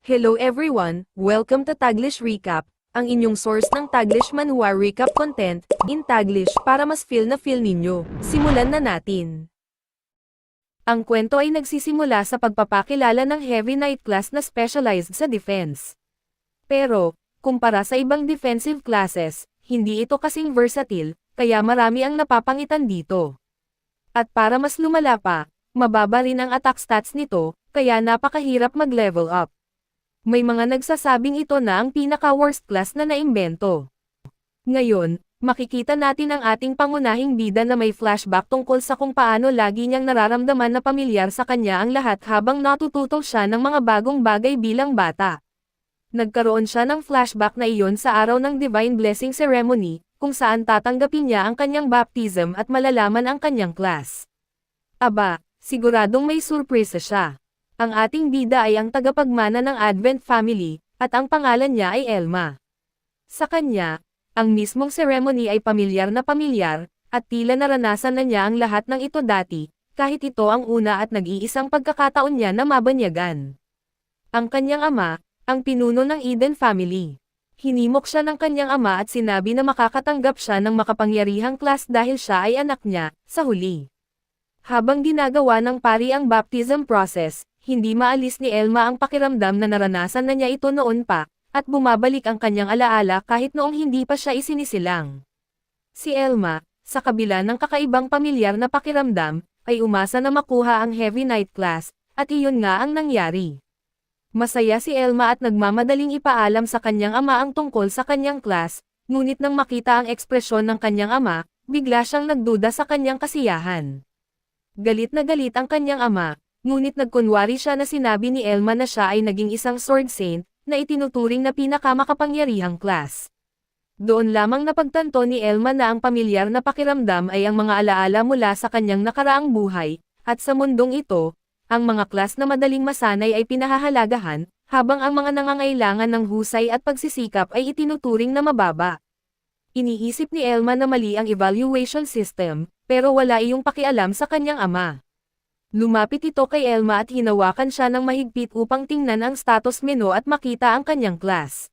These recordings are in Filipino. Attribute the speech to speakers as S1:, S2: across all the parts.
S1: Hello everyone, welcome to Taglish Recap, ang inyong source ng Taglish Manhwa Recap content, in Taglish para mas feel na feel ninyo. Simulan na natin. Ang kwento ay nagsisimula sa pagpapakilala ng Heavy Knight class na specialized sa defense. Pero, kumpara sa ibang defensive classes, hindi ito kasing versatile, kaya marami ang napapangitan dito. At para mas lumala pa, mababa rin ang attack stats nito, kaya napakahirap mag-level up. May mga nagsasabing ito na ang pinaka-worst class na naimbento. Ngayon, makikita natin ang ating pangunahing bida na may flashback tungkol sa kung paano lagi niyang nararamdaman na pamilyar sa kanya ang lahat habang natututo siya ng mga bagong bagay bilang bata. Nagkaroon siya ng flashback na iyon sa araw ng Divine Blessing Ceremony, kung saan tatanggapin niya ang kanyang baptism at malalaman ang kanyang class. Aba, siguradong may surpresa siya. Ang ating bida ay ang tagapagmana ng Advent family, at ang pangalan niya ay Elma. Sa kanya, ang mismong ceremony ay pamilyar, at tila naranasan na niya ang lahat ng ito dati, kahit ito ang una at nag-iisang pagkakataon niya na mabanyagan. Ang kanyang ama, ang pinuno ng Eden family. Hinimok siya ng kanyang ama at sinabi na makakatanggap siya ng makapangyarihang class dahil siya ay anak niya, sa huli. Habang ginagawa ng pari ang baptism process, hindi maalis ni Elma ang pakiramdam na naranasan na niya ito noon pa, at bumabalik ang kanyang alaala kahit noong hindi pa siya isinisilang. Si Elma, sa kabila ng kakaibang pamilyar na pakiramdam, ay umasa na makuha ang Heavy Knight class, at iyon nga ang nangyari. Masaya si Elma at nagmamadaling ipaalam sa kanyang ama ang tungkol sa kanyang class, ngunit nang makita ang ekspresyon ng kanyang ama, bigla siyang nagduda sa kanyang kasiyahan. Galit na galit ang kanyang ama, ngunit nagkunwari siya na sinabi ni Elma na siya ay naging isang sword saint, na itinuturing na pinakamakapangyarihang class. Doon lamang napagtanto ni Elma na ang pamilyar na pakiramdam ay ang mga alaala mula sa kanyang nakaraang buhay, at sa mundong ito, ang mga class na madaling masanay ay pinahahalagahan, habang ang mga nangangailangan ng husay at pagsisikap ay itinuturing na mababa. Iniisip ni Elma na mali ang evaluation system, pero wala iyong pakialam sa kanyang ama. Lumapit ito kay Elma at hinawakan siya ng mahigpit upang tingnan ang status menu at makita ang kanyang class.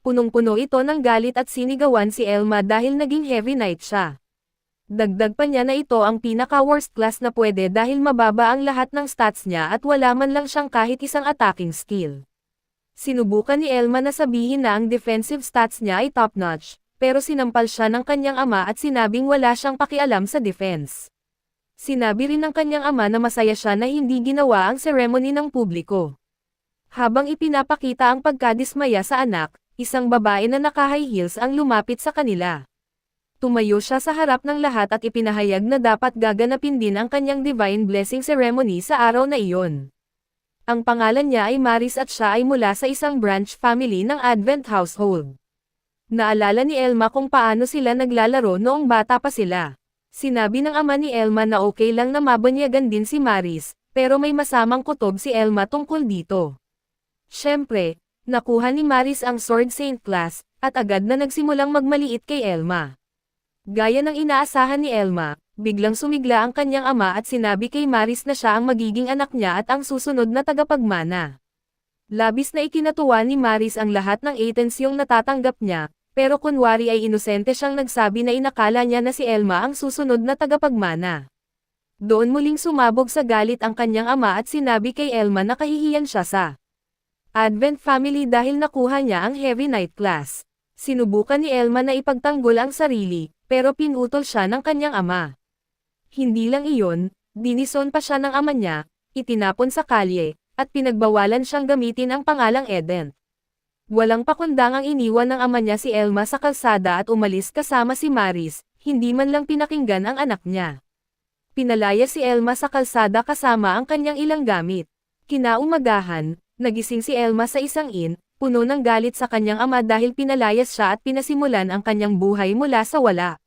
S1: Punong-puno ito ng galit at sinigawan si Elma dahil naging Heavy Knight siya. Dagdag pa niya na ito ang pinaka-worst class na pwede dahil mababa ang lahat ng stats niya at wala man lang siyang kahit isang attacking skill. Sinubukan ni Elma na sabihin na ang defensive stats niya ay top-notch, pero sinampal siya ng kanyang ama at sinabing wala siyang pakialam sa defense. Sinabi rin ng kanyang ama na masaya siya na hindi ginawa ang ceremony ng publiko. Habang ipinapakita ang pagkadismaya sa anak, isang babae na naka-high heels ang lumapit sa kanila. Tumayo siya sa harap ng lahat at ipinahayag na dapat gaganapin din ang kanyang Divine Blessing Ceremony sa araw na iyon. Ang pangalan niya ay Maris at siya ay mula sa isang branch family ng Advent household. Naalala ni Elma kung paano sila naglalaro noong bata pa sila. Sinabi ng ama ni Elma na okay lang na mabanyagan din si Maris, pero may masamang kutob si Elma tungkol dito. Siyempre, nakuha ni Maris ang Sword Saint class, at agad na nagsimulang magmaliit kay Elma. Gaya ng inaasahan ni Elma, biglang sumigla ang kanyang ama at sinabi kay Maris na siya ang magiging anak niya at ang susunod na tagapagmana. Labis na ikinatuwa ni Maris ang lahat ng atensyong natatanggap niya, pero kunwari ay inosente siyang nagsabi na inakala niya na si Elma ang susunod na tagapagmana. Doon muling sumabog sa galit ang kanyang ama at sinabi kay Elma na kahihiyan siya sa Advent family dahil nakuha niya ang Heavy Knight class. Sinubukan ni Elma na ipagtanggol ang sarili, pero pinutol siya ng kanyang ama. Hindi lang iyon, dinison pa siya ng ama niya, itinapon sa kalye, at pinagbawalan siyang gamitin ang pangalang Eden. Walang pakundangang iniwan ng ama niya si Elma sa kalsada at umalis kasama si Maris, hindi man lang pinakinggan ang anak niya. Pinalaya si Elma sa kalsada kasama ang kanyang ilang gamit. Kinaumagahan, nagising si Elma sa isang inn, puno ng galit sa kanyang ama dahil pinalayas siya at pinasimulan ang kanyang buhay mula sa wala.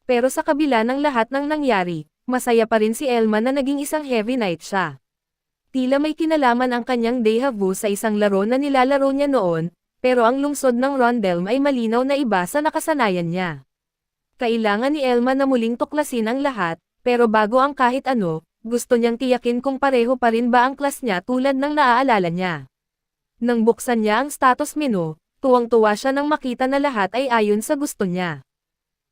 S1: Pero sa kabila ng lahat ng nangyari, masaya pa rin si Elma na naging isang Heavy Knight siya. Tila may kinalaman ang kanyang déjà vu sa isang laro na nilalaro niya noon, pero ang lungsod ng Rondelm ay malinaw na iba sa nakasanayan niya. Kailangan ni Elma na muling tuklasin ang lahat, pero bago ang kahit ano, gusto niyang tiyakin kung pareho pa rin ba ang class niya tulad ng naaalala niya. Nang buksan niya ang status menu, tuwang-tuwa siya nang makita na lahat ay ayon sa gusto niya.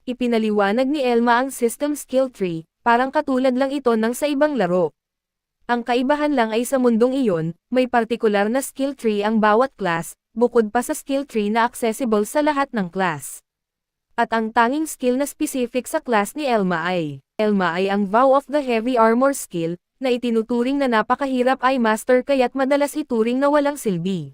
S1: Ipinaliwanag ni Elma ang system skill tree, parang katulad lang ito ng sa ibang laro. Ang kaibahan lang ay sa mundong iyon, may partikular na skill tree ang bawat class, bukod pa sa skill tree na accessible sa lahat ng class. At ang tanging skill na specific sa class ni Elma ay ang Vow of the Heavy Armor skill, na itinuturing na napakahirap ay master kaya't madalas ituring na walang silbi.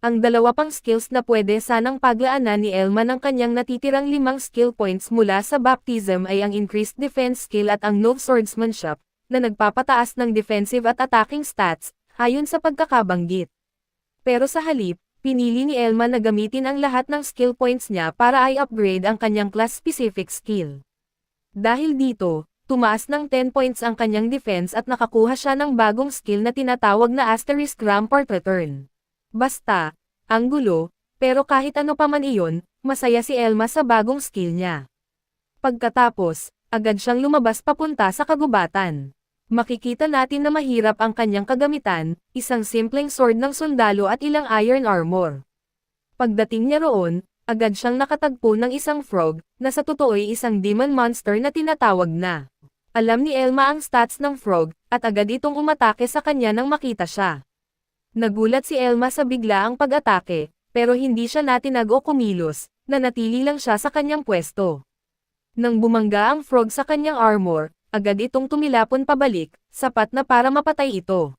S1: Ang dalawa pang skills na pwede sanang paglaanan ni Elma ng kanyang natitirang 5 skill points mula sa baptism ay ang increased defense skill at ang Nov Swordsmanship, na nagpapataas ng defensive at attacking stats, ayon sa pagkakabanggit. Pero sa halip, pinili ni Elma na gamitin ang lahat ng skill points niya para i-upgrade ang kanyang class-specific skill. Dahil dito, tumaas ng 10 points ang kanyang defense at nakakuha siya ng bagong skill na tinatawag na Asterisk Rampart Return. Basta, ang gulo, pero kahit ano pa man iyon, masaya si Elma sa bagong skill niya. Pagkatapos, agad siyang lumabas papunta sa kagubatan. Makikita natin na mahirap ang kanyang kagamitan, isang simpleng sword ng sundalo at ilang iron armor. Pagdating niya roon, agad siyang nakatagpo ng isang frog, na sa totoo ay isang demon monster na tinatawag na. Alam ni Elma ang stats ng frog, at agad itong umatake sa kanya nang makita siya. Nagulat si Elma sa biglaang pag-atake, pero hindi siya natinag o kumilos, nanatili lang siya sa kanyang pwesto. Nang bumangga ang frog sa kanyang armor, agad itong tumilapon pabalik, sapat na para mapatay ito.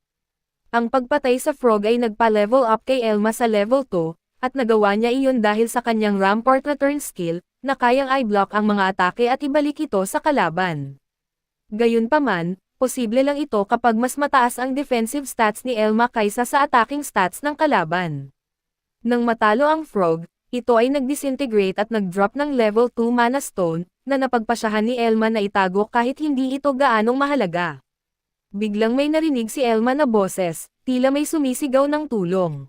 S1: Ang pagpatay sa frog ay nagpa-level up kay Elma sa level 2, at nagawa niya iyon dahil sa kanyang Rampart Return skill, na kayang i-block ang mga atake at ibalik ito sa kalaban. Gayunpaman, posible lang ito kapag mas mataas ang defensive stats ni Elma kaysa sa attacking stats ng kalaban. Nang matalo ang frog, ito ay nag-disintegrate at nag-drop ng level 2 mana stone, na napagpasyahan ni Elma na itago kahit hindi ito gaanong mahalaga. Biglang may narinig si Elma na boses, tila may sumisigaw ng tulong.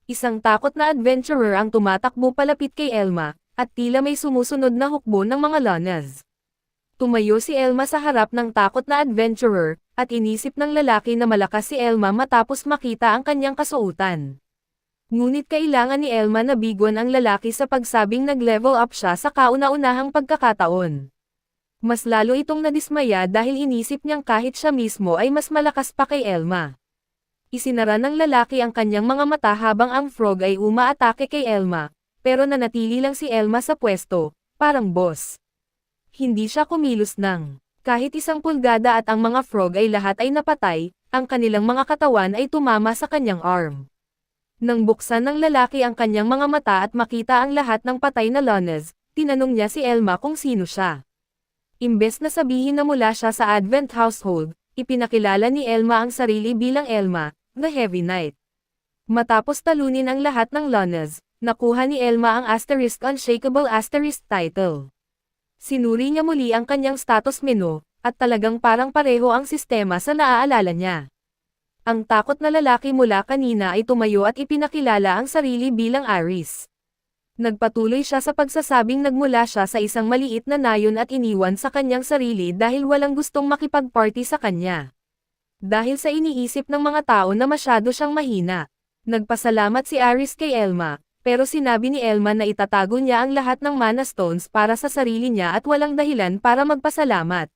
S1: Isang takot na adventurer ang tumatakbo palapit kay Elma, at tila may sumusunod na hukbo ng mga Lonas. Tumayo si Elma sa harap ng takot na adventurer, at inisip ng lalaki na malakas si Elma matapos makita ang kanyang kasuotan. Ngunit kailangan ni Elma na bigwan ang lalaki sa pagsabing nag-level up siya sa kauna-unahang pagkakataon. Mas lalo itong nadismaya dahil inisip niyang kahit siya mismo ay mas malakas pa kay Elma. Isinara ng lalaki ang kanyang mga mata habang ang frog ay umaatake kay Elma, pero nanatili lang si Elma sa pwesto, parang boss. Hindi siya kumilos ng kahit 1 pulgada at ang mga frog ay lahat ay napatay, ang kanilang mga katawan ay tumama sa kanyang arm. Nang buksan ng lalaki ang kanyang mga mata at makita ang lahat ng patay na Lonas, tinanong niya si Elma kung sino siya. Imbes na sabihin na mula siya sa Advent household, ipinakilala ni Elma ang sarili bilang Elma, the Heavy Knight. Matapos talunin ang lahat ng Lonas, nakuha ni Elma ang Asterisk Unshakable Asterisk title. Sinuri niya muli ang kanyang status menu, at talagang parang pareho ang sistema sa naaalala niya. Ang takot na lalaki mula kanina ay tumayo at ipinakilala ang sarili bilang Aris. Nagpatuloy siya sa pagsasabing nagmula siya sa isang maliit na nayon at iniwan sa kanyang sarili dahil walang gustong makipag-party sa kanya. Dahil sa iniisip ng mga tao na masyado siyang mahina. Nagpasalamat si Aris kay Elma, pero sinabi ni Elma na itatago niya ang lahat ng mana stones para sa sarili niya at walang dahilan para magpasalamat.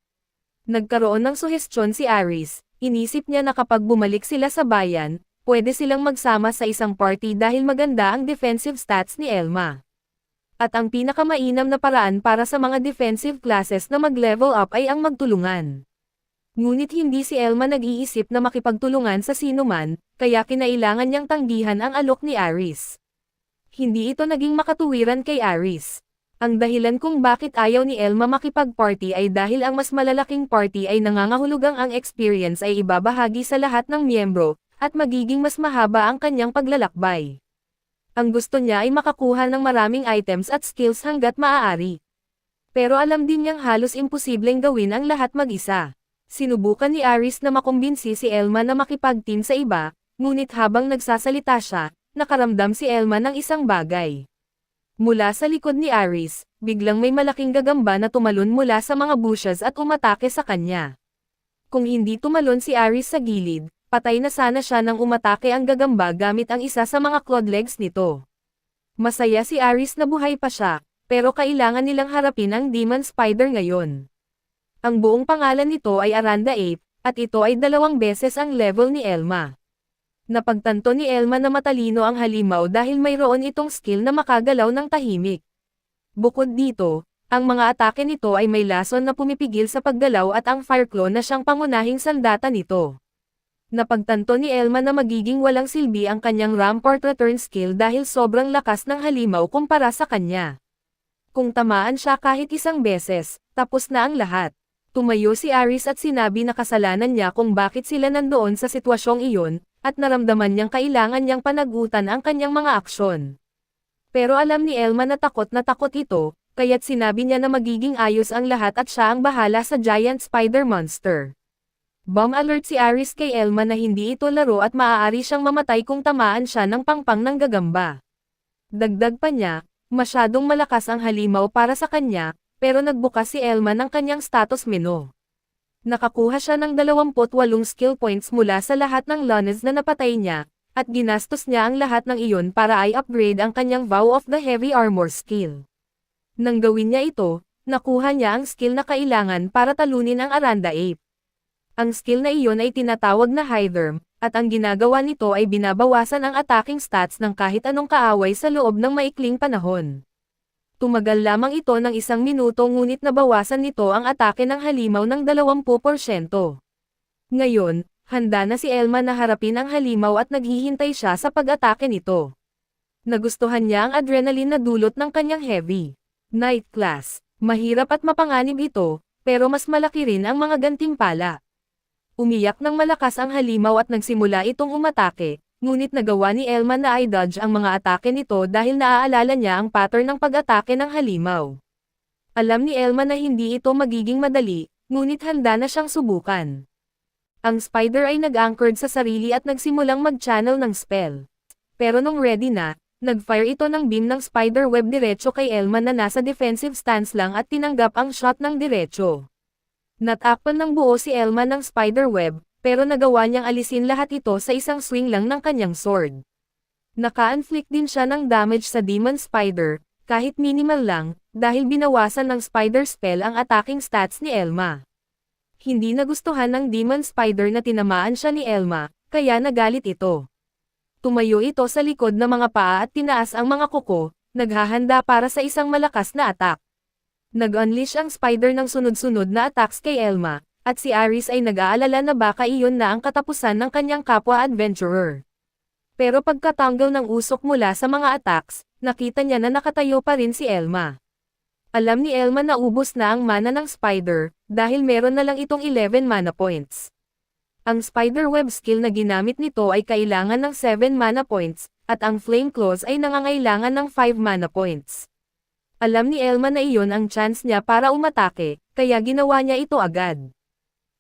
S1: Nagkaroon ng suhestyon si Aris, inisip niya na kapag bumalik sila sa bayan, pwede silang magsama sa isang party dahil maganda ang defensive stats ni Elma. At ang pinakamainam na paraan para sa mga defensive classes na mag-level up ay ang magtulungan. Ngunit hindi si Elma nag-iisip na makipagtulungan sa sinuman, kaya kinailangan niyang tanggihan ang alok ni Aris. Hindi ito naging makatuwiran kay Aris. Ang dahilan kung bakit ayaw ni Elma makipag-party ay dahil ang mas malalaking party ay nangangahulugang ang experience ay ibabahagi sa lahat ng miyembro, at magiging mas mahaba ang kanyang paglalakbay. Ang gusto niya ay makakuha ng maraming items at skills hanggat maaari. Pero alam din niyang halos imposibleng gawin ang lahat mag-isa. Sinubukan ni Aris na makumbinsi si Elma na makipag-team sa iba, ngunit habang nagsasalita siya, nakaramdam si Elma ng isang bagay. Mula sa likod ni Aris, biglang may malaking gagamba na tumalon mula sa mga bushes at umatake sa kanya. Kung hindi tumalon si Aris sa gilid, Patay na sana siya nang umatake ang gagamba gamit ang isa sa mga clawed legs nito. Masaya si Aris na buhay pa siya, pero kailangan nilang harapin ang Demon Spider ngayon. Ang buong pangalan nito ay Aranda 8, at ito ay 2 beses ang level ni Elma. Napagtanto ni Elma na matalino ang halimaw dahil mayroon itong skill na makagalaw ng tahimik. Bukod dito, ang mga atake nito ay may lason na pumipigil sa paggalaw at ang Fireclaw na siyang pangunahing sandata nito. Napagtanto ni Elma na magiging walang silbi ang kanyang Rampart Return skill dahil sobrang lakas ng halimaw kumpara sa kanya. Kung tamaan siya kahit isang beses, tapos na ang lahat. Tumayo si Aris at sinabi na kasalanan niya kung bakit sila nandoon sa sitwasyong iyon, at naramdaman niyang kailangan niyang panagutan ang kanyang mga aksyon. Pero alam ni Elma na takot ito, kaya't sinabi niya na magiging ayos ang lahat at siya ang bahala sa giant spider monster. Bomb alert si Aris kay Elma na hindi ito laro at maaari siyang mamatay kung tamaan siya ng pangpang ng gagamba. Dagdag pa niya, masyadong malakas ang halimaw para sa kanya, pero nagbukas si Elma ng kanyang status menu. Nakakuha siya ng 28 skill points mula sa lahat ng lunes na napatay niya, at ginastos niya ang lahat ng iyon para i-upgrade ang kanyang Vow of the Heavy Armor skill. Nang gawin niya ito, nakuha niya ang skill na kailangan para talunin ang Aranda 8. Ang skill na iyon ay tinatawag na Hytherm, at ang ginagawa nito ay binabawasan ang attacking stats ng kahit anong kaaway sa loob ng maikling panahon. Tumagal lamang ito ng 1 minuto ngunit nabawasan nito ang atake ng halimaw ng 20%. Ngayon, handa na si Elma na harapin ang halimaw at naghihintay siya sa pag-atake nito. Nagustuhan niya ang adrenaline na dulot ng kanyang heavy night class. Mahirap at mapanganib ito, pero mas malaki rin ang mga gantimpala. Umiyak ng malakas ang halimaw at nagsimula itong umatake. Ngunit nagawa ni Elma na i-dodge ang mga atake nito dahil naaalala niya ang pattern ng pag-atake ng halimaw. Alam ni Elma na hindi ito magiging madali, ngunit handa na siyang subukan. Ang spider ay nag-anchored sa sarili at nagsimulang mag-channel ng spell. Pero nung ready na, nag-fire ito ng beam ng spider web diretso kay Elma na nasa defensive stance lang at tinanggap ang shot ng diretso. Natakpan ng buo si Elma ng spider web, pero nagawa niyang alisin lahat ito sa isang swing lang ng kanyang sword. Naka-inflict din siya ng damage sa Demon Spider, kahit minimal lang, dahil binawasan ng Spider Spell ang attacking stats ni Elma. Hindi nagustuhan ng Demon Spider na tinamaan siya ni Elma, kaya nagalit ito. Tumayo ito sa likod ng mga paa at tinaas ang mga kuko, naghahanda para sa isang malakas na attack. Nag-unleash ang spider ng sunod-sunod na attacks kay Elma, at si Aris ay nag-aalala na baka iyon na ang katapusan ng kanyang kapwa-adventurer. Pero pagkatanggal ng usok mula sa mga attacks, nakita niya na nakatayo pa rin si Elma. Alam ni Elma na ubos na ang mana ng spider, dahil meron na lang itong 11 mana points. Ang spider web skill na ginamit nito ay kailangan ng 7 mana points, at ang flame claws ay nangangailangan ng 5 mana points. Alam ni Elma na iyon ang chance niya para umatake, kaya ginawa niya ito agad.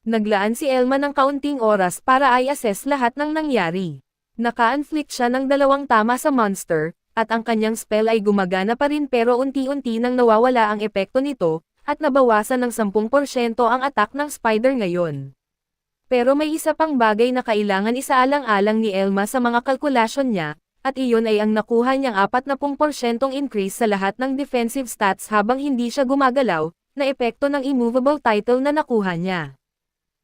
S1: Naglaan si Elma ng kaunting oras para i-assess lahat ng nangyari. Naka-inflict siya ng 2 tama sa monster, at ang kanyang spell ay gumagana pa rin pero unti-unti nang nawawala ang epekto nito, at nabawasan ng 10% ang attack ng spider ngayon. Pero may isa pang bagay na kailangan isaalang-alang ni Elma sa mga kalkulasyon niya, at iyon ay ang nakuha niyang 40% increase sa lahat ng defensive stats habang hindi siya gumagalaw, na epekto ng immovable title na nakuha niya.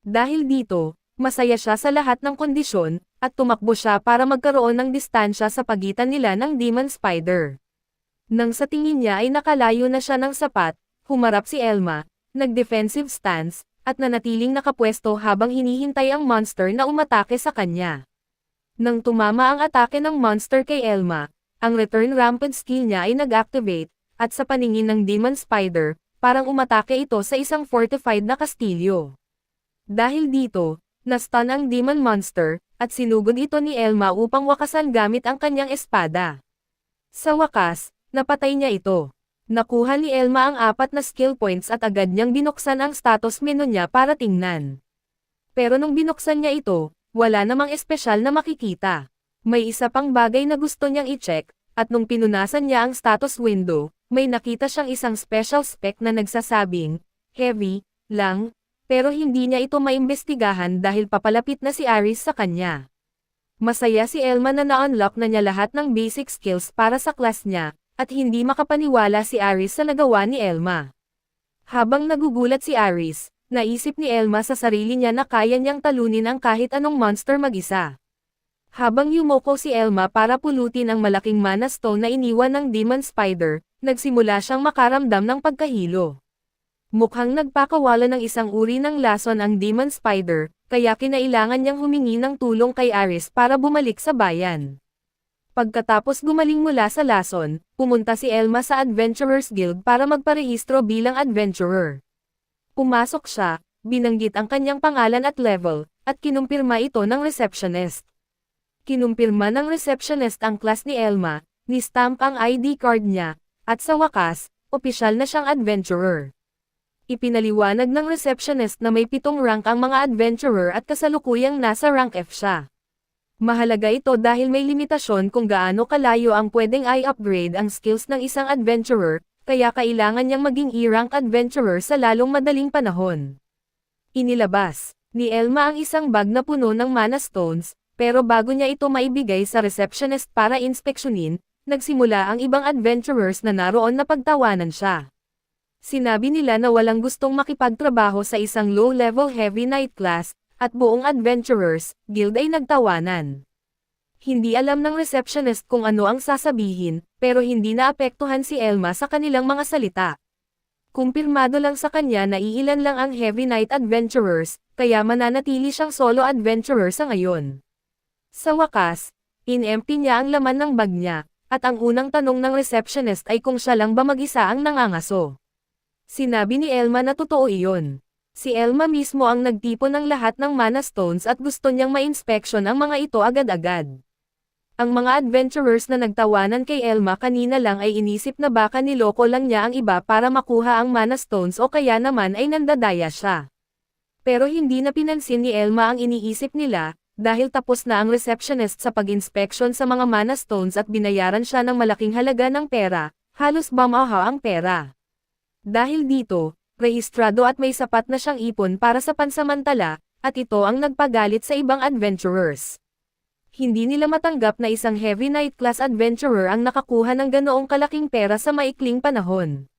S1: Dahil dito, masaya siya sa lahat ng kondisyon, at tumakbo siya para magkaroon ng distansya sa pagitan nila ng Demon Spider. Nang sa tingin niya ay nakalayo na siya ng sapat, humarap si Elma, nag-defensive stance, at nanatiling nakapwesto habang hinihintay ang monster na umatake sa kanya. Nang tumama ang atake ng monster kay Elma, ang return rampant skill niya ay nag-activate, at sa paningin ng Demon Spider, parang umatake ito sa isang fortified na kastilyo. Dahil dito, na-stun ang demon monster, at sinugod ito ni Elma upang wakasan gamit ang kanyang espada. Sa wakas, napatay niya ito. Nakuha ni Elma ang 4 na skill points at agad niyang binuksan ang status menu niya para tingnan. Pero nung binuksan niya ito, wala namang espesyal na makikita. May isa pang bagay na gusto niyang i-check, at nung pinunasan niya ang status window, may nakita siyang isang special spec na nagsasabing, heavy, lang, pero hindi niya ito maimbestigahan dahil papalapit na si Aris sa kanya. Masaya si Elma na na-unlock na niya lahat ng basic skills para sa class niya, at hindi makapaniwala si Aris sa nagawa ni Elma. Habang nagugulat si Aris, naisip ni Elma sa sarili niya na kaya niyang talunin ang kahit anong monster mag-isa. Habang yumoko si Elma para pulutin ang malaking mana stone na iniwan ng Demon Spider, nagsimula siyang makaramdam ng pagkahilo. Mukhang nagpakawala ng isang uri ng lason ang Demon Spider, kaya kinailangan niyang humingi ng tulong kay Aris para bumalik sa bayan. Pagkatapos gumaling mula sa lason, pumunta si Elma sa Adventurers Guild para magparehistro bilang adventurer. Pumasok siya, binanggit ang kanyang pangalan at level, at kinumpirma ito ng receptionist. Kinumpirma ng receptionist ang class ni Elma, ni-stamp ang ID card niya, at sa wakas, opisyal na siyang adventurer. Ipinaliwanag ng receptionist na may 7 rank ang mga adventurer at kasalukuyang nasa rank F siya. Mahalaga ito dahil may limitasyon kung gaano kalayo ang pwedeng i-upgrade ang skills ng isang adventurer, kaya kailangan niyang maging E-rank adventurer sa lalong madaling panahon. Inilabas ni Elma ang isang bag na puno ng mana stones, pero bago niya ito maibigay sa receptionist para inspeksyonin, nagsimula ang ibang adventurers na naroon na pagtawanan siya. Sinabi nila na walang gustong makipagtrabaho sa isang low-level heavy knight class, at buong adventurers guild ay nagtawanan. Hindi alam ng receptionist kung ano ang sasabihin, pero hindi naapektuhan si Elma sa kanilang mga salita. Kumpirmado lang sa kanya na iilan lang ang heavy knight adventurers, kaya mananatili siyang solo adventurer sa ngayon. Sa wakas, in-empty niya ang laman ng bag niya, at ang unang tanong ng receptionist ay kung siya lang ba mag-isa ang nangangaso. Sinabi ni Elma na totoo iyon. Si Elma mismo ang nagtipon ng lahat ng mana stones at gusto niyang ma-inspeksyon ang mga ito agad-agad. Ang mga adventurers na nagtawanan kay Elma kanina lang ay inisip na baka niloko lang niya ang iba para makuha ang mana stones o kaya naman ay nandadaya siya. Pero hindi na pinansin ni Elma ang iniisip nila, dahil tapos na ang receptionist sa pag-inspeksyon sa mga mana stones at binayaran siya ng malaking halaga ng pera, halos bumaha ang pera. Dahil dito, rehistrado at may sapat na siyang ipon para sa pansamantala, at ito ang nagpagalit sa ibang adventurers. Hindi nila matanggap na isang heavy knight class adventurer ang nakakuha ng ganoong kalaking pera sa maikling panahon.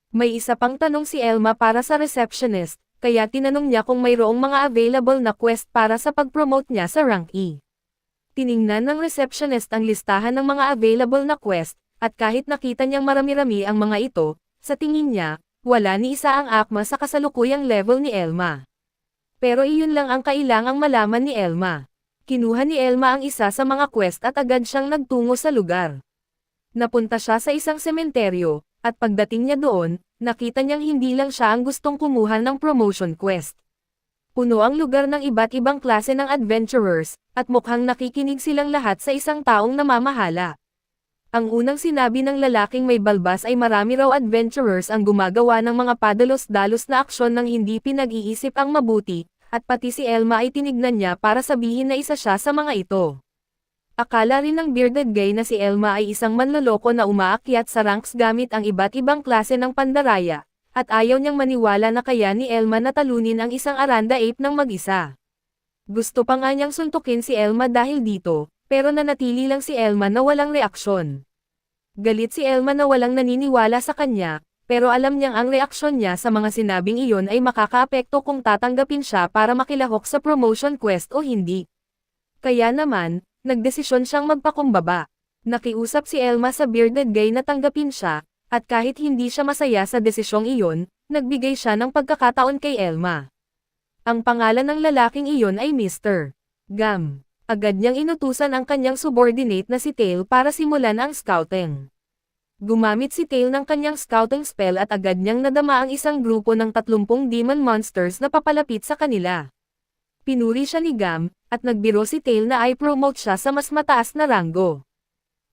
S1: May isa pang tanong si Elma para sa receptionist, kaya tinanong niya kung mayroong mga available na quest para sa pag-promote niya sa rank E. Tiningnan ng receptionist ang listahan ng mga available na quest, at kahit nakita niyang marami-rami ang mga ito, sa tingin niya, wala ni isa ang akma sa kasalukuyang level ni Elma. Pero iyon lang ang kailangang malaman ni Elma. Kinuha ni Elma ang isa sa mga quest at agad siyang nagtungo sa lugar. Napunta siya sa isang sementeryo, at pagdating niya doon, nakita niyang hindi lang siya ang gustong kumuha ng promotion quest. Puno ang lugar ng iba't ibang klase ng adventurers, at mukhang nakikinig silang lahat sa isang taong namamahala. Ang unang sinabi ng lalaking may balbas ay marami raw adventurers ang gumagawa ng mga padalos-dalos na aksyon nang hindi pinag-iisip ang mabuti, at pati si Elma ay tinignan niya para sabihin na isa siya sa mga ito. Akala rin ng bearded guy na si Elma ay isang manloloko na umaakyat sa ranks gamit ang iba't ibang klase ng pandaraya, at ayaw niyang maniwala na kaya ni Elma na talunin ang isang Aranda Ape ng mag-isa. Gusto pa nga niyang suntukin si Elma dahil dito, pero nanatili lang si Elma na walang reaksyon. Galit si Elma na walang naniniwala sa kanya, pero alam niyang ang reaksyon niya sa mga sinabing iyon ay makakaapekto kung tatanggapin siya para makilahok sa promotion quest o hindi. Kaya naman, nagdesisyon siyang magpakumbaba. Nakiusap si Elma sa bearded guy na tanggapin siya, at kahit hindi siya masaya sa desisyong iyon, nagbigay siya ng pagkakataon kay Elma. Ang pangalan ng lalaking iyon ay Mr. Gam. Agad niyang inutusan ang kanyang subordinate na si Tail para simulan ang scouting. Gumamit si Tail ng kanyang scouting spell at agad niyang nadama ang isang grupo ng 30 demon monsters na papalapit sa kanila. Pinuri siya ni Gam, at nagbiro si Tail na i-promote siya sa mas mataas na ranggo.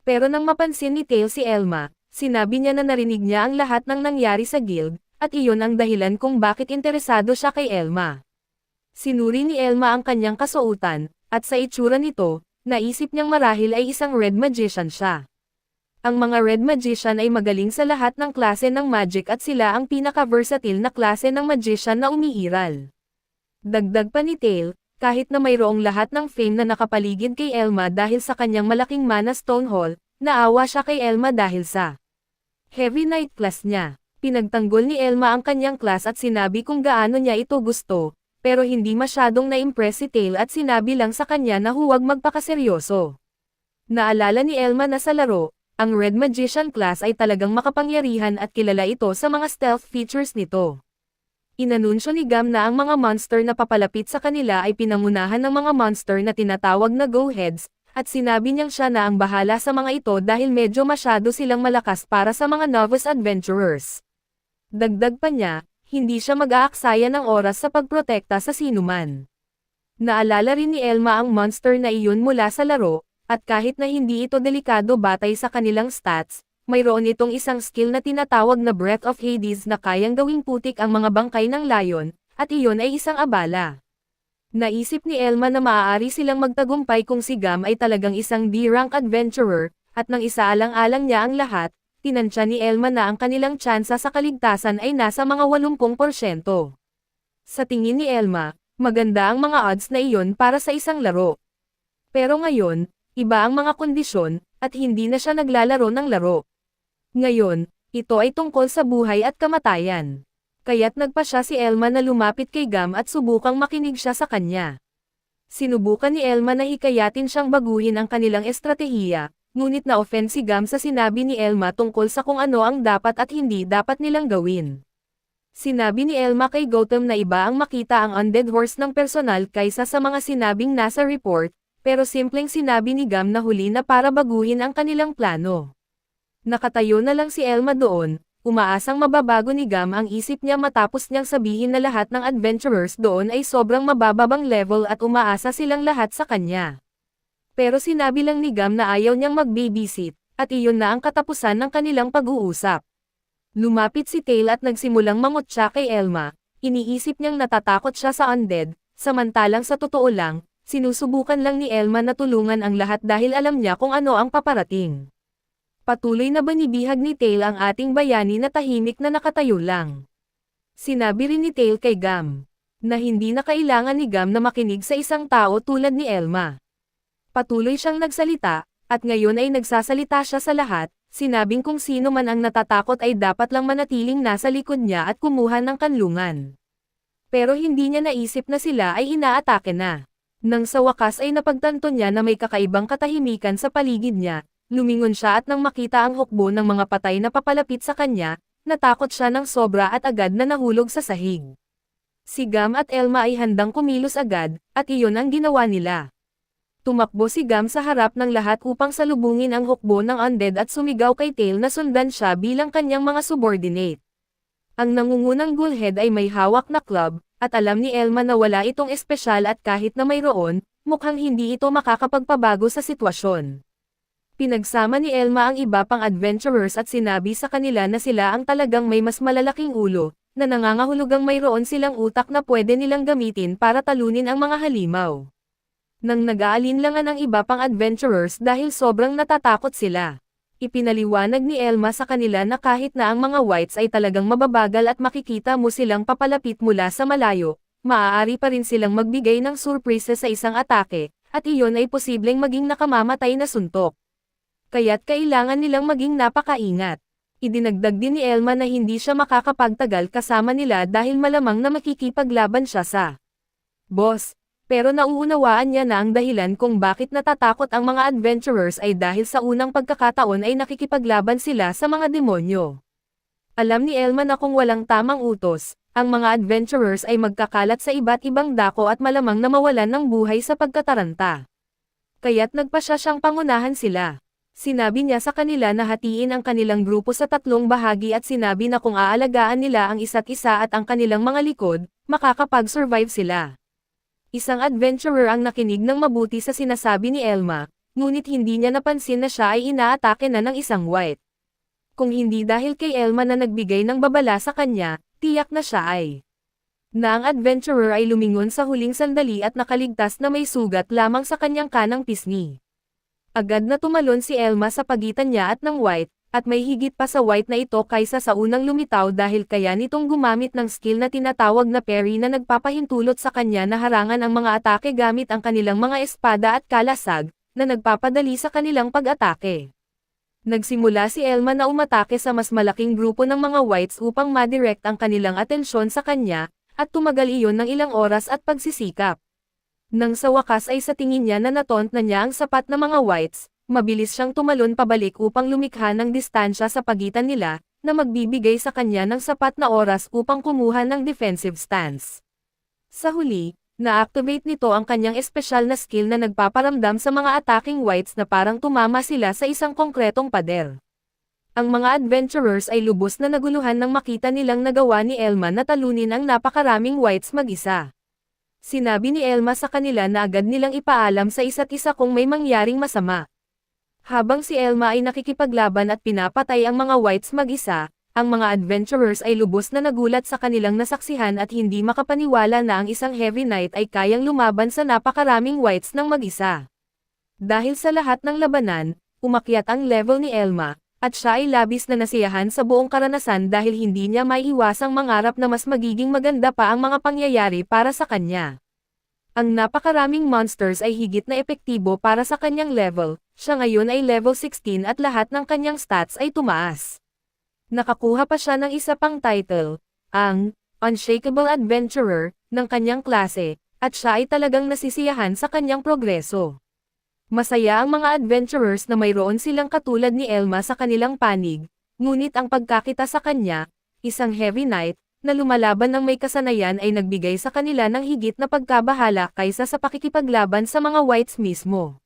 S1: Pero nang mapansin ni Tail si Elma, sinabi niya na narinig niya ang lahat ng nangyari sa guild, at iyon ang dahilan kung bakit interesado siya kay Elma. Sinuri ni Elma ang kanyang kasuotan, at sa itsura nito, naisip niyang marahil ay isang red magician siya. Ang mga Red Magician ay magaling sa lahat ng klase ng magic at sila ang pinaka-versatile na klase ng magician na umiiral. Dagdag pa ni Tail, kahit na mayroong lahat ng fame na nakapaligid kay Elma dahil sa kanyang malaking mana Stone Hall, naawa siya kay Elma dahil sa Heavy Knight class niya. Pinagtanggol ni Elma ang kanyang class at sinabi kung gaano niya ito gusto, pero hindi masyadong na-impress si Tail at sinabi lang sa kanya na huwag magpakaseryoso. Naalala ni Elma na sa laro, ang Red Magician class ay talagang makapangyarihan at kilala ito sa mga stealth features nito. Inanunsyo ni Gam na ang mga monster na papalapit sa kanila ay pinangunahan ng mga monster na tinatawag na Go-Heads, at sinabi niyang siya na ang bahala sa mga ito dahil medyo masyado silang malakas para sa mga novice adventurers. Dagdag pa niya, hindi siya mag-aaksaya ng oras sa pagprotekta sa sinuman. Naalala rin ni Elma ang monster na iyon mula sa laro, at kahit na hindi ito delikado batay sa kanilang stats, mayroon itong isang skill na tinatawag na Breath of Hades na kayang gawing putik ang mga bangkay ng layon, at iyon ay isang abala. Naisip ni Elma na maaari silang magtagumpay kung si Gam ay talagang isang D-rank adventurer, at nang isaalang-alang niya ang lahat, tinansya ni Elma na ang kanilang tsansa sa kaligtasan ay nasa mga 80%. Sa tingin ni Elma, maganda ang mga odds na iyon para sa isang laro. Pero ngayon, iba ang mga kondisyon, at hindi na siya naglalaro ng laro. Ngayon, ito ay tungkol sa buhay at kamatayan. Kaya't nagpa siya si Elma na lumapit kay Gam at subukang makinig siya sa kanya. Sinubukan ni Elma na hikayatin siyang baguhin ang kanilang estratehiya, ngunit na-offend si Gam sa sinabi ni Elma tungkol sa kung ano ang dapat at hindi dapat nilang gawin. Sinabi ni Elma kay Gotham na iba ang makita ang undead horse ng personal kaysa sa mga sinabing nasa report, pero simpleng sinabi ni Gam na huli na para baguhin ang kanilang plano. Nakatayo na lang si Elma doon, umaasang mababago ni Gam ang isip niya matapos niyang sabihin na lahat ng adventurers doon ay sobrang mabababang level at umaasa silang lahat sa kanya. Pero sinabi lang ni Gam na ayaw niyang mag-babysit, at iyon na ang katapusan ng kanilang pag-uusap. Lumapit si Tail at nagsimulang mangutya kay Elma, iniisip niyang natatakot siya sa undead, samantalang sa totoo lang, sinusubukan lang ni Elma na tulungan ang lahat dahil alam niya kung ano ang paparating. Patuloy na banibihag ni Tail ang ating bayani na tahimik na nakatayo lang. Sinabi rin ni Tail kay Gam, na hindi na kailangan ni Gam na makinig sa isang tao tulad ni Elma. Patuloy siyang nagsalita, at ngayon ay nagsasalita siya sa lahat, sinabing kung sino man ang natatakot ay dapat lang manatiling nasa likod niya at kumuha ng kanlungan. Pero hindi niya naisip na sila ay inaatake na. Nang sa wakas ay napagtanto niya na may kakaibang katahimikan sa paligid niya, lumingon siya at nang makita ang hukbo ng mga patay na papalapit sa kanya, natakot siya ng sobra at agad na nahulog sa sahig. Si Gam at Elma ay handang kumilos agad, at iyon ang ginawa nila. Tumakbo si Gam sa harap ng lahat upang salubungin ang hukbo ng undead at sumigaw kay Tail na sundan siya bilang kanyang mga subordinate. Ang nangungunang Ghoulhead ay may hawak na club, at alam ni Elma na wala itong espesyal at kahit na mayroon, mukhang hindi ito makakapagpabago sa sitwasyon. Pinagsama ni Elma ang iba pang adventurers at sinabi sa kanila na sila ang talagang may mas malalaking ulo, na nangangahulugang mayroon silang utak na pwede nilang gamitin para talunin ang mga halimaw. Nang nag-aalinlangan ang iba pang adventurers dahil sobrang natatakot sila. Ipinaliwanag ni Elma sa kanila na kahit na ang mga whites ay talagang mababagal at makikita mo silang papalapit mula sa malayo, maaari pa rin silang magbigay ng surprise sa isang atake, at iyon ay posibleng maging nakamamatay na suntok. Kaya't kailangan nilang maging napakaingat. Idinagdag din ni Elma na hindi siya makakapagtagal kasama nila dahil malamang na makikipaglaban siya sa boss. Pero nauunawaan niya na ang dahilan kung bakit natatakot ang mga adventurers ay dahil sa unang pagkakataon ay nakikipaglaban sila sa mga demonyo. Alam ni Elma na kung walang tamang utos, ang mga adventurers ay magkakalat sa iba't ibang dako at malamang na mawalan ng buhay sa pagkataranta. Kaya't nagpasya siyang pangunahan sila. Sinabi niya sa kanila na hatiin ang kanilang grupo sa 3 bahagi at sinabi na kung aalagaan nila ang isa't isa at ang kanilang mga likod, makakapag-survive sila. Isang adventurer ang nakinig ng mabuti sa sinasabi ni Elma, ngunit hindi niya napansin na siya ay inaatake na ng isang white. Kung hindi dahil kay Elma na nagbigay ng babala sa kanya, tiyak na siya ay na ang adventurer ay lumingon sa huling sandali at nakaligtas na may sugat lamang sa kanyang kanang pisngi. Agad na tumalon si Elma sa pagitan niya at ng White, at may higit pa sa White na ito kaysa sa unang lumitaw dahil kaya nitong gumamit ng skill na tinatawag na parry na nagpapahintulot sa kanya na harangan ang mga atake gamit ang kanilang mga espada at kalasag, na nagpapadali sa kanilang pag-atake. Nagsimula si Elma na umatake sa mas malaking grupo ng mga Whites upang madirect ang kanilang atensyon sa kanya, at tumagal iyon ng ilang oras at pagsisikap. Nang sa wakas ay sa tingin niya na nataunt na niya ang sapat na mga Whites, mabilis siyang tumalon pabalik upang lumikha ng distansya sa pagitan nila, na magbibigay sa kanya ng sapat na oras upang kumuha ng defensive stance. Sa huli, na-activate nito ang kanyang espesyal na skill na nagpaparamdam sa mga attacking Whites na parang tumama sila sa isang konkretong pader. Ang mga adventurers ay lubos na naguluhan nang makita nilang nagawa ni Elma na talunin ang napakaraming Whites mag-isa. Sinabi ni Elma sa kanila na agad nilang ipaalam sa isa't isa kung may mangyaring masama. Habang si Elma ay nakikipaglaban at pinapatay ang mga Whites mag-isa, ang mga adventurers ay lubos na nagulat sa kanilang nasaksihan at hindi makapaniwala na ang isang Heavy Knight ay kayang lumaban sa napakaraming Whites ng mag-isa. Dahil sa lahat ng labanan, umakyat ang level ni Elma, at siya ay labis na nasiyahan sa buong karanasan dahil hindi niya maiiwasang mangarap na mas magiging maganda pa ang mga pangyayari para sa kanya. Ang napakaraming monsters ay higit na epektibo para sa kanyang level, siya ngayon ay level 16 at lahat ng kanyang stats ay tumaas. Nakakuha pa siya ng isa pang title, ang Unshakable Adventurer, ng kanyang klase, at siya ay talagang nasisiyahan sa kanyang progreso. Masaya ang mga adventurers na mayroon silang katulad ni Elma sa kanilang panig, ngunit ang pagkakita sa kanya, isang Heavy Knight, na lumalaban ng may kasanayan ay nagbigay sa kanila ng higit na pagkabahala kaysa sa pakikipaglaban sa mga Whites mismo.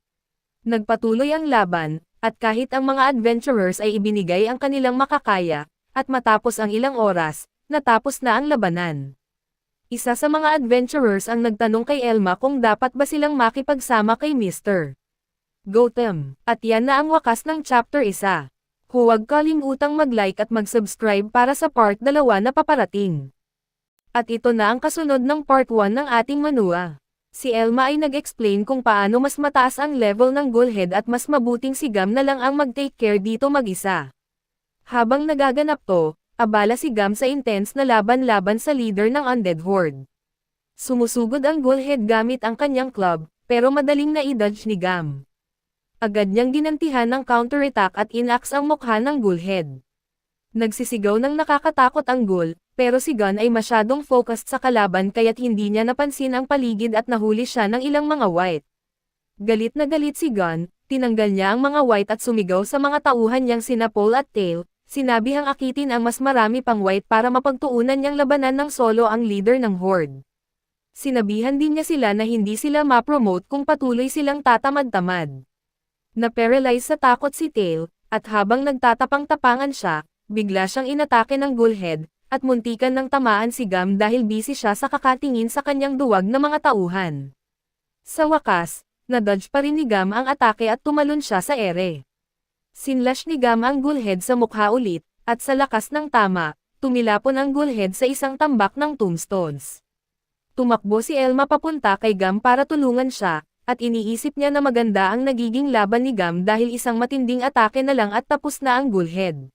S1: Nagpatuloy ang laban, at kahit ang mga adventurers ay ibinigay ang kanilang makakaya, at matapos ang ilang oras, natapos na ang labanan. Isa sa mga adventurers ang nagtanong kay Elma kung dapat ba silang makipagsama kay Mr. Gotham. At yan na ang wakas ng chapter 1. Huwag kalimutang mag-like at mag-subscribe para sa part 2 na paparating. At ito na ang kasunod ng part 1 ng ating manhwa. Si Elma ay nag-explain kung paano mas mataas ang level ng Ghoulhead at mas mabuting si Gam na lang ang mag-take care dito mag-isa. Habang nagaganap to, abala si Gam sa intense na laban-laban sa leader ng Undead Horde. Sumusugod ang Ghoulhead gamit ang kanyang club, pero madaling na-dodge ni Gam. Agad niyang ginantihan ng counter-attack at inaxe ang mukha ng Ghoulhead. Nagsisigaw ng nakakatakot ang Ghoul, pero si Gun ay masyadong focused sa kalaban kaya't hindi niya napansin ang paligid at nahuli siya ng ilang mga White. Galit na galit si Gun, tinanggal niya ang mga White at sumigaw sa mga tauhan niyang sina Paul at Tail, sinabihang akitin ang mas marami pang White para mapagtuunan niyang labanan ng solo ang leader ng Horde. Sinabihan din niya sila na hindi sila ma-promote kung patuloy silang tatamad-tamad. Na-paralyze sa takot si Tail, at habang nagtatapang-tapangan siya, bigla siyang inatake ng Ghoulhead, at muntikan ng tamaan si Gam dahil busy siya sa kakatingin sa kanyang duwag na mga tauhan. Sa wakas, na-dodge pa rin ni Gam ang atake at tumalon siya sa ere. Sinlash ni Gam ang Ghoulhead sa mukha ulit, at sa lakas ng tama, tumilapon ang Ghoulhead sa isang tambak ng tombstones. Tumakbo si Elma papunta kay Gam para tulungan siya, at iniisip niya na maganda ang nagiging laban ni Gam dahil isang matinding atake na lang at tapos na ang Ghoulhead.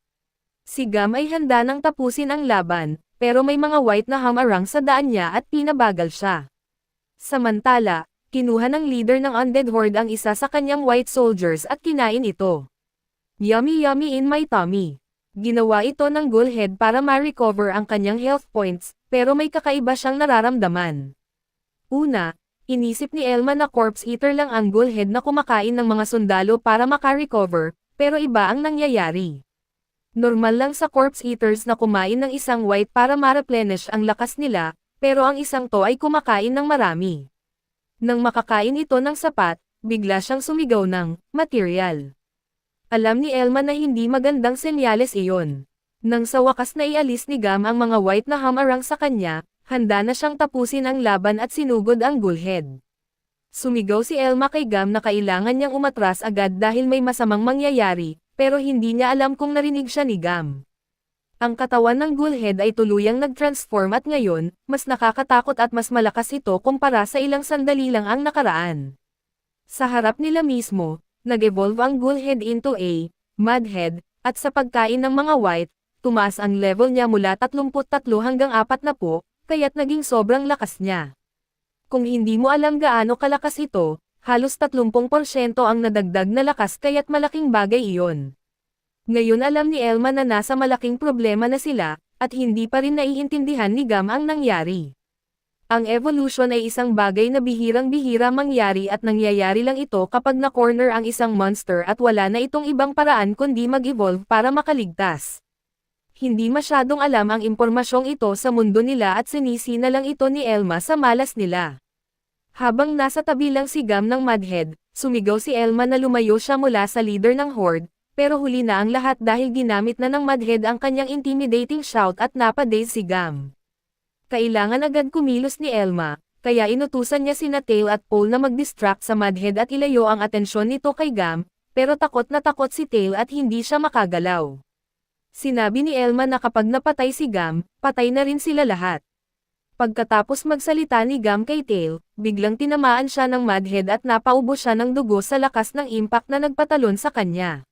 S1: Si Gam ay handa nang tapusin ang laban, pero may mga White na hamarang sa daan niya at pinabagal siya. Samantala, kinuha ng leader ng Undead Horde ang isa sa kanyang White soldiers at kinain ito. Yummy yummy in my tummy. Ginawa ito ng Ghoulhead para ma-recover ang kanyang health points, pero may kakaiba siyang nararamdaman. Una, inisip ni Elma na corpse eater lang ang Ghoulhead na kumakain ng mga sundalo para maka-recover, pero iba ang nangyayari. Normal lang sa corpse eaters na kumain ng isang White para ma-replenish ang lakas nila, pero ang isang to ay kumakain ng marami. Nang makakain ito ng sapat, bigla siyang sumigaw ng material. Alam ni Elma na hindi magandang senyales iyon. Nang sa wakas na ialis ni Gam ang mga White na hamarang sa kanya, handa na siyang tapusin ang laban at sinugod ang Ghoulhead. Sumigaw si Elma kay Gam na kailangan niyang umatras agad dahil may masamang mangyayari, pero hindi niya alam kung narinig siya ni Gam. Ang katawan ng Ghoulhead ay tuluyang nag-transform at ngayon, mas nakakatakot at mas malakas ito kumpara sa ilang sandali lang ang nakaraan. Sa harap nila mismo, nag-evolve ang Ghoulhead into a Mudhead, at sa pagkain ng mga white, tumaas ang level niya mula 33 hanggang 40, kaya't naging sobrang lakas niya. Kung hindi mo alam gaano kalakas ito, halos 30% ang nadagdag na lakas kaya't malaking bagay iyon. Ngayon alam ni Elma na nasa malaking problema na sila, at hindi pa rin naiintindihan ni Gam ang nangyari. Ang evolution ay isang bagay na bihirang-bihira mangyari at nangyayari lang ito kapag na-corner ang isang monster at wala na itong ibang paraan kundi mag-evolve para makaligtas. Hindi masyadong alam ang impormasyong ito sa mundo nila at sinisi na lang ito ni Elma sa malas nila. Habang nasa tabi lang si Gam ng Mudhead, sumigaw si Elma na lumayo siya mula sa leader ng horde, pero huli na ang lahat dahil ginamit na ng Mudhead ang kanyang intimidating shout at napadaze si Gam. Kailangan agad kumilos ni Elma, kaya inutusan niya sina Tail at Paul na mag-distract sa Mudhead at ilayo ang atensyon nito kay Gam, pero takot na takot si Tail at hindi siya makagalaw. Sinabi ni Elma na kapag napatay si Gam, patay na rin sila lahat. Pagkatapos magsalita ni Gam kay Tail, biglang tinamaan siya ng Mudhead at napaubo siya ng dugo sa lakas ng impact na nagpatalon sa kanya.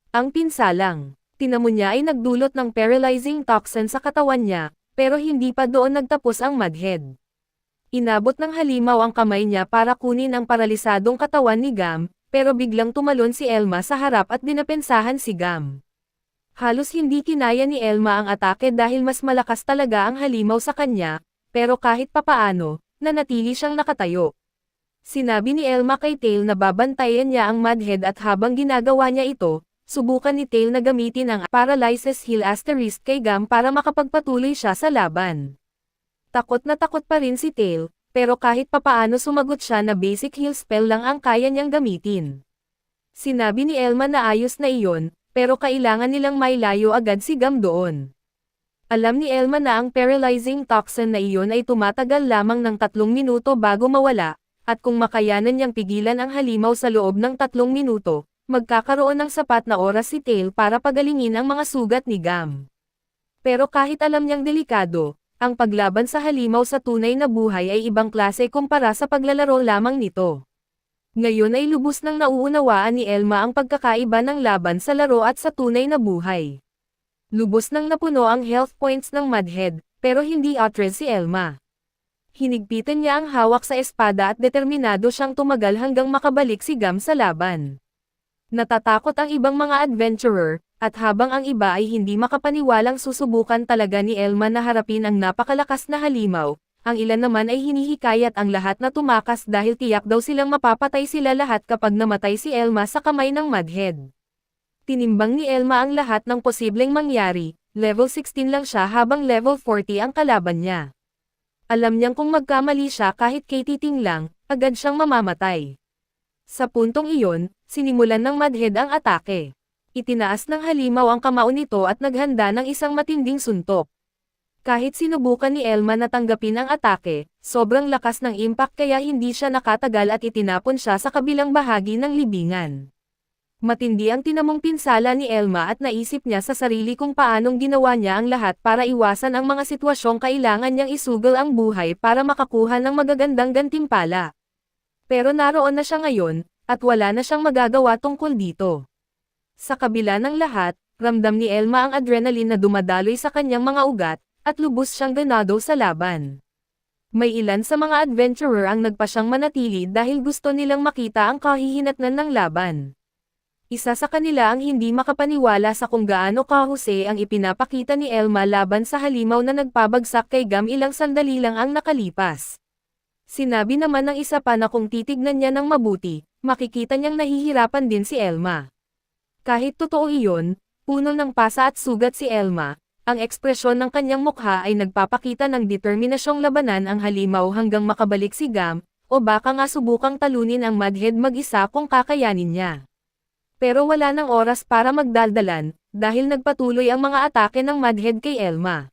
S1: Ang pinsalang, tinamo niya ay nagdulot ng paralyzing toxin sa katawan niya, pero hindi pa doon nagtapos ang Mudhead. Inabot ng halimaw ang kamay niya para kunin ang paralisadong katawan ni Gam, pero biglang tumalon si Elma sa harap at dinapensahan si Gam. Halos hindi kinaya ni Elma ang atake dahil mas malakas talaga ang halimaw sa kanya, pero kahit papaano, nanatili siyang nakatayo. Sinabi ni Elma kay Tail na babantayan niya ang Mudhead at habang ginagawa niya ito, subukan ni Tail na gamitin ang Paralysis Heal Asterisk kay Gam para makapagpatuloy siya sa laban. Takot na takot pa rin si Tail, pero kahit papaano sumagot siya na basic heal spell lang ang kaya niyang gamitin. Sinabi ni Elma na ayos na iyon, pero kailangan nilang mailayo agad si Gam doon. Alam ni Elma na ang paralyzing toxin na iyon ay tumatagal lamang ng 3 minuto bago mawala, at kung makayanan niyang pigilan ang halimaw sa loob ng 3 minuto, magkakaroon ng sapat na oras si Tail para pagalingin ang mga sugat ni Gam. Pero kahit alam niyang delikado, ang paglaban sa halimaw sa tunay na buhay ay ibang klase kumpara sa paglalaro lamang nito. Ngayon ay lubos nang nauunawaan ni Elma ang pagkakaiba ng laban sa laro at sa tunay na buhay. Lubos nang napuno ang health points ng Mudhead, pero hindi atras si Elma. Hinigpitan niya ang hawak sa espada at determinado siyang tumagal hanggang makabalik si Gam sa laban. Natatakot ang ibang mga adventurer, at habang ang iba ay hindi makapaniwalang susubukan talaga ni Elma na harapin ang napakalakas na halimaw, ang ilan naman ay hinihikayat ang lahat na tumakas dahil tiyak daw silang mapapatay sila lahat kapag namatay si Elma sa kamay ng Mudhead. Tinimbang ni Elma ang lahat ng posibleng mangyari, level 16 lang siya habang level 40 ang kalaban niya. Alam niyang kung magkamali siya kahit kay titing lang, agad siyang mamamatay. Sa puntong iyon, sinimulan ng Mudhead ang atake. Itinaas ng halimaw ang kamao nito at naghanda ng isang matinding suntok. Kahit sinubukan ni Elma na tanggapin ang atake, sobrang lakas ng impact kaya hindi siya nakatagal at itinapon siya sa kabilang bahagi ng libingan. Matindi ang tinamong pinsala ni Elma at naisip niya sa sarili kung paanong ginawa niya ang lahat para iwasan ang mga sitwasyong kailangan niyang isugal ang buhay para makakuha ng magagandang gantimpala. Pero naroon na siya ngayon, at wala na siyang magagawa tungkol dito. Sa kabila ng lahat, ramdam ni Elma ang adrenaline na dumadaloy sa kanyang mga ugat, at lubos siyang ganado sa laban. May ilan sa mga adventurer ang nagpasyang manatili dahil gusto nilang makita ang kahihinatnan ng laban. Isa sa kanila ang hindi makapaniwala sa kung gaano kahusay ang ipinapakita ni Elma laban sa halimaw na nagpabagsak kay Gam ilang sandali lang ang nakalipas. Sinabi naman ng isa pa na kung titignan niya ng mabuti, makikita niyang nahihirapan din si Elma. Kahit totoo iyon, puno ng pasa at sugat si Elma, ang ekspresyon ng kanyang mukha ay nagpapakita ng determinasyong labanan ang halimaw hanggang makabalik si Gam, o baka nga subukang talunin ang Mudhead mag-isa kung kakayanin niya. Pero wala nang oras para magdaldalan, dahil nagpatuloy ang mga atake ng Mudhead kay Elma.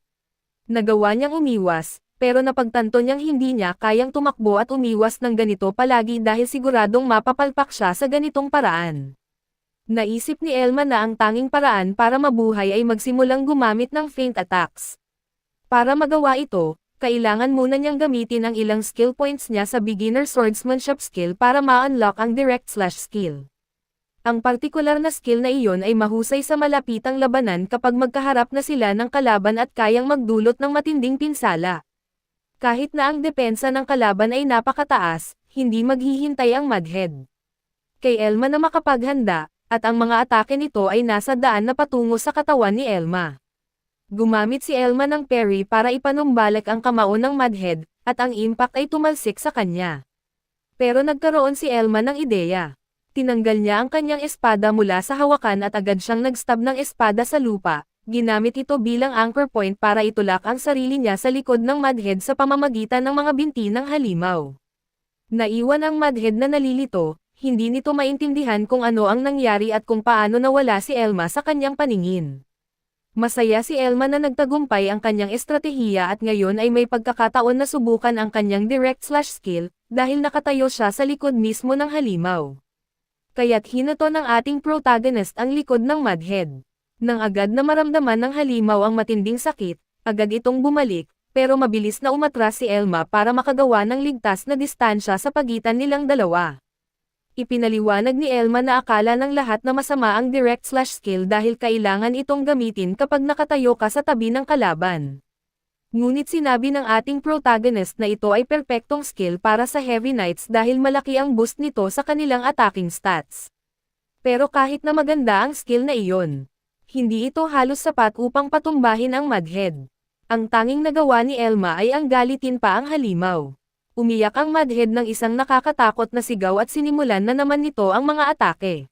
S1: Nagawa niyang umiwas, pero napagtanto niyang hindi niya kayang tumakbo at umiwas ng ganito palagi dahil siguradong mapapalpak siya sa ganitong paraan. Naisip ni Elma na ang tanging paraan para mabuhay ay magsimulang gumamit ng feint attacks. Para magawa ito, kailangan muna niyang gamitin ang ilang skill points niya sa beginner swordsmanship skill para ma-unlock ang direct slash skill. Ang partikular na skill na iyon ay mahusay sa malapitang labanan kapag magkaharap na sila ng kalaban at kayang magdulot ng matinding pinsala. Kahit na ang depensa ng kalaban ay napakataas, hindi maghihintay ang Mudhead kay Elma na makapaghanda, at ang mga atake nito ay nasa daan na patungo sa katawan ni Elma. Gumamit si Elma ng parry para ipanumbalik ang kamao ng Mudhead, at ang impact ay tumalsik sa kanya. Pero nagkaroon si Elma ng ideya. Tinanggal niya ang kanyang espada mula sa hawakan at agad siyang nagstab ng espada sa lupa. Ginamit ito bilang anchor point para itulak ang sarili niya sa likod ng Mudhead sa pamamagitan ng mga binti ng halimaw. Naiwan ang Mudhead na nalilito, hindi nito maintindihan kung ano ang nangyari at kung paano nawala si Elma sa kanyang paningin. Masaya si Elma na nagtagumpay ang kanyang estratehiya at ngayon ay may pagkakataon na subukan ang kanyang direct/skill, dahil nakatayo siya sa likod mismo ng halimaw. Kaya't hinato ng ating protagonist ang likod ng Mudhead. Nang agad na maramdaman ng halimaw ang matinding sakit, agad itong bumalik, pero mabilis na umatras si Elma para makagawa ng ligtas na distansya sa pagitan nilang dalawa. Ipinaliwanag ni Elma na akala ng lahat na masama ang direct/skill dahil kailangan itong gamitin kapag nakatayo ka sa tabi ng kalaban. Ngunit sinabi ng ating protagonist na ito ay perpektong skill para sa Heavy Knights dahil malaki ang boost nito sa kanilang attacking stats. Pero kahit na maganda ang skill na iyon, hindi ito halos sapat upang patumbahin ang Mudhead. Ang tanging nagawa ni Elma ay ang galitin pa ang halimaw. Umiyak ang Mudhead ng isang nakakatakot na sigaw at sinimulan na naman nito ang mga atake.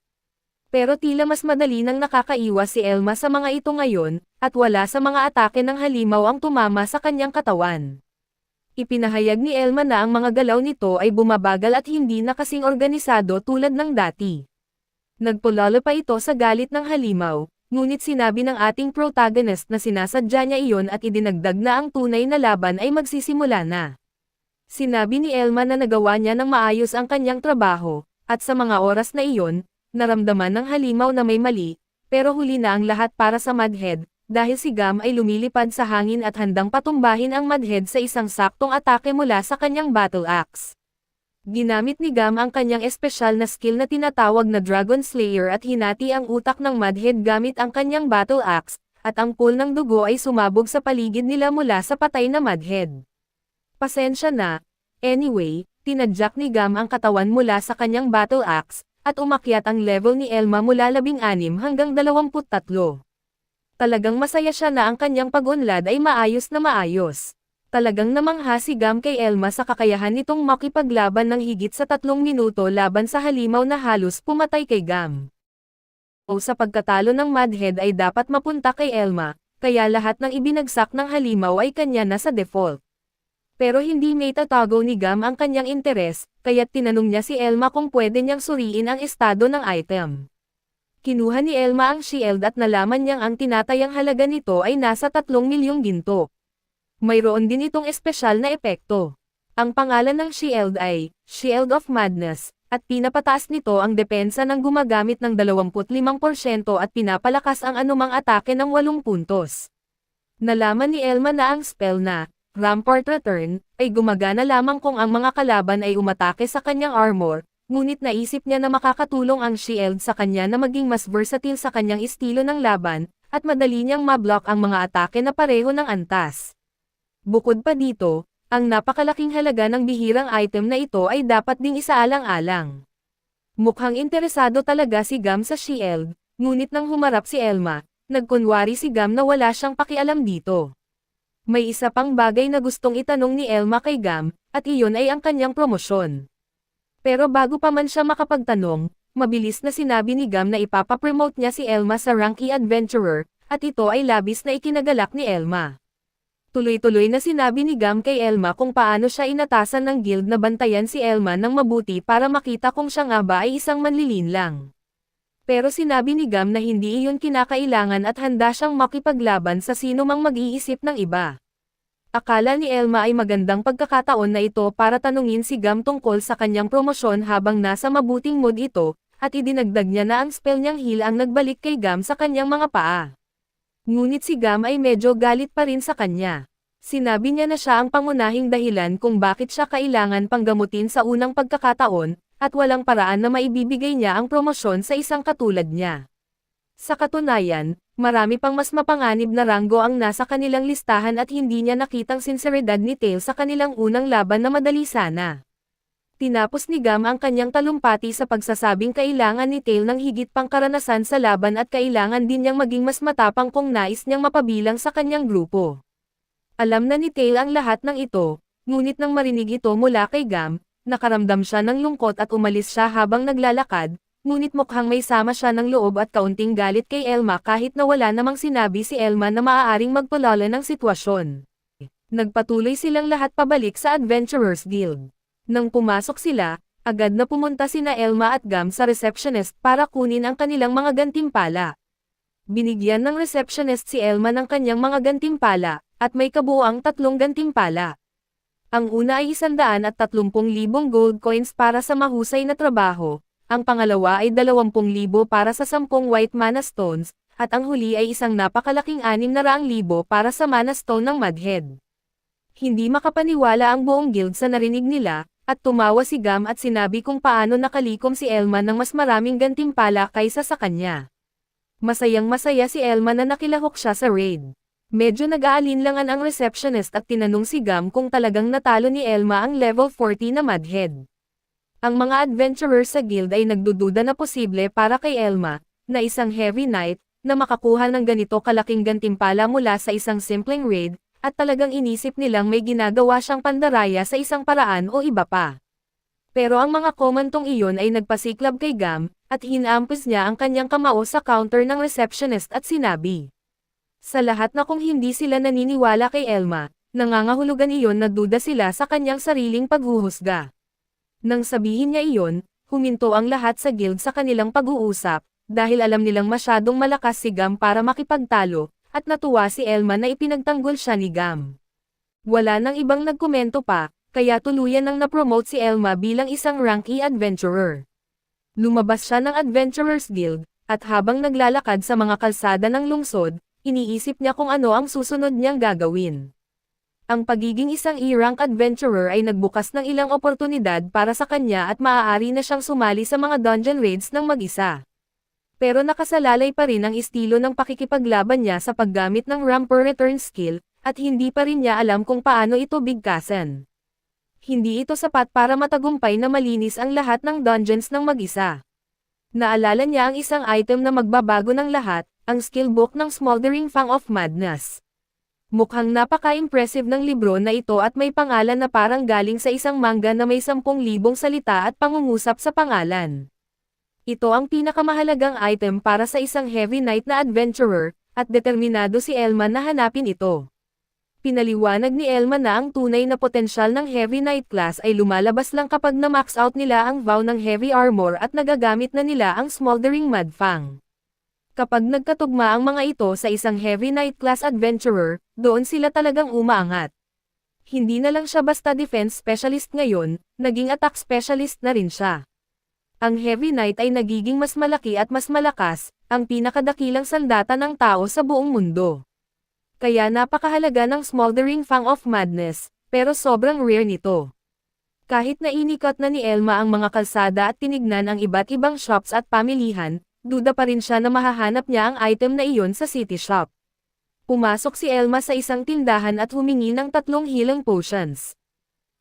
S1: Pero tila mas madali nang nakakaiwas si Elma sa mga ito ngayon, at wala sa mga atake ng halimaw ang tumama sa kanyang katawan. Ipinahayag ni Elma na ang mga galaw nito ay bumabagal at hindi na kasing organisado tulad ng dati. Nagpulalo pa ito sa galit ng halimaw, ngunit sinabi ng ating protagonist na sinasadya niya iyon at idinagdag na ang tunay na laban ay magsisimula na. Sinabi ni Elma na nagawa niya ng maayos ang kanyang trabaho, at sa mga oras na iyon, naramdaman ng halimaw na may mali, pero huli na ang lahat para sa Mudhead, dahil si Gam ay lumilipad sa hangin at handang patumbahin ang Mudhead sa isang saktong atake mula sa kanyang battle axe. Ginamit ni Gam ang kanyang espesyal na skill na tinatawag na Dragon Slayer at hinati ang utak ng Mudhead gamit ang kanyang battle axe, at ang pool ng dugo ay sumabog sa paligid nila mula sa patay na Mudhead. Pasensya na. Anyway, tinadyak ni Gam ang katawan mula sa kanyang battle axe, at umakyat ang level ni Elma mula 16 hanggang 23. Talagang masaya siya na ang kanyang pag-unlad ay maayos na maayos. Talagang namangha si Gam kay Elma sa kakayahan nitong makipaglaban ng higit sa 3 minuto laban sa halimaw na halos pumatay kay Gam. O sa pagkatalo ng Mudhead ay dapat mapunta kay Elma, kaya lahat ng ibinagsak ng halimaw ay kanya na sa default. Pero hindi may tatago ni Gam ang kanyang interes, kaya't tinanong niya si Elma kung pwede niyang suriin ang estado ng item. Kinuha ni Elma ang shield at nalaman niyang ang tinatayang halaga nito ay nasa 3 milyong ginto. Mayroon din itong espesyal na epekto. Ang pangalan ng shield ay Shield of Madness, at pinapataas nito ang depensa ng gumagamit ng 25% at pinapalakas ang anumang atake ng 8 puntos. Nalaman ni Elma na ang spell na Rampart Return ay gumagana lamang kung ang mga kalaban ay umatake sa kanyang armor, ngunit naisip niya na makakatulong ang shield sa kanya na maging mas versatile sa kanyang estilo ng laban, at madali niyang mablock ang mga atake na pareho ng antas. Bukod pa dito, ang napakalaking halaga ng bihirang item na ito ay dapat ding isaalang-alang. Mukhang interesado talaga si Gam sa shield, ngunit nang humarap si Elma, nagkunwari si Gam na wala siyang pakialam dito. May isa pang bagay na gustong itanong ni Elma kay Gam, at iyon ay ang kanyang promosyon. Pero bago pa man siya makapagtanong, mabilis na sinabi ni Gam na ipapapromote niya si Elma sa rank E-Adventurer, at ito ay labis na ikinagalak ni Elma. Tuloy-tuloy na sinabi ni Gam kay Elma kung paano siya inatasan ng guild na bantayan si Elma ng mabuti para makita kung siya nga ba ay isang manlilinlang. Pero sinabi ni Gam na hindi iyon kinakailangan at handa siyang makipaglaban sa sino mang mag-iisip ng iba. Akala ni Elma ay magandang pagkakataon na ito para tanungin si Gam tungkol sa kanyang promosyon habang nasa mabuting mood ito, at idinagdag niya na ang spell niyang heal ang nagbalik kay Gam sa kanyang mga paa. Ngunit si Gam ay medyo galit pa rin sa kanya. Sinabi niya na siya ang pangunahing dahilan kung bakit siya kailangan panggamutin sa unang pagkakataon, at walang paraan na maibibigay niya ang promosyon sa isang katulad niya. Sa katunayan, marami pang mas mapanganib na ranggo ang nasa kanilang listahan at hindi niya nakitang sinseridad ni Tail sa kanilang unang laban na madali sana. Tinapos ni Gam ang kanyang talumpati sa pagsasabing kailangan ni Tail ng higit pang karanasan sa laban at kailangan din niyang maging mas matapang kung nais niyang mapabilang sa kanyang grupo. Alam na ni Tail ang lahat ng ito, ngunit nang marinig ito mula kay Gam, nakaramdam siya ng lungkot at umalis siya habang naglalakad, ngunit mukhang may sama siya ng loob at kaunting galit kay Elma kahit na wala namang sinabi si Elma na maaaring magpalala ng sitwasyon. Nagpatuloy silang lahat pabalik sa Adventurers Guild. Nang pumasok sila, agad na pumunta sina Elma at Gam sa receptionist para kunin ang kanilang mga gantimpala. Binigyan ng receptionist si Elma ng kanyang mga gantimpala, at may kabuuang 3 gantimpala. Ang una ay 130,000 gold coins para sa mahusay na trabaho, ang pangalawa ay 20,000 para sa 10 white mana stones, at ang huli ay isang napakalaking 600,000 para sa mana stone ng Mudhead. Hindi makapaniwala ang buong guild sa narinig nila, at tumawa si Gam at sinabi kung paano nakalikom si Elma ng mas maraming gantimpala kaysa sa kanya. Masayang-masaya si Elma na nakilahok siya sa raid. Medyo nag-aalinlangan ang receptionist at tinanong si Gam kung talagang natalo ni Elma ang level 40 na Mudhead. Ang mga adventurers sa guild ay nagdududa na posible para kay Elma, na isang heavy knight, na makakuha ng ganito kalaking gantimpala mula sa isang simpleng raid, at talagang inisip nilang may ginagawa siyang pandaraya sa isang paraan o iba pa. Pero ang mga komantong iyon ay nagpasiklab kay Gam, at hinampos niya ang kanyang kamao sa counter ng receptionist at sinabi. Sa lahat na kung hindi sila naniniwala kay Elma, nangangahulugan iyon na duda sila sa kanyang sariling paghuhusga. Nang sabihin niya iyon, huminto ang lahat sa guild sa kanilang pag-uusap, dahil alam nilang masyadong malakas si Gam para makipagtalo, at natuwa si Elma na ipinagtanggol siya ni Gam. Wala nang ibang nagkomento pa, kaya tuluyan nang napromote si Elma bilang isang rank E adventurer. Lumabas siya ng Adventurers Guild, at habang naglalakad sa mga kalsada ng lungsod, iniisip niya kung ano ang susunod niyang gagawin. Ang pagiging isang E-rank adventurer ay nagbukas ng ilang oportunidad para sa kanya at maaari na siyang sumali sa mga dungeon raids ng mag-isa. Pero nakasalalay pa rin ang estilo ng pakikipaglaban niya sa paggamit ng Ramper Return skill, at hindi pa rin niya alam kung paano ito bigkasan. Hindi ito sapat para matagumpay na malinis ang lahat ng dungeons ng mag-isa. Naalala niya ang isang item na magbabago ng lahat, ang skill book ng Smoldering Fang of Madness. Mukhang napaka-impressive ng libro na ito at may pangalan na parang galing sa isang manga na may 10,000 salita at pangungusap sa pangalan. Ito ang pinakamahalagang item para sa isang heavy knight na adventurer, at determinado si Elma na hanapin ito. Pinaliwanag ni Elma na ang tunay na potensyal ng heavy knight class ay lumalabas lang kapag na-max out nila ang vow ng heavy armor at nagagamit na nila ang Smoldering Mudfang. Kapag nagkatugma ang mga ito sa isang heavy knight class adventurer, doon sila talagang umaangat. Hindi na lang siya basta defense specialist ngayon, naging attack specialist na rin siya. Ang heavy knight ay nagiging mas malaki at mas malakas, ang pinakadakilang sandata ng tao sa buong mundo. Kaya napakahalaga ng Smoldering Fang of Madness, pero sobrang rare nito. Kahit na inikot na ni Elma ang mga kalsada at tinignan ang iba't ibang shops at pamilihan, duda pa rin siya na mahahanap niya ang item na iyon sa city shop. Pumasok si Elma sa isang tindahan at humingi ng 3 healing potions.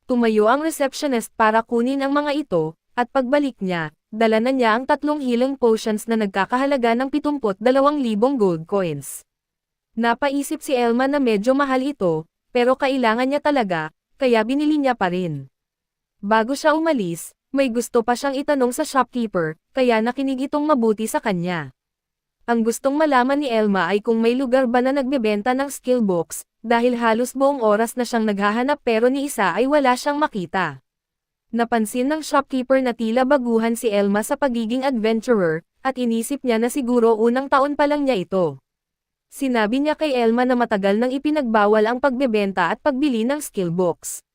S1: Tumayo ang receptionist para kunin ang mga ito, at pagbalik niya, dala na niya ang 3 healing potions na nagkakahalaga ng 72,000 gold coins. Napaisip si Elma na medyo mahal ito, pero kailangan niya talaga, kaya binili niya pa rin. Bago siya umalis, may gusto pa siyang itanong sa shopkeeper, kaya nakinig itong mabuti sa kanya. Ang gustong malaman ni Elma ay kung may lugar ba na nagbebenta ng skill books, dahil halos buong oras na siyang naghahanap pero ni isa ay wala siyang makita. Napansin ng shopkeeper na tila baguhan si Elma sa pagiging adventurer, at inisip niya na siguro unang taon pa lang niya ito. Sinabi niya kay Elma na matagal nang ipinagbawal ang pagbebenta at pagbili ng skill books.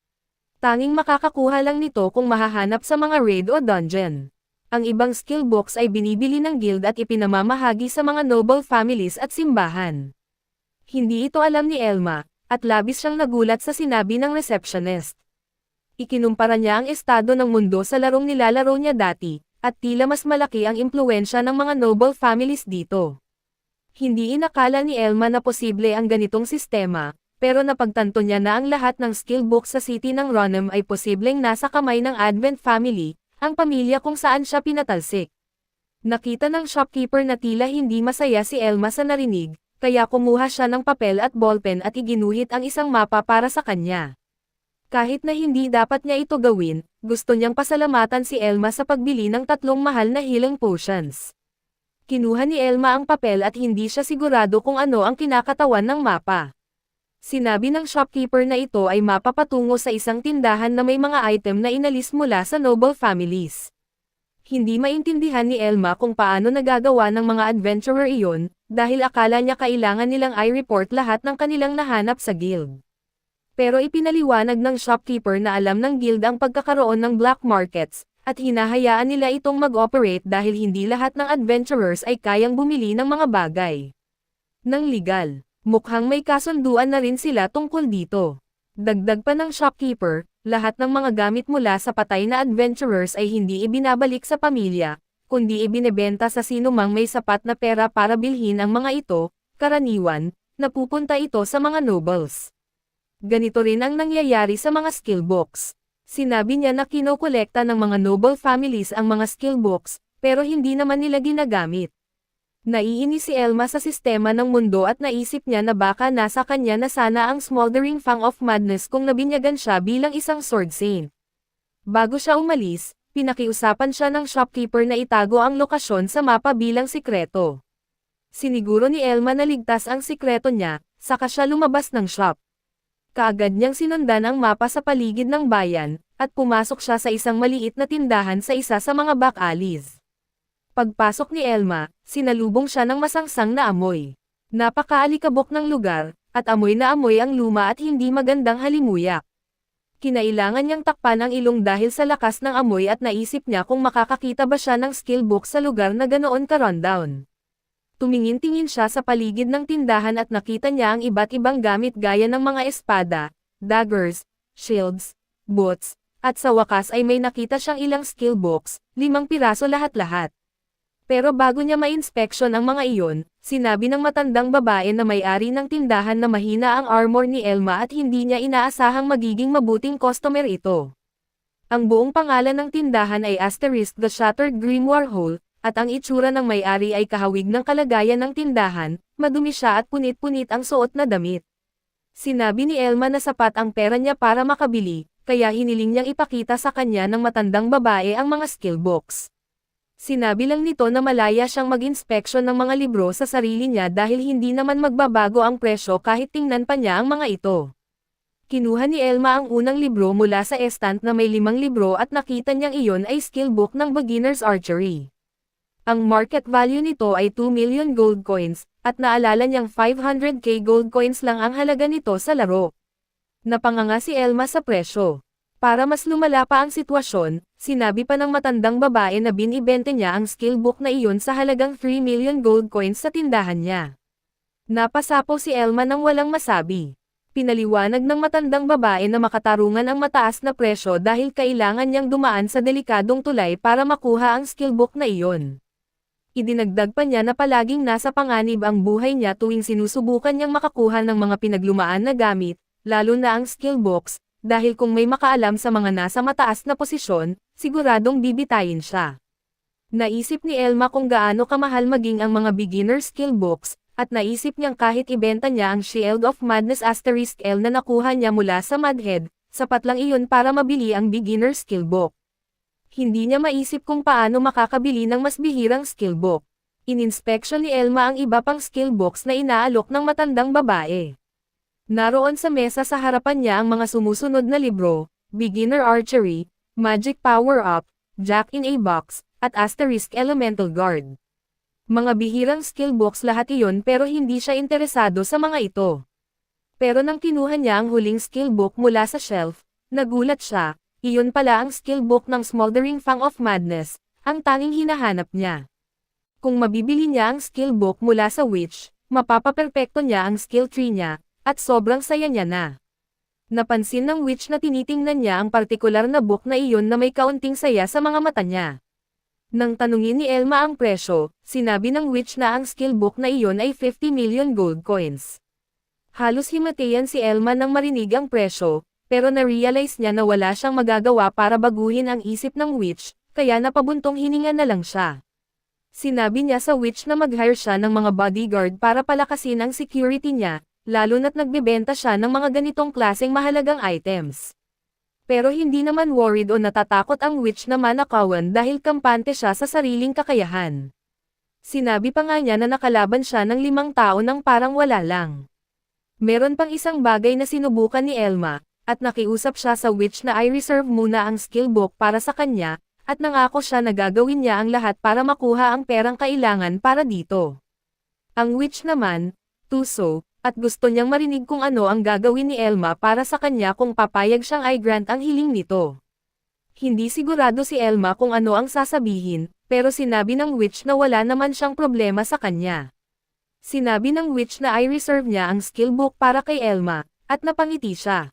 S1: Tanging makakakuha lang nito kung mahahanap sa mga raid o dungeon. Ang ibang skill books ay binibili ng guild at ipinamamahagi sa mga noble families at simbahan. Hindi ito alam ni Elma, at labis siyang nagulat sa sinabi ng receptionist. Ikinumpara niya ang estado ng mundo sa larong nilalaro niya dati, at tila mas malaki ang impluwensya ng mga noble families dito. Hindi inakala ni Elma na posible ang ganitong sistema, pero napagtanto niya na ang lahat ng skill book sa city ng Ronem ay posibleng nasa kamay ng Advent family, ang pamilya kung saan siya pinatalsik. Nakita ng shopkeeper na tila hindi masaya si Elma sa narinig, kaya kumuha siya ng papel at ballpen at iginuhit ang isang mapa para sa kanya. Kahit na hindi dapat niya ito gawin, gusto niyang pasalamatan si Elma sa pagbili ng 3 mahal na healing potions. Kinuha ni Elma ang papel at hindi siya sigurado kung ano ang kinakatawan ng mapa. Sinabi ng shopkeeper na ito ay mapa patungo sa isang tindahan na may mga item na inalis mula sa noble families. Hindi maintindihan ni Elma kung paano nagagawa ng mga adventurer iyon, dahil akala niya kailangan nilang i-report lahat ng kanilang nahanap sa guild. Pero ipinaliwanag ng shopkeeper na alam ng guild ang pagkakaroon ng black markets, at hinahayaan nila itong mag-operate dahil hindi lahat ng adventurers ay kayang bumili ng mga bagay nang legal. Mukhang may kasunduan na rin sila tungkol dito. Dagdag pa ng shopkeeper, lahat ng mga gamit mula sa patay na adventurers ay hindi ibinabalik sa pamilya, kundi ibinebenta sa sinumang may sapat na pera para bilhin ang mga ito, karaniwan, napupunta ito sa mga nobles. Ganito rin ang nangyayari sa mga skill books. Sinabi niya na kinokolekta ng mga noble families ang mga skill books, pero hindi naman nila ginagamit. Naiinis si Elma sa sistema ng mundo at naisip niya na baka nasa kanya na sana ang smoldering fang of madness kung nabinyagan siya bilang isang sword saint. Bago siya umalis, pinakiusapan siya ng shopkeeper na itago ang lokasyon sa mapa bilang sikreto. Siniguro ni Elma na ligtas ang sikreto niya, saka siya lumabas ng shop. Kaagad niyang sinundan ang mapa sa paligid ng bayan, at pumasok siya sa isang maliit na tindahan sa isa sa mga back alleys. Pagpasok ni Elma, sinalubong siya ng masangsang na amoy. Napakaalikabok ng lugar, at amoy na amoy ang luma at hindi magandang halimuyak. Kinailangan niyang takpan ang ilong dahil sa lakas ng amoy at naisip niya kung makakakita ba siya ng skill book sa lugar na ganoon ka-rundown. Tumingin-tingin siya sa paligid ng tindahan at nakita niya ang iba't ibang gamit gaya ng mga espada, daggers, shields, boots, at sa wakas ay may nakita siyang ilang skill books, 5 piraso lahat-lahat. Pero bago niya ma-inspeksyon ang mga iyon, sinabi ng matandang babae na may-ari ng tindahan na mahina ang armor ni Elma at hindi niya inaasahang magiging mabuting customer ito. Ang buong pangalan ng tindahan ay Asterisk the Shattered Grimoire Hole, at ang itsura ng may-ari ay kahawig ng kalagayan ng tindahan, madumi siya at punit-punit ang suot na damit. Sinabi ni Elma na sapat ang pera niya para makabili, kaya hiniling niyang ipakita sa kanya ng matandang babae ang mga skill books. Sinabi lang nito na malaya siyang mag-inspeksyon ng mga libro sa sarili niya dahil hindi naman magbabago ang presyo kahit tingnan pa niya ang mga ito. Kinuha ni Elma ang unang libro mula sa estant na may 5 libro at nakita niyang iyon ay skill book ng beginner's archery. Ang market value nito ay 2 million gold coins, at naalala niyang 500k gold coins lang ang halaga nito sa laro. Napanganga si Elma sa presyo. Para mas lumala pa ang sitwasyon, sinabi pa ng matandang babae na binibente niya ang skill book na iyon sa halagang 3 million gold coins sa tindahan niya. Napasapaw si Elma nang walang masabi. Pinaliwanag ng matandang babae na makatarungan ang mataas na presyo dahil kailangan niyang dumaan sa delikadong tulay para makuha ang skill book na iyon. Idinagdag pa niya na palaging nasa panganib ang buhay niya tuwing sinusubukan niyang makakuha ng mga pinaglumaan na gamit, lalo na ang skill books, dahil kung may makaalam sa mga nasa mataas na posisyon, siguradong bibitayin siya. Naisip ni Elma kung gaano kamahal maging ang mga beginner skill books, at naisip niyang kahit ibenta niya ang Shield of Madness Asterisk L na nakuha niya mula sa Mudhead, sapat lang iyon para mabili ang beginner skill book. Hindi niya maisip kung paano makakabili ng mas bihirang skill book. Ininspeksyon ni Elma ang iba pang skill books na inaalok ng matandang babae. Naroon sa mesa sa harapan niya ang mga sumusunod na libro, Beginner Archery, Magic Power Up, Jack in a Box, at Asterisk Elemental Guard. Mga bihirang skill books lahat iyon pero hindi siya interesado sa mga ito. Pero nang kinuha niya ang huling skill book mula sa shelf, nagulat siya. Iyon pala ang skill book ng Smoldering Fang of Madness, ang tanging hinahanap niya. Kung mabibili niya ang skill book mula sa witch, mapapaperpekto niya ang skill tree niya, at sobrang saya niya na. Napansin ng witch na tinitingnan niya ang partikular na book na iyon na may kaunting saya sa mga mata niya. Nang tanungin ni Elma ang presyo, sinabi ng witch na ang skill book na iyon ay 50 million gold coins. Halos himatayan si Elma nang marinig ang presyo, pero na-realize niya na wala siyang magagawa para baguhin ang isip ng witch, kaya napabuntong hininga na lang siya. Sinabi niya sa witch na mag-hire siya ng mga bodyguard para palakasin ang security niya, lalo na't nagbebenta siya ng mga ganitong klaseng mahalagang items. Pero hindi naman worried o natatakot ang witch na manakawan dahil kampante siya sa sariling kakayahan. Sinabi pa nga niya na nakalaban siya ng 5 tao nang parang wala lang. Meron pang isang bagay na sinubukan ni Elma, at nakiusap siya sa witch na i-reserve muna ang skill book para sa kanya, at nangako siya na gagawin niya ang lahat para makuha ang perang kailangan para dito. Ang witch naman, tuso, at gusto niyang marinig kung ano ang gagawin ni Elma para sa kanya kung papayag siyang i-grant ang hiling nito. Hindi sigurado si Elma kung ano ang sasabihin, pero sinabi ng witch na wala naman siyang problema sa kanya. Sinabi ng witch na i-reserve niya ang skill book para kay Elma, at napangiti siya.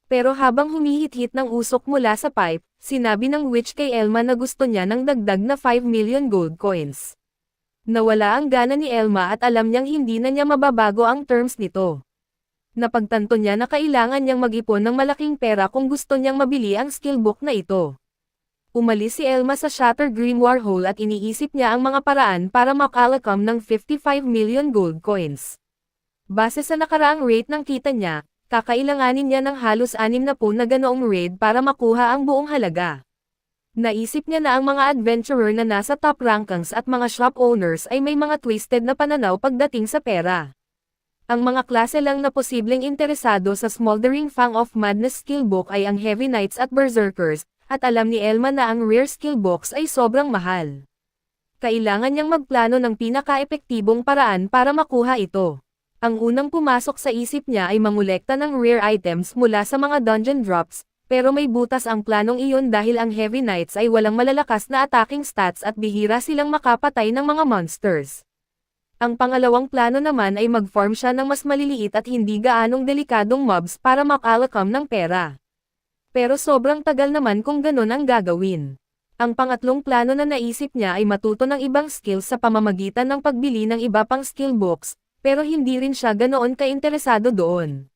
S1: Pero habang humihit-hit ng usok mula sa pipe, sinabi ng witch kay Elma na gusto niya ng dagdag na 5 million gold coins. Nawala ang gana ni Elma at alam niyang hindi na niya mababago ang terms nito. Napagtanto niya na kailangan niyang mag-ipon ng malaking pera kung gusto niyang mabili ang skill book na ito. Umalis si Elma sa Shatter Grimoire Hole at iniisip niya ang mga paraan para makalakam ng 55 million gold coins. Base sa nakaraang rate ng kita niya, kakailanganin niya ng halos 60 na ganoong raid para makuha ang buong halaga. Naisip niya na ang mga adventurer na nasa top rankings at mga shop owners ay may mga twisted na pananaw pagdating sa pera. Ang mga klase lang na posibleng interesado sa Smoldering Fang of Madness skill book ay ang Heavy Knights at Berserkers, at alam ni Elma na ang rare skill books ay sobrang mahal. Kailangan niyang magplano ng pinaka-epektibong paraan para makuha ito. Ang unang pumasok sa isip niya ay mangolekta ng rare items mula sa mga dungeon drops, pero may butas ang planong iyon dahil ang Heavy Knights ay walang malalakas na attacking stats at bihira silang makapatay ng mga monsters. Ang pangalawang plano naman ay mag-farm siya ng mas maliliit at hindi gaanong delikadong mobs para makalakam ng pera. Pero sobrang tagal naman kung ganun ang gagawin. Ang pangatlong plano na naisip niya ay matuto ng ibang skills sa pamamagitan ng pagbili ng iba pang skill books, pero hindi rin siya ganoon kainteresado doon.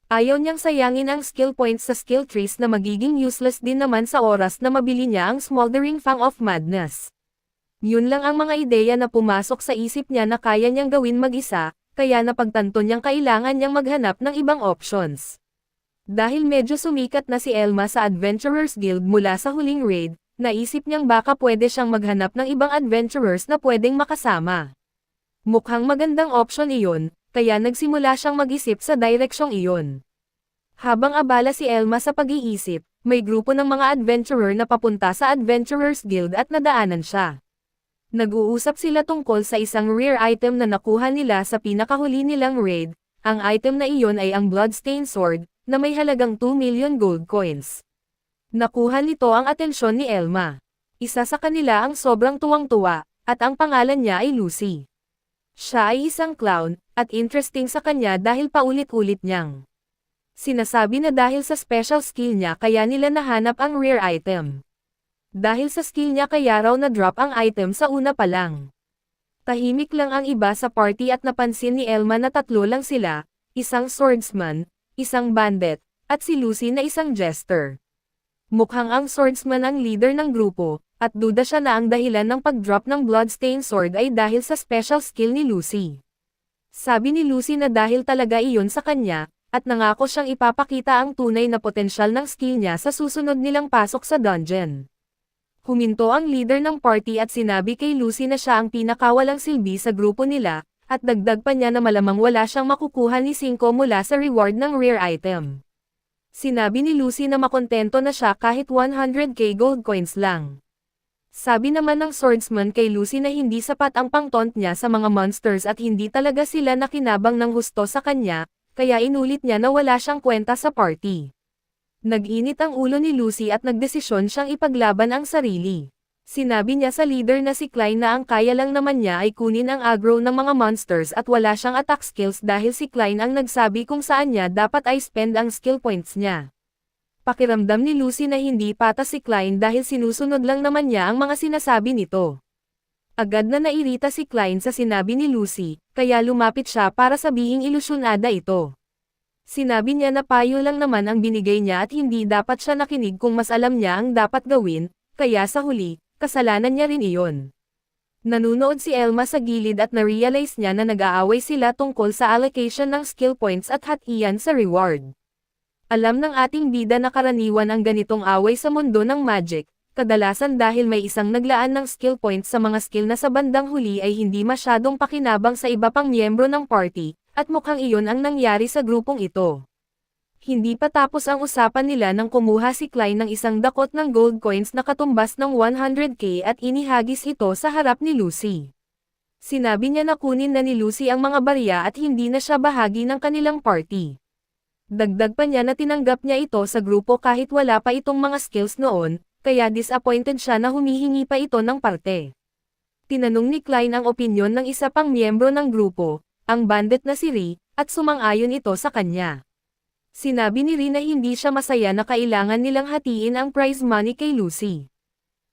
S1: Ayaw niyang sayangin ang skill points sa skill trees na magiging useless din naman sa oras na mabili niya ang Smoldering Fang of Madness. Yun lang ang mga ideya na pumasok sa isip niya na kaya niyang gawin mag-isa, kaya napagtanto niyang kailangan niyang maghanap ng ibang options. Dahil medyo sumikat na si Elma sa Adventurers Guild mula sa huling raid, naisip niyang baka pwede siyang maghanap ng ibang adventurers na pwedeng makasama. Mukhang magandang option iyon, kaya nagsimula siyang mag-isip sa direksyong iyon. Habang abala si Elma sa pag-iisip, may grupo ng mga adventurer na papunta sa Adventurers Guild at nadaanan siya. Nag-uusap sila tungkol sa isang rare item na nakuha nila sa pinakahuli nilang raid. Ang item na iyon ay ang Bloodstained Sword, na may halagang 2 million gold coins. Nakuha nito ang atensyon ni Elma. Isa sa kanila ang sobrang tuwang-tuwa, at ang pangalan niya ay Lucy. Siya ay isang clown, at interesting sa kanya dahil paulit-ulit niyang sinasabi na dahil sa special skill niya kaya nila nahanap ang rare item. Dahil sa skill niya kaya raw na-drop ang item sa una pa lang. Tahimik lang ang iba sa party at napansin ni Elma na 3 lang sila, isang swordsman, isang bandit, at si Lucy na isang jester. Mukhang ang swordsman ang leader ng grupo, at duda siya na ang dahilan ng pag-drop ng Bloodstained Sword ay dahil sa special skill ni Lucy. Sabi ni Lucy na dahil talaga iyon sa kanya, at nangako siyang ipapakita ang tunay na potensyal ng skill niya sa susunod nilang pasok sa dungeon. Huminto ang leader ng party at sinabi kay Lucy na siya ang pinakawalang silbi sa grupo nila, at dagdag pa niya na malamang wala siyang makukuha ni 5 mula sa reward ng rare item. Sinabi ni Lucy na makontento na siya kahit 100k gold coins lang. Sabi naman ng swordsman kay Lucy na hindi sapat ang pangtaunt niya sa mga monsters at hindi talaga sila nakinabang ng husto sa kanya, kaya inulit niya na wala siyang kwenta sa party. Nag-init ang ulo ni Lucy at nagdesisyon siyang ipaglaban ang sarili. Sinabi niya sa leader na si Klein na ang kaya lang naman niya ay kunin ang aggro ng mga monsters at wala siyang attack skills dahil si Klein ang nagsabi kung saan niya dapat ay spend ang skill points niya. Pakiramdam ni Lucy na hindi patas si Klein dahil sinusunod lang naman niya ang mga sinasabi nito. Agad na nairita si Klein sa sinabi ni Lucy, kaya lumapit siya para sabihing ilusyonada ito. Sinabi niya na payo lang naman ang binigay niya at hindi dapat siya nakinig kung mas alam niya ang dapat gawin, kaya sa huli, kasalanan niya rin iyon. Nanunood si Elma sa gilid at na-realize niya na nag-aaway sila tungkol sa allocation ng skill points at hatian sa reward. Alam ng ating bida na karaniwan ang ganitong away sa mundo ng magic, kadalasan dahil may isang naglaan ng skill points sa mga skill na sa bandang huli ay hindi masyadong pakinabang sa iba pang miyembro ng party, at mukhang iyon ang nangyari sa grupong ito. Hindi pa tapos ang usapan nila nang kumuha si Klein ng isang dakot ng gold coins na katumbas ng 100k at inihagis ito sa harap ni Lucy. Sinabi niya na kunin na ni Lucy ang mga barya at hindi na siya bahagi ng kanilang party. Dagdag pa niya na tinanggap niya ito sa grupo kahit wala pa itong mga skills noon, kaya disappointed siya na humihingi pa ito ng parte. Tinanong ni Klein ang opinyon ng isa pang miyembro ng grupo, ang bandit na si Ri, at sumang-ayon ito sa kanya. Sinabi ni Ri na hindi siya masaya na kailangan nilang hatiin ang prize money kay Lucy.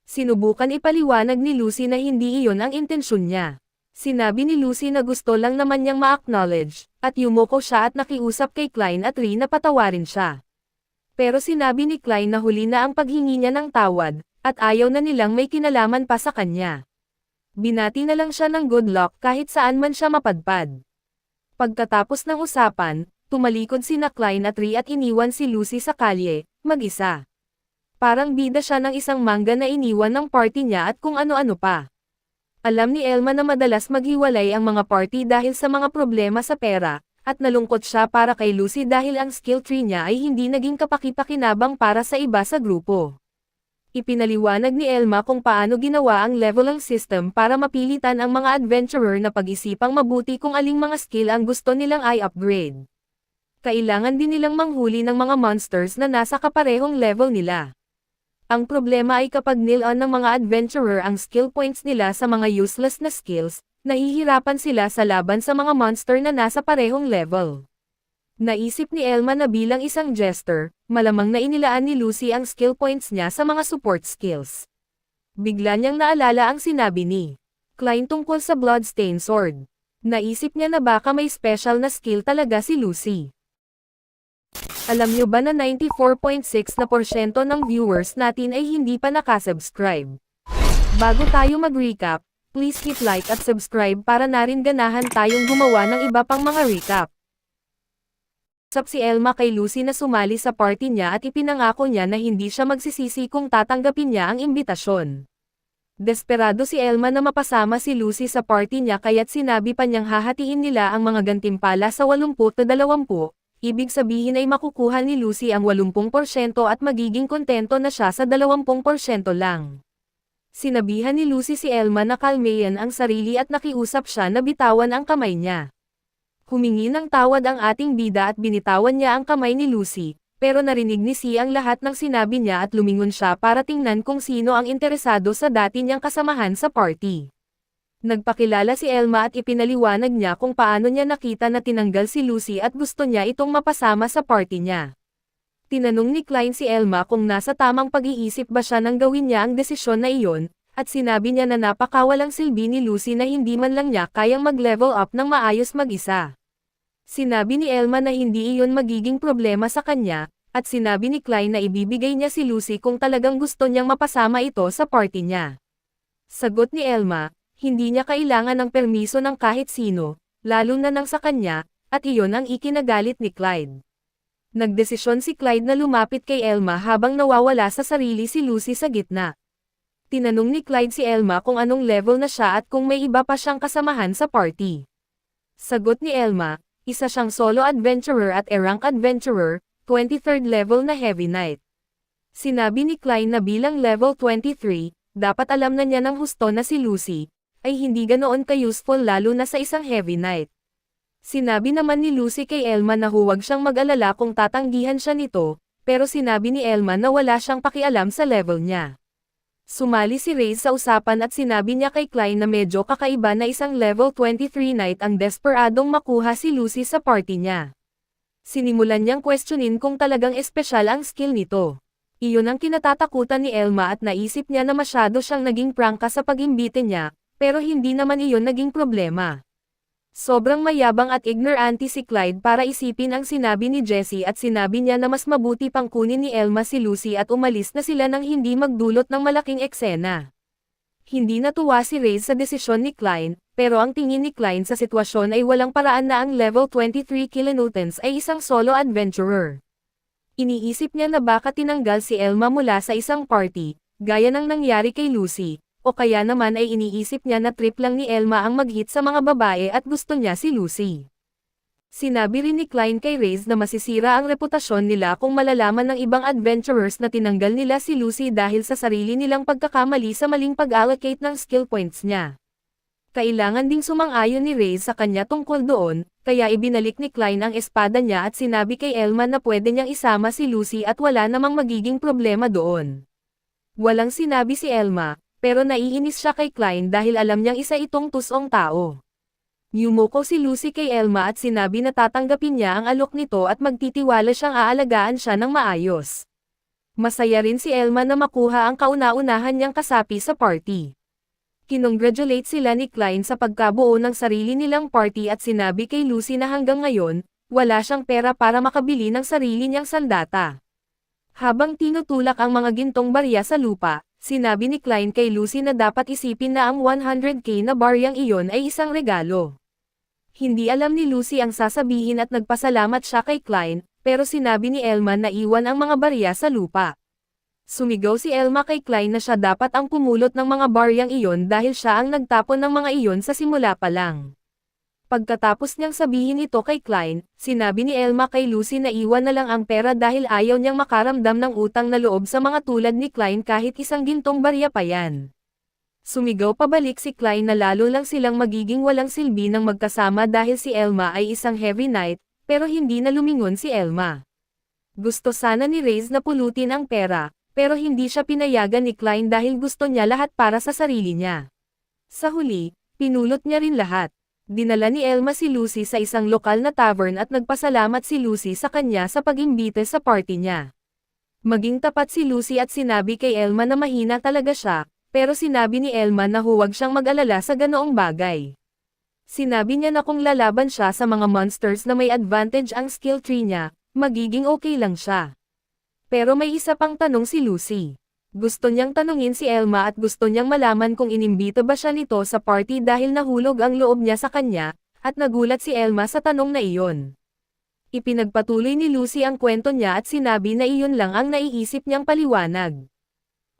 S1: Sinubukan ipaliwanag ni Lucy na hindi iyon ang intensyon niya. Sinabi ni Lucy na gusto lang naman niyang ma-acknowledge, at yumoko siya at nakiusap kay Klein at Ri na patawarin siya. Pero sinabi ni Klein na huli na ang paghingi niya ng tawad, at ayaw na nilang may kinalaman pa sa kanya. Binati na lang siya ng good luck kahit saan man siya mapadpad. Pagkatapos ng usapan, tumalikod sina Klein at Ri at iniwan si Lucy sa kalye, mag-isa. Parang bida siya ng isang mangga na iniwan ng party niya at kung ano-ano pa. Alam ni Elma na madalas maghiwalay ang mga party dahil sa mga problema sa pera, at nalungkot siya para kay Lucy dahil ang skill tree niya ay hindi naging kapaki-pakinabang para sa iba sa grupo. Ipinaliwanag ni Elma kung paano ginawa ang leveling system para mapilitan ang mga adventurer na pag-isipang mabuti kung aling mga skill ang gusto nilang i-upgrade. Kailangan din nilang manghuli ng mga monsters na nasa kaparehong level nila. Ang problema ay kapag nil-on ng mga adventurer ang skill points nila sa mga useless na skills, nahihirapan sila sa laban sa mga monster na nasa parehong level. Naisip ni Elma na bilang isang jester, malamang na inilaan ni Lucy ang skill points niya sa mga support skills. Bigla niyang naalala ang sinabi ni Klein tungkol sa Bloodstained Sword. Naisip niya na baka may special na skill talaga si Lucy. Alam niyo ba na 94.6% ng viewers natin ay hindi pa nakasubscribe? Bago tayo mag-recap, please hit like at subscribe para na rin ganahan tayong gumawa ng iba pang mga recap. Usap si Elma kay Lucy na sumali sa party niya at ipinangako niya na hindi siya magsisisi kung tatanggapin niya ang imbitasyon. Desperado si Elma na mapasama si Lucy sa party niya kaya't sinabi pa niyang hahatiin nila ang mga gantimpala sa 80-20. Ibig sabihin ay makukuha ni Lucy ang 80% at magiging kontento na siya sa 20% lang. Sinabihan ni Lucy si Elma na kalmayan ang sarili at nakiusap siya na bitawan ang kamay niya. Humingi ng tawad ang ating bida at binitawan niya ang kamay ni Lucy, pero narinig ni Si ang lahat ng sinabi niya at lumingon siya para tingnan kung sino ang interesado sa dati niyang kasamahan sa party. Nagpakilala si Elma at ipinaliwanag niya kung paano niya nakita na tinanggal si Lucy at gusto niya itong mapasama sa party niya. Tinanong ni Klein si Elma kung nasa tamang pag-iisip ba siya nang gawin niya ang desisyon na iyon, at sinabi niya na napakawalang silbi ni Lucy na hindi man lang niya kayang mag-level up ng maayos mag-isa. Sinabi ni Elma na hindi iyon magiging problema sa kanya, at sinabi ni Klein na ibibigay niya si Lucy kung talagang gusto niyang mapasama ito sa party niya. Sagot ni Elma, hindi niya kailangan ng permiso ng kahit sino, lalo na nang sa kanya, at iyon ang ikinagalit ni Clyde. Nagdesisyon si Clyde na lumapit kay Elma habang nawawala sa sarili si Lucy sa gitna. Tinanong ni Clyde si Elma kung anong level na siya at kung may iba pa siyang kasamahan sa party. Sagot ni Elma, isa siyang solo adventurer at rank adventurer, 23rd level na Heavy Knight. Sinabi ni Clyde na bilang level 23, dapat alam na niya ng husto na si Lucy ay hindi ganoon ka-useful lalo na sa isang Heavy Knight. Sinabi naman ni Lucy kay Elma na huwag siyang mag-alala kung tatanggihan siya nito, pero sinabi ni Elma na wala siyang pakialam sa level niya. Sumali si Reyes sa usapan at sinabi niya kay Klein na medyo kakaiba na isang level 23 knight ang desperadong makuha si Lucy sa party niya. Sinimulan niyang questionin kung talagang espesyal ang skill nito. Iyon ang kinatatakutan ni Elma at naisip niya na masyado siyang naging prangka sa pag-imbite niya, pero hindi naman iyon naging problema. Sobrang mayabang at ignorante si Clyde para isipin ang sinabi ni Jessie at sinabi niya na mas mabuti pang kunin ni Elma si Lucy at umalis na sila nang hindi magdulot ng malaking eksena. Hindi natuwa si Reyes sa desisyon ni Klein, pero ang tingin ni Klein sa sitwasyon ay walang paraan na ang level 23 kilonewtons ay isang solo adventurer. Iniisip niya na baka tinanggal si Elma mula sa isang party, gaya ng nangyari kay Lucy, o kaya naman ay iniisip niya na trip lang ni Elma ang mag-hit sa mga babae at gusto niya si Lucy. Sinabi rin ni Klein kay Reyes na masisira ang reputasyon nila kung malalaman ng ibang adventurers na tinanggal nila si Lucy dahil sa sarili nilang pagkakamali sa maling pag-allocate ng skill points niya. Kailangan ding sumang-ayon ni Reyes sa kanya tungkol doon, kaya ibinalik ni Klein ang espada niya at sinabi kay Elma na pwede niyang isama si Lucy at wala namang magiging problema doon. Walang sinabi si Elma, pero naiinis siya kay Klein dahil alam niyang isa itong tusong tao. Yumuko si Lucy kay Elma at sinabi na tatanggapin niya ang alok nito at magtitiwala siyang aalagaan siya ng maayos. Masaya rin si Elma na makuha ang kauna-unahan niyang kasapi sa party. Kinongratulate sila ni Klein sa pagkabuo ng sarili nilang party at sinabi kay Lucy na hanggang ngayon, wala siyang pera para makabili ng sarili niyang sandata. Habang tinutulak ang mga gintong barya sa lupa, sinabi ni Klein kay Lucy na dapat isipin na ang 100k na baryang iyon ay isang regalo. Hindi alam ni Lucy ang sasabihin at nagpasalamat siya kay Klein, pero sinabi ni Elma na iwan ang mga barya sa lupa. Sumigaw si Elma kay Klein na siya dapat ang pumulot ng mga baryang iyon dahil siya ang nagtapon ng mga iyon sa simula pa lang. Pagkatapos niyang sabihin ito kay Klein, sinabi ni Elma kay Lucy na iwan na lang ang pera dahil ayaw niyang makaramdam ng utang na loob sa mga tulad ni Klein kahit isang gintong barya pa yan. Sumigaw pabalik si Klein na lalo lang silang magiging walang silbi nang magkasama dahil si Elma ay isang heavy knight, pero hindi na lumingon si Elma. Gusto sana ni Reyes na pulutin ang pera, pero hindi siya pinayagan ni Klein dahil gusto niya lahat para sa sarili niya. Sa huli, pinulot niya rin lahat. Dinala ni Elma si Lucy sa isang lokal na tavern at nagpasalamat si Lucy sa kanya sa pag-imbite sa party niya. Maging tapat si Lucy at sinabi kay Elma na mahina talaga siya, pero sinabi ni Elma na huwag siyang mag-alala sa ganoong bagay. Sinabi niya na kung lalaban siya sa mga monsters na may advantage ang skill tree niya, magiging okay lang siya. Pero may isa pang tanong si Lucy. Gusto niyang tanungin si Elma at gusto niyang malaman kung inimbita ba siya nito sa party dahil nahulog ang loob niya sa kanya, at nagulat si Elma sa tanong na iyon. Ipinagpatuloy ni Lucy ang kwento niya at sinabi na iyon lang ang naiisip niyang paliwanag.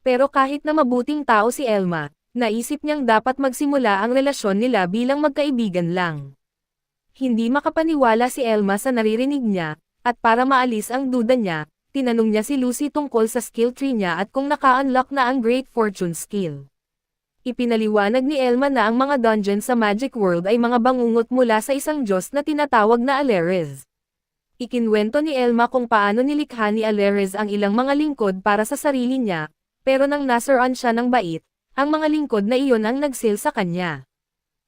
S1: Pero kahit na mabuting tao si Elma, naisip niyang dapat magsimula ang relasyon nila bilang magkaibigan lang. Hindi makapaniwala si Elma sa naririnig niya, at para maalis ang duda niya, tinanong niya si Lucy tungkol sa skill tree niya at kung naka-unlock na ang Great Fortune skill. Ipinaliwanag ni Elma na ang mga dungeon sa Magic World ay mga bangungot mula sa isang Diyos na tinatawag na Alerez. Ikinwento ni Elma kung paano nilikha ni Alerez ang ilang mga lingkod para sa sarili niya, pero nang nasaran siya ng bait, ang mga lingkod na iyon ang nagsil sa kanya.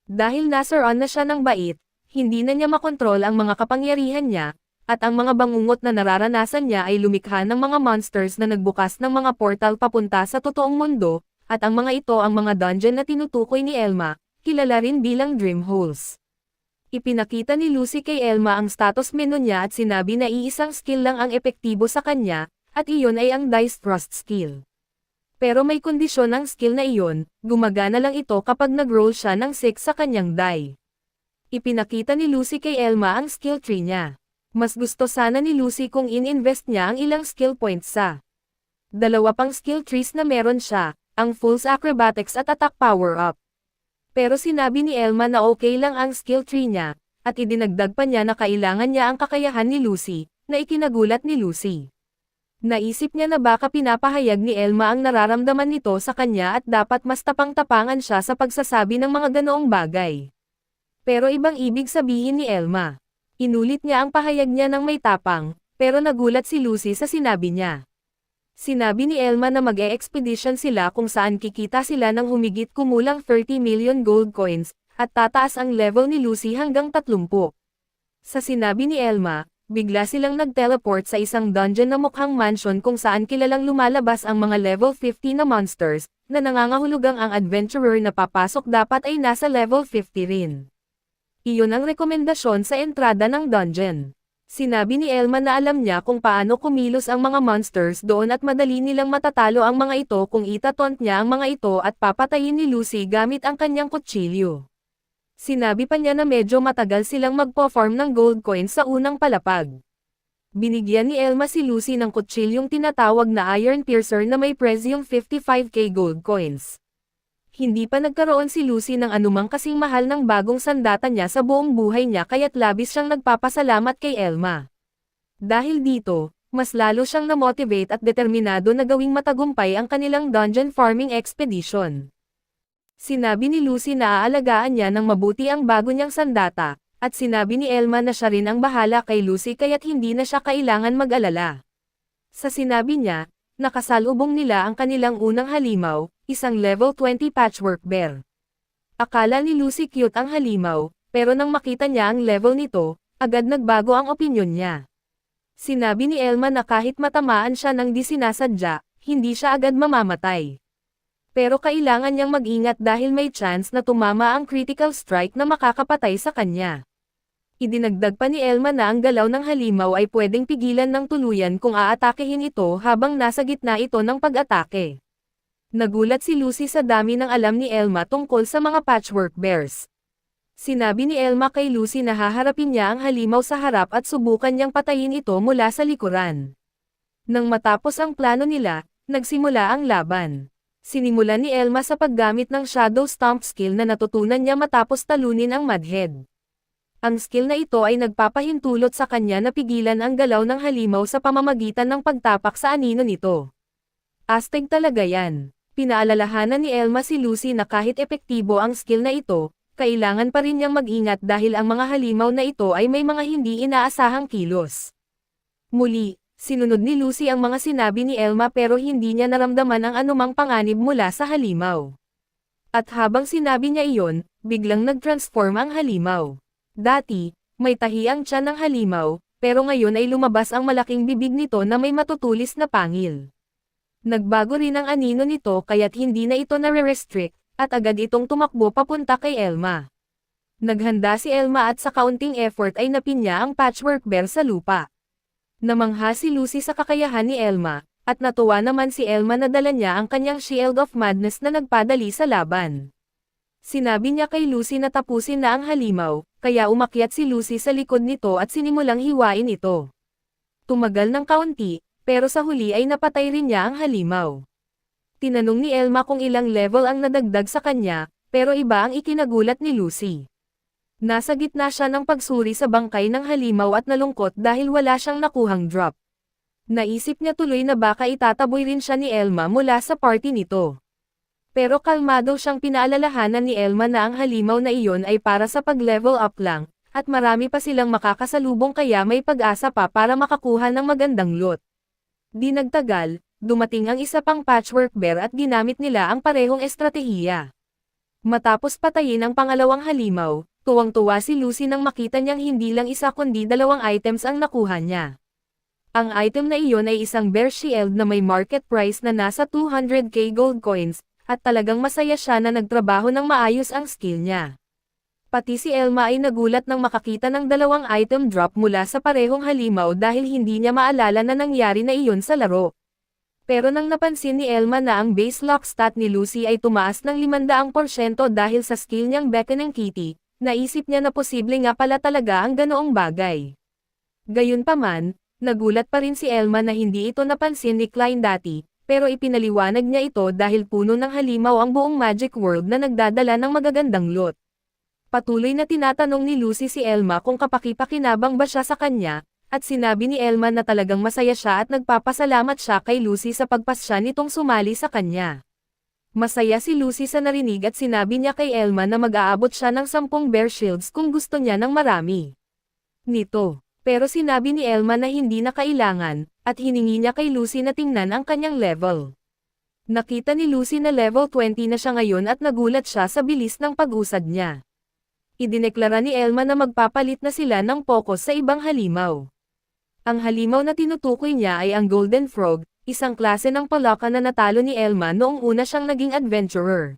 S1: Dahil nasaran na siya ng bait, hindi na niya makontrol ang mga kapangyarihan niya, at ang mga bangungot na nararanasan niya ay lumikha ng mga monsters na nagbukas ng mga portal papunta sa totoong mundo, at ang mga ito ang mga dungeon na tinutukoy ni Elma, kilala rin bilang Dream Holes. Ipinakita ni Lucy kay Elma ang status menu niya at sinabi na iisang skill lang ang epektibo sa kanya, at iyon ay ang Dice Thrust skill. Pero may kondisyon ang skill na iyon, gumagana lang ito kapag nag-roll siya ng 6 sa kanyang die. Ipinakita ni Lucy kay Elma ang skill tree niya. Mas gusto sana ni Lucy kung in-invest niya ang ilang skill points sa dalawa pang skill trees na meron siya, ang Fool's Acrobatics at Attack Power-Up. Pero sinabi ni Elma na okay lang ang skill tree niya, at idinagdag pa niya na kailangan niya ang kakayahan ni Lucy, na ikinagulat ni Lucy. Naisip niya na baka pinapahayag ni Elma ang nararamdaman nito sa kanya at dapat mas tapang-tapangan siya sa pagsasabi ng mga ganoong bagay. Pero ibang ibig sabihin ni Elma. Inulit niya ang pahayag niya ng may tapang, pero nagulat si Lucy sa sinabi niya. Sinabi ni Elma na mag-e-expedition sila kung saan kikita sila ng humigit kumulang 30 million gold coins, at tataas ang level ni Lucy hanggang 30. Sa sinabi ni Elma, bigla silang nag-teleport sa isang dungeon na mukhang mansion kung saan kilalang lumalabas ang mga level 50 na monsters, na nangangahulugang ang adventurer na papasok dapat ay nasa level 50 rin. Iyon ang rekomendasyon sa entrada ng dungeon. Sinabi ni Elma na alam niya kung paano kumilos ang mga monsters doon at madali nilang matatalo ang mga ito kung itataunt niya ang mga ito at papatayin ni Lucy gamit ang kanyang kutsilyo. Sinabi pa niya na medyo matagal silang magpo-farm ng gold coins sa unang palapag. Binigyan ni Elma si Lucy ng kutsilyong tinatawag na Iron Piercer na may presyong 55k gold coins. Hindi pa nagkaroon si Lucy ng anumang kasing mahal ng bagong sandata niya sa buong buhay niya kaya't labis siyang nagpapasalamat kay Elma. Dahil dito, mas lalo siyang na-motivate at determinado na gawing matagumpay ang kanilang dungeon farming expedition. Sinabi ni Lucy na aalagaan niya ng mabuti ang bago niyang sandata, at sinabi ni Elma na siya rin ang bahala kay Lucy kaya't hindi na siya kailangan mag-alala. Sa sinabi niya, nakasalubong nila ang kanilang unang halimaw, isang level 20 patchwork bear. Akala ni Lucy cute ang halimaw, pero nang makita niya ang level nito, agad nagbago ang opinyon niya. Sinabi ni Elma na kahit matamaan siya ng di sinasadya, hindi siya agad mamamatay. Pero kailangan niyang mag-ingat dahil may chance na tumama ang critical strike na makakapatay sa kanya. Idinagdag pa ni Elma na ang galaw ng halimaw ay pwedeng pigilan ng tuluyan kung aatakehin ito habang nasa gitna ito ng pag-atake. Nagulat si Lucy sa dami ng alam ni Elma tungkol sa mga patchwork bears. Sinabi ni Elma kay Lucy na haharapin niya ang halimaw sa harap at subukan niyang patayin ito mula sa likuran. Nang matapos ang plano nila, nagsimula ang laban. Sinimulan ni Elma sa paggamit ng Shadow Stomp skill na natutunan niya matapos talunin ang Mudhead. Ang skill na ito ay nagpapahintulot sa kanya na pigilan ang galaw ng halimaw sa pamamagitan ng pagtapak sa anino nito. Astig talaga yan. Pinaalalahanan ni Elma si Lucy na kahit epektibo ang skill na ito, kailangan pa rin niyang mag-ingat dahil ang mga halimaw na ito ay may mga hindi inaasahang kilos. Muli, sinunod ni Lucy ang mga sinabi ni Elma pero hindi niya naramdaman ang anumang panganib mula sa halimaw. At habang sinabi niya iyon, biglang nag-transform ang halimaw. Dati, may tahi ang tiyan ng halimaw, pero ngayon ay lumabas ang malaking bibig nito na may matutulis na pangil. Nagbago rin ang anino nito kaya't hindi na ito nare-restrict, at agad itong tumakbo papunta kay Elma. Naghanda si Elma at sa kaunting effort ay napinya ang patchwork bear sa lupa. Namangha si Lucy sa kakayahan ni Elma, at natuwa naman si Elma na dala niya ang kanyang Shield of Madness na nagpadali sa laban. Sinabi niya kay Lucy na tapusin na ang halimaw, kaya umakyat si Lucy sa likod nito at sinimulang hiwain ito. Tumagal ng kaunti, pero sa huli ay napatay rin niya ang halimaw. Tinanong ni Elma kung ilang level ang nadagdag sa kanya, pero iba ang ikinagulat ni Lucy. Nasa gitna siya ng pagsuri sa bangkay ng halimaw at nalungkot dahil wala siyang nakuhang drop. Naisip niya tuloy na baka itataboy rin siya ni Elma mula sa party nito. Pero kalmado siyang pinaalalahanan ni Elma na ang halimaw na iyon ay para sa pag-level up lang, at marami pa silang makakasalubong kaya may pag-asa pa para makakuha ng magandang loot. Di nagtagal, dumating ang isa pang patchwork bear at ginamit nila ang parehong estratehiya. Matapos patayin ang pangalawang halimaw, tuwang-tuwa si Lucy nang makita niyang hindi lang isa kundi dalawang items ang nakuha niya. Ang item na iyon ay isang bear shield na may market price na nasa 200k gold coins, at talagang masaya siya na nagtrabaho ng maayos ang skill niya. Pati si Elma ay nagulat nang makakita ng dalawang item drop mula sa parehong halimaw dahil hindi niya maalala na nangyari na iyon sa laro. Pero nang napansin ni Elma na ang base lock stat ni Lucy ay tumaas ng 500% dahil sa skill niyang Beckoning Kitty, naisip niya na posible nga pala talaga ang ganoong bagay. Gayunpaman, nagulat pa rin si Elma na hindi ito napansin ni Klein dati, pero ipinaliwanag niya ito dahil puno ng halimaw ang buong magic world na nagdadala ng magagandang loot. Patuloy na tinatanong ni Lucy si Elma kung kapaki-pakinabang ba siya sa kanya, at sinabi ni Elma na talagang masaya siya at nagpapasalamat siya kay Lucy sa pagpasya nitong sumali sa kanya. Masaya si Lucy sa narinig at sinabi niya kay Elma na mag-aabot siya ng 10 bear shields kung gusto niya ng marami. Nito, Pero sinabi ni Elma na hindi na kailangan, at hiningi niya kay Lucy na tingnan ang kanyang level. Nakita ni Lucy na level 20 na siya ngayon at nagulat siya sa bilis ng pag-usad niya. Idineklara ni Elma na magpapalit na sila ng focus sa ibang halimaw. Ang halimaw na tinutukoy niya ay ang Golden Frog, isang klase ng palaka na natalo ni Elma noong una siyang naging adventurer.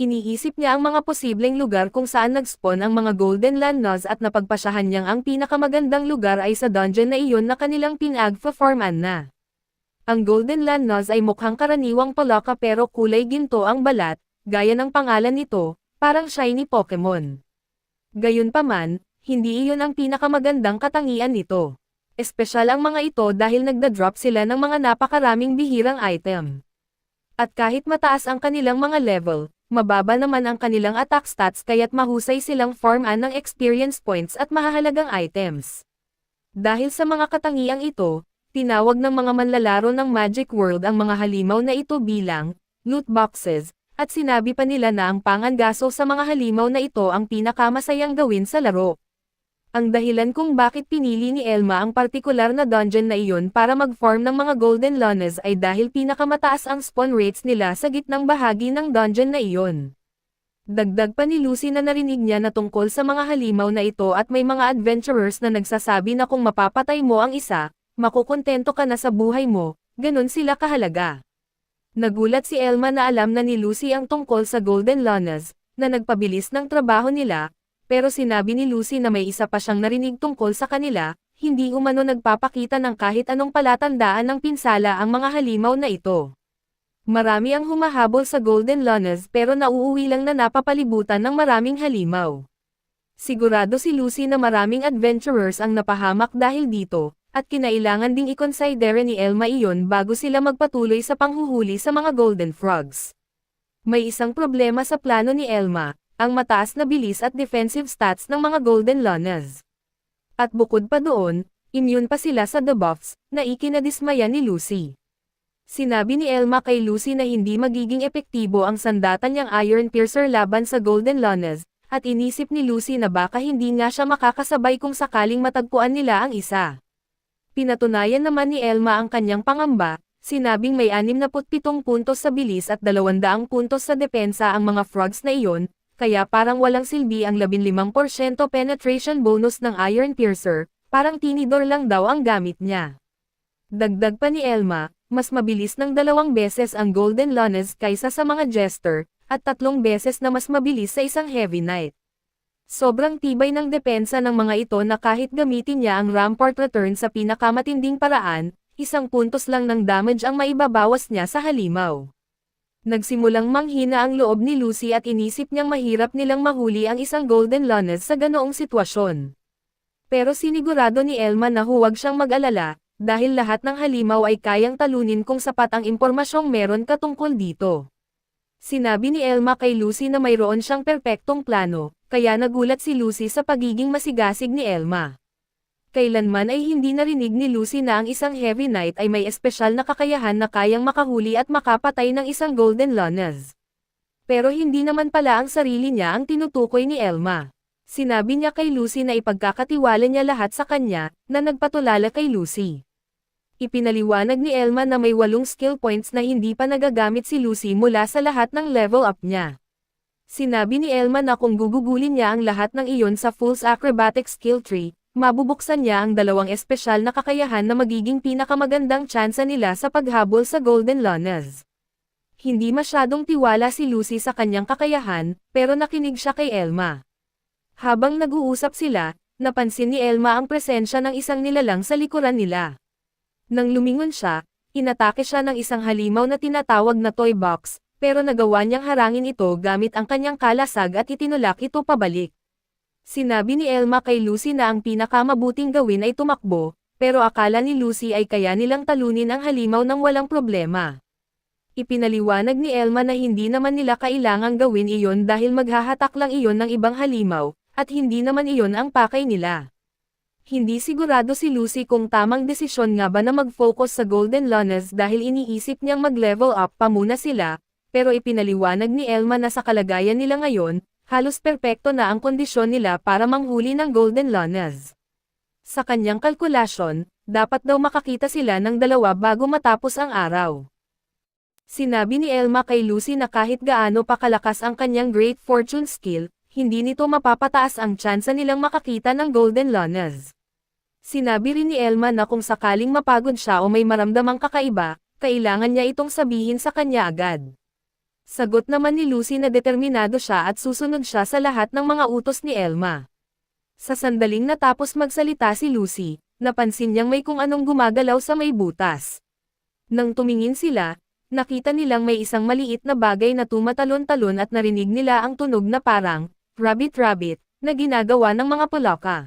S1: Iniisip niya ang mga posibleng lugar kung saan nag-spawn ang mga Golden Lannos at napagpasyahan niyang ang pinakamagandang lugar ay sa dungeon na iyon na kanilang pinag-performan na. Ang Golden Lannos ay mukhang karaniwang palaka pero kulay ginto ang balat, gaya ng pangalan nito, parang shiny Pokemon. Gayunpaman, hindi iyon ang pinakamagandang katangian nito. Espesyal ang mga ito dahil nagda-drop sila ng mga napakaraming bihirang item. At kahit mataas ang kanilang mga level, mababa naman ang kanilang attack stats kaya't mahusay silang farman ng experience points at mahahalagang items. Dahil sa mga katangiang ito, tinawag ng mga manlalaro ng Magic World ang mga halimaw na ito bilang loot boxes, at sinabi pa nila na ang pangangaso sa mga halimaw na ito ang pinakamasayang gawin sa laro. Ang dahilan kung bakit pinili ni Elma ang partikular na dungeon na iyon para mag-farm ng mga Golden Lannos ay dahil pinakamataas ang spawn rates nila sa gitnang bahagi ng dungeon na iyon. Dagdag pa ni Lucy na narinig niya na tungkol sa mga halimaw na ito at may mga adventurers na nagsasabi na kung mapapatay mo ang isa, makukontento ka na sa buhay mo, ganun sila kahalaga. Nagulat si Elma na alam na ni Lucy ang tungkol sa Golden Lannos, na nagpabilis ng trabaho nila, pero sinabi ni Lucy na may isa pa siyang narinig tungkol sa kanila, hindi umano nagpapakita ng kahit anong palatandaan ng pinsala ang mga halimaw na ito. Marami ang humahabol sa Golden Lannos pero nauuwi lang na napapalibutan ng maraming halimaw. Sigurado si Lucy na maraming adventurers ang napahamak dahil dito, at kinailangan ding i-consider ni Elma iyon bago sila magpatuloy sa panghuhuli sa mga Golden Frogs. May isang problema sa plano ni Elma, ang mataas na bilis at defensive stats ng mga Golden Lannos. At bukod pa doon, immune pa sila sa debuffs, na ikinadismaya ni Lucy. Sinabi ni Elma kay Lucy na hindi magiging epektibo ang sandata niyang Iron Piercer laban sa Golden Lannos, at inisip ni Lucy na baka hindi nga siya makakasabay kung sakaling matagpuan nila ang isa. Pinatunayan naman ni Elma ang kanyang pangamba, sinabing may 67 puntos sa bilis at 200 puntos sa depensa ang mga frogs na iyon, kaya parang walang silbi ang 15% penetration bonus ng Iron Piercer, parang tinidor lang daw ang gamit niya. Dagdag pa ni Elma, mas mabilis ng 2 beses ang Golden Lannos kaysa sa mga Jester, at 3 beses na mas mabilis sa isang Heavy Knight. Sobrang tibay ng depensa ng mga ito na kahit gamitin niya ang Rampart Return sa pinakamatinding paraan, 1 puntos lang ng damage ang maibabawas niya sa halimaw. Nagsimulang manghina ang loob ni Lucy at inisip niyang mahirap nilang mahuli ang isang Golden Lannos sa ganoong sitwasyon. Pero sinigurado ni Elma na huwag siyang mag-alala, dahil lahat ng halimaw ay kayang talunin kung sapat ang impormasyong meron ka tungkol dito. Sinabi ni Elma kay Lucy na mayroon siyang perpektong plano, kaya nagulat si Lucy sa pagiging masigasig ni Elma. Kailanman ay hindi narinig ni Lucy na ang isang Heavy Knight ay may espesyal na kakayahan na kayang makahuli at makapatay ng isang Golden Lannos. Pero hindi naman pala ang sarili niya ang tinutukoy ni Elma. Sinabi niya kay Lucy na ipagkakatiwala niya lahat sa kanya, na nagpatulala kay Lucy. Ipinaliwanag ni Elma na may 8 skill points na hindi pa nagagamit si Lucy mula sa lahat ng level up niya. Sinabi ni Elma na kung gugugulin niya ang lahat ng iyon sa Fool's Acrobatic Skill Tree, mabubuksan niya ang 2 espesyal na kakayahan na magiging pinakamagandang tsansa nila sa paghabol sa Golden Lannos. Hindi masyadong tiwala si Lucy sa kanyang kakayahan, pero nakinig siya kay Elma. Habang nag-uusap sila, napansin ni Elma ang presensya ng isang nilalang sa likuran nila. Nang lumingon siya, inatake siya ng isang halimaw na tinatawag na toy box, pero nagawa niyang harangin ito gamit ang kanyang kalasag at itinulak ito pabalik. Sinabi ni Elma kay Lucy na ang pinakamabuting gawin ay tumakbo, pero akala ni Lucy ay kaya nilang talunin ang halimaw nang walang problema. Ipinaliwanag ni Elma na hindi naman nila kailangang gawin iyon dahil maghahatak lang iyon ng ibang halimaw, at hindi naman iyon ang pakay nila. Hindi sigurado si Lucy kung tamang desisyon nga ba na mag-focus sa Golden Lannos dahil iniisip niyang mag-level up pa muna sila, pero ipinaliwanag ni Elma na sa kalagayan nila ngayon, halos perpekto na ang kondisyon nila para manghuli ng Golden Lannos. Sa kanyang kalkulasyon, dapat daw makakita sila ng dalawa bago matapos ang araw. Sinabi ni Elma kay Lucy na kahit gaano pa kalakas ang kanyang Great Fortune skill, hindi nito mapapataas ang tsansa nilang makakita ng Golden Lunas. Sinabi rin ni Elma na kung sakaling mapagod siya o may maramdamang kakaiba, kailangan niya itong sabihin sa kanya agad. Sagot naman ni Lucy na determinado siya at susunod siya sa lahat ng mga utos ni Elma. Sa sandaling natapos magsalita si Lucy, napansin niyang may kung anong gumagalaw sa may butas. Nang tumingin sila, nakita nilang may isang maliit na bagay na tumatalon-talon at narinig nila ang tunog na parang, rabbit-rabbit, na ginagawa ng mga pulaka.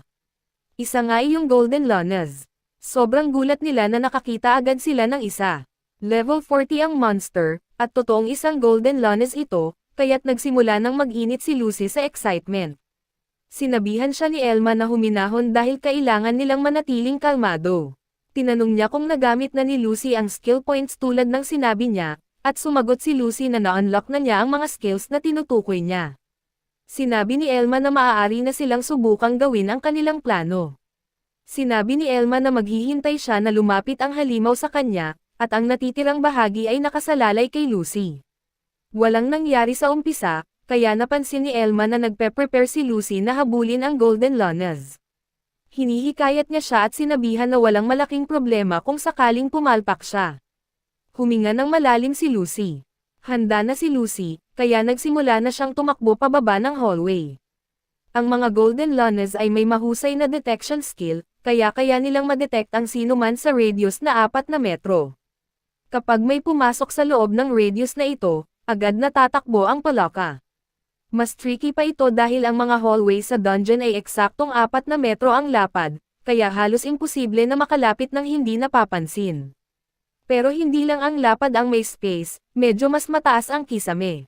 S1: Isa nga yung Golden Lunas. Sobrang gulat nila na nakakita agad sila ng isa. Level 40 ang monster, at totoong isang Golden Lunas ito, kaya't nagsimula ng mag-init si Lucy sa excitement. Sinabihan siya ni Elma na huminahon dahil kailangan nilang manatiling kalmado. Tinanong niya kung nagamit na ni Lucy ang skill points tulad ng sinabi niya, at sumagot si Lucy na na-unlock na niya ang mga skills na tinutukoy niya. Sinabi ni Elma na maaari na silang subukang gawin ang kanilang plano. Sinabi ni Elma na maghihintay siya na lumapit ang halimaw sa kanya, at ang natitirang bahagi ay nakasalalay kay Lucy. Walang nangyari sa umpisa, kaya napansin ni Elma na nagpe-prepare si Lucy na habulin ang Golden Lunas. Hinihikayat niya siya at sinabihan na walang malaking problema kung sakaling pumalpak siya. Huminga ng malalim si Lucy. Handa na si Lucy, kaya nagsimula na siyang tumakbo pababa ng hallway. Ang mga Golden Lunas ay may mahusay na detection skill, kaya nilang madetect ang sino man sa radius na 4 na metro. Kapag may pumasok sa loob ng radius na ito, agad natatakbo ang pulaka. Mas tricky pa ito dahil ang mga hallway sa dungeon ay eksaktong 4 na metro ang lapad, kaya halos imposible na makalapit ng hindi napapansin. Pero hindi lang ang lapad ang may space, medyo mas mataas ang kisame.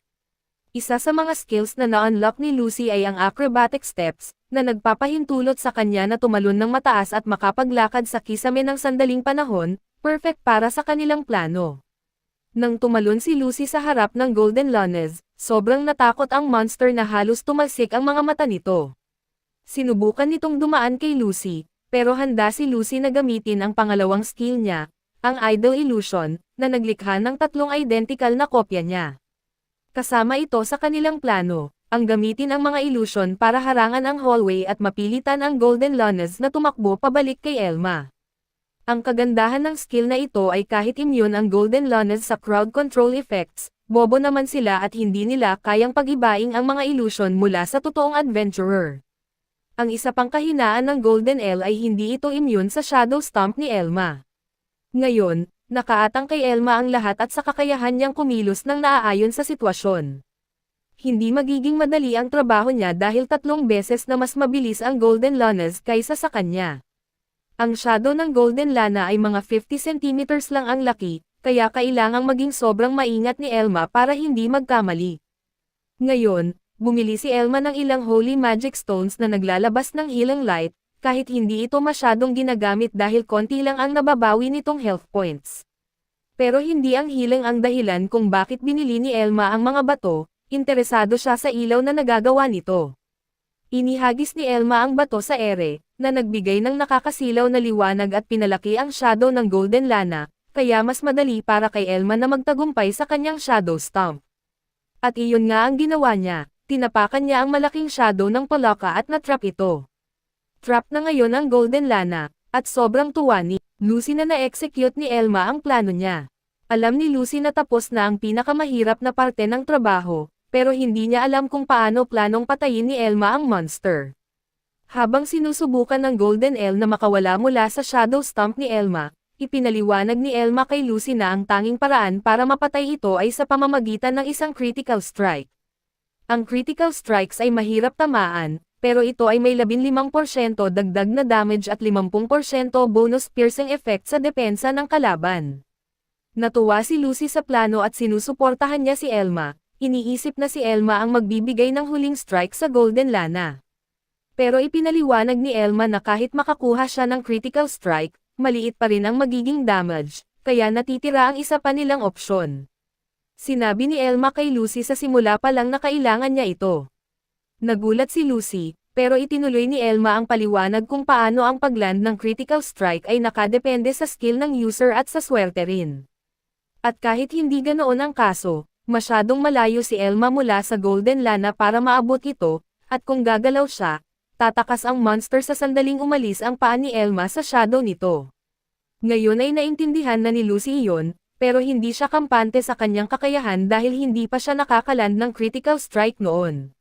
S1: Isa sa mga skills na na-unlock ni Lucy ay ang acrobatic steps, na nagpapahintulot sa kanya na tumalon ng mataas at makapaglakad sa kisame ng sandaling panahon, perfect para sa kanilang plano. Nang tumalon si Lucy sa harap ng Golden Lunas, sobrang natakot ang monster na halos tumalsik ang mga mata nito. Sinubukan nitong dumaan kay Lucy, pero handa si Lucy na gamitin ang pangalawang skill niya, ang Idol Illusion, na naglikha ng 3 identical na kopya niya. Kasama ito sa kanilang plano, ang gamitin ang mga illusion para harangan ang hallway at mapilitan ang Golden Lunas na tumakbo pabalik kay Elma. Ang kagandahan ng skill na ito ay kahit immune ang Golden Lunas sa crowd control effects, bobo naman sila at hindi nila kayang pag-ibaing ang mga illusion mula sa totoong adventurer. Ang isa pang kahinaan ng Golden L ay hindi ito immune sa Shadow Stomp ni Elma. Ngayon, nakaatang kay Elma ang lahat at sa kakayahan niyang kumilos ng naaayon sa sitwasyon. Hindi magiging madali ang trabaho niya dahil 3 beses na mas mabilis ang Golden Lunas kaysa sa kanya. Ang shadow ng Golden Lana ay mga 50 cm lang ang laki, kaya kailangang maging sobrang maingat ni Elma para hindi magkamali. Ngayon, bumili si Elma ng ilang Holy Magic Stones na naglalabas ng healing light, kahit hindi ito masyadong ginagamit dahil konti lang ang nababawi nitong health points. Pero hindi ang healing ang dahilan kung bakit binili ni Elma ang mga bato, interesado siya sa ilaw na nagagawa nito. Inihagis ni Elma ang bato sa ere, na nagbigay ng nakakasilaw na liwanag at pinalaki ang shadow ng Golden Lana, kaya mas madali para kay Elma na magtagumpay sa kanyang Shadow Stomp. At iyon nga ang ginawa niya, tinapakan niya ang malaking shadow ng pulaka at natrap ito. Trap na ngayon ang Golden Lana, at sobrang tuwa ni Lucy na na-execute ni Elma ang plano niya. Alam ni Lucy na tapos na ang pinakamahirap na parte ng trabaho, pero hindi niya alam kung paano planong patayin ni Elma ang monster. Habang sinusubukan ng Golden L na makawala mula sa Shadow Stomp ni Elma, ipinaliwanag ni Elma kay Lucy na ang tanging paraan para mapatay ito ay sa pamamagitan ng isang critical strike. Ang critical strikes ay mahirap tamaan, pero ito ay may 15% dagdag na damage at 50% bonus piercing effect sa depensa ng kalaban. Natuwa si Lucy sa plano at sinusuportahan niya si Elma, iniisip na si Elma ang magbibigay ng huling strike sa Golden Lana. Pero ipinaliwanag ni Elma na kahit makakuha siya ng critical strike, maliit pa rin ang magiging damage, kaya natitira ang isa pa nilang opsyon. Sinabi ni Elma kay Lucy sa simula pa lang na kailangan niya ito. Nagulat si Lucy, Pero itinuloy ni Elma ang paliwanag kung paano ang pagland ng critical strike ay nakadepende sa skill ng user at sa swerte rin. At kahit hindi ganoon ang kaso, masyadong malayo si Elma mula sa Golden Lana para maabot ito, at kung gagalaw siya, tatakas ang monster sa sandaling umalis ang paa ni Elma sa shadow nito. Ngayon ay naintindihan na ni Lucy iyon, pero hindi siya kampante sa kanyang kakayahan dahil hindi pa siya nakakaland ng critical strike noon.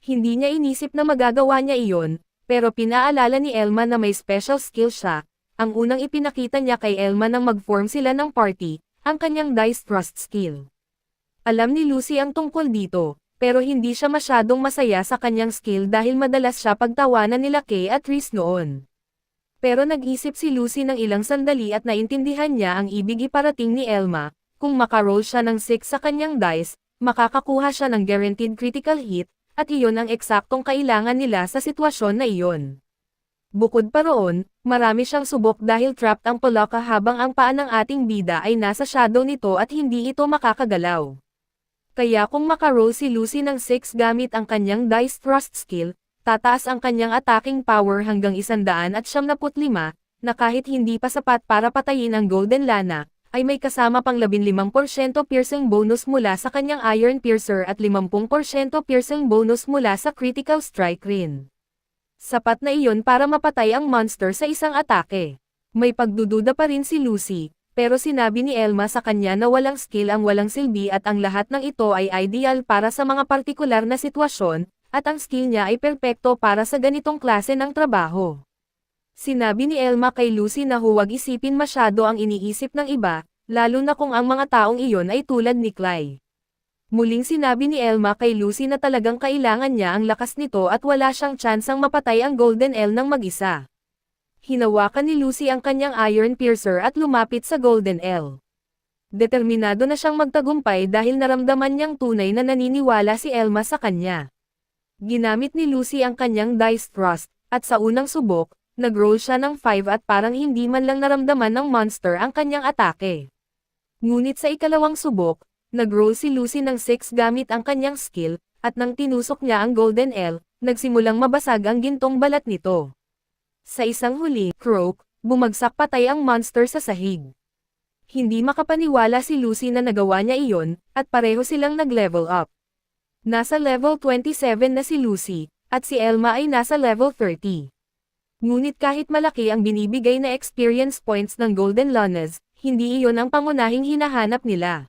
S1: Hindi niya inisip na magagawa niya iyon, pero pinaalala ni Elma na may special skill siya. Ang unang ipinakita niya kay Elma nang mag-form sila ng party, ang kanyang dice thrust skill. Alam ni Lucy ang tungkol dito, pero hindi siya masyadong masaya sa kanyang skill dahil madalas siya pagtawanan nila Kay at Reese noon. Pero nag-isip si Lucy ng ilang sandali at naintindihan niya ang ibig iparating ni Elma. Kung makaroll siya ng 6 sa kanyang dice, makakakuha siya ng guaranteed critical hit, at iyon ang eksaktong kailangan nila sa sitwasyon na iyon. Bukod pa roon, marami siyang subok dahil trapped ang Polaka habang ang paa ng ating bida ay nasa shadow nito at hindi ito makakagalaw. Kaya kung makaroll si Lucy ng 6 gamit ang kanyang dice thrust skill, tataas ang kanyang attacking power hanggang 175, na kahit hindi pa sapat para patayin ang Golden Lana, ay may kasama pang 15% piercing bonus mula sa kanyang Iron Piercer at 50% piercing bonus mula sa Critical Strike rin. Sapat na iyon para mapatay ang monster sa isang atake. May pagdududa pa rin si Lucy, pero sinabi ni Elma sa kanya na walang skill ang walang silbi at ang lahat ng ito ay ideal para sa mga partikular na sitwasyon, at ang skill niya ay perpekto para sa ganitong klase ng trabaho. Sinabi ni Elma kay Lucy na huwag isipin masyado ang iniisip ng iba, lalo na kung ang mga taong iyon ay tulad ni Clay. Muling sinabi ni Elma kay Lucy na talagang kailangan niya ang lakas nito at wala siyang tsansang mapatay ang Golden L ng mag-isa. Hinawakan ni Lucy ang kanyang Iron Piercer at lumapit sa Golden L. Determinado na siyang magtagumpay dahil naramdaman niyang tunay na naniniwala si Elma sa kanya. Ginamit ni Lucy ang kanyang dice thrust, at sa unang subok, nag-roll siya ng 5 at parang hindi man lang naramdaman ng monster ang kanyang atake. Ngunit sa ikalawang subok, nag-roll si Lucy ng 6 gamit ang kanyang skill, at nang tinusok niya ang Golden L, nagsimulang mabasag ang gintong balat nito. Sa isang huli, croak, bumagsak patay ang monster sa sahig. Hindi makapaniwala si Lucy na nagawa niya iyon, at pareho silang nag-level up. Nasa level 27 na si Lucy, at si Elma ay nasa level 30. Ngunit kahit malaki ang binibigay na experience points ng Golden Lunas, hindi iyon ang pangunahing hinahanap nila.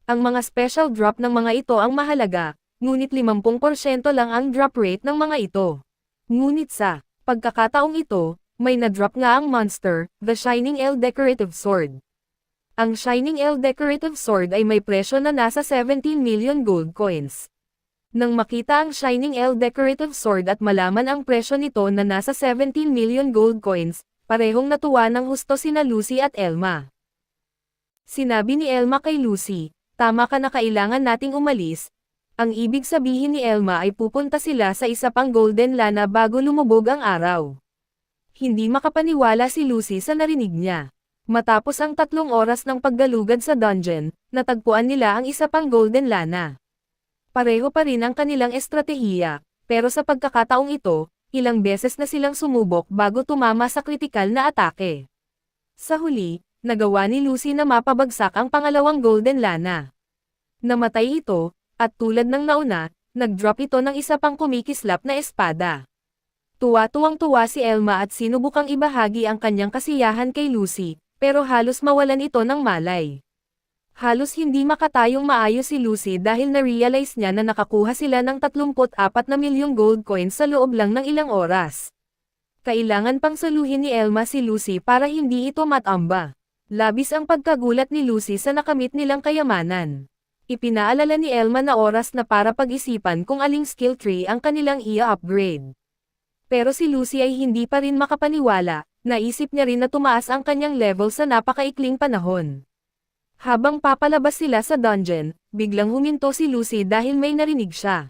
S1: Ang mga special drop ng mga ito ang mahalaga, ngunit 50% lang ang drop rate ng mga ito. Ngunit sa pagkakataong ito, may na-drop nga ang monster, the Shining L Decorative Sword. Ang Shining L Decorative Sword ay may presyo na nasa 17 million gold coins. Nang makita ang Shining L Decorative Sword at malaman ang presyo nito na nasa 17 million gold coins, parehong natuwa ng husto sina Lucy at Elma. Sinabi ni Elma kay Lucy, "Tama ka na, kailangan nating umalis." Ang ibig sabihin ni Elma ay pupunta sila sa isa pang Golden Lana bago lumubog ang araw. Hindi makapaniwala si Lucy sa narinig niya. Matapos ang 3 oras ng paggalugad sa dungeon, natagpuan nila ang isa pang Golden Lana. Pareho pa rin ang kanilang estratehiya, pero sa pagkakataong ito, ilang beses na silang sumubok bago tumama sa kritikal na atake. Sa huli, nagawa ni Lucy na mapabagsak ang pangalawang Golden Lana. Namatay ito, at tulad ng nauna, nag-drop ito ng isa pang kumikislap na espada. Tuwa-tuwang-tuwa si Elma at sinubukang ibahagi ang kanyang kasiyahan kay Lucy, pero halos mawalan ito ng malay. Halos hindi makatayong maayos si Lucy dahil na-realize niya na nakakuha sila ng 34 na milyong gold coins sa loob lang ng ilang oras. Kailangan pang saluhin ni Elma si Lucy para hindi ito matamba. Labis ang pagkagulat ni Lucy sa nakamit nilang kayamanan. Ipinaalala ni Elma na oras na para pag-isipan kung aling skill tree ang kanilang i-upgrade. Pero si Lucy ay hindi pa rin makapaniwala, naisip niya rin na tumaas ang kanyang level sa napakaikling panahon. Habang papalabas sila sa dungeon, biglang huminto si Lucy dahil may narinig siya.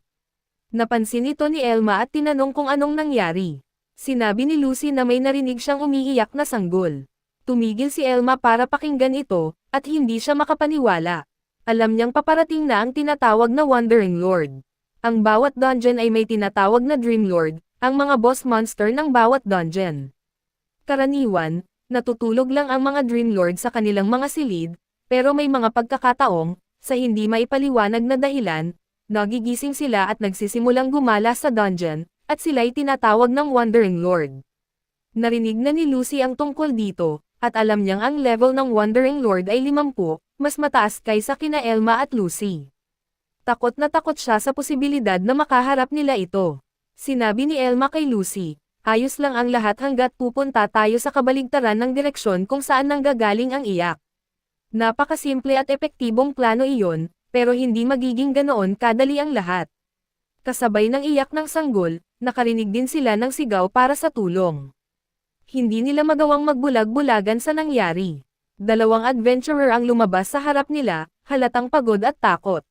S1: Napansin ito ni Elma at tinanong kung anong nangyari. Sinabi ni Lucy na may narinig siyang umiiyak na sanggol. Tumigil si Elma para pakinggan ito, at hindi siya makapaniwala. Alam niyang paparating na ang tinatawag na Wandering Lord. Ang bawat dungeon ay may tinatawag na Dream Lord, ang mga boss monster ng bawat dungeon. Karaniwan, natutulog lang ang mga Dream Lord sa kanilang mga silid, pero may mga pagkakataong, sa hindi maipaliwanag na dahilan, nagigising sila at nagsisimulang gumala sa dungeon, at sila'y tinatawag ng Wandering Lord. Narinig na ni Lucy ang tungkol dito, at alam niyang ang level ng Wandering Lord ay 50, mas mataas kaysa kina Elma at Lucy. Takot na takot siya sa posibilidad na makaharap nila ito. Sinabi ni Elma kay Lucy, ayos lang ang lahat hanggat pupunta tayo sa kabaligtaran ng direksyon kung saan nanggagaling ang iyak. Napakasimple at epektibong plano iyon, pero hindi magiging ganoon kadali ang lahat. Kasabay ng iyak ng sanggol, nakarinig din sila ng sigaw para sa tulong. Hindi nila magawang magbulag-bulagan sa nangyari. Dalawang adventurer ang lumabas sa harap nila, halatang pagod at takot.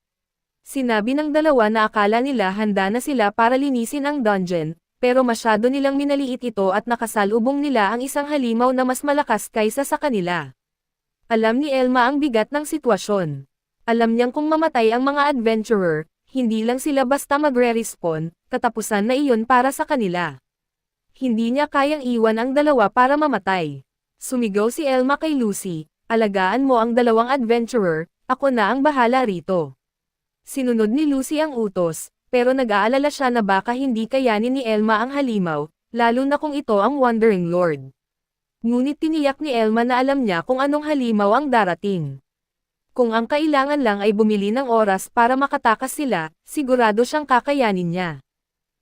S1: Sinabi ng dalawa na akala nila handa na sila para linisin ang dungeon, pero masyado nilang minaliit ito at nakasalubong nila ang isang halimaw na mas malakas kaysa sa kanila. Alam ni Elma ang bigat ng sitwasyon. Alam niyang kung mamatay ang mga adventurer, hindi lang sila basta magre-respawn, katapusan na iyon para sa kanila. Hindi niya kayang iwan ang dalawa para mamatay. Sumigaw si Elma kay Lucy, alagaan mo ang dalawang adventurer, ako na ang bahala rito. Sinunod ni Lucy ang utos, pero nag-aalala siya na baka hindi kayanin ni Elma ang halimaw, lalo na kung ito ang Wandering Lord. Ngunit tiniyak ni Elma na alam niya kung anong halimaw ang darating. Kung ang kailangan lang ay bumili ng oras para makatakas sila, sigurado siyang kakayanin niya.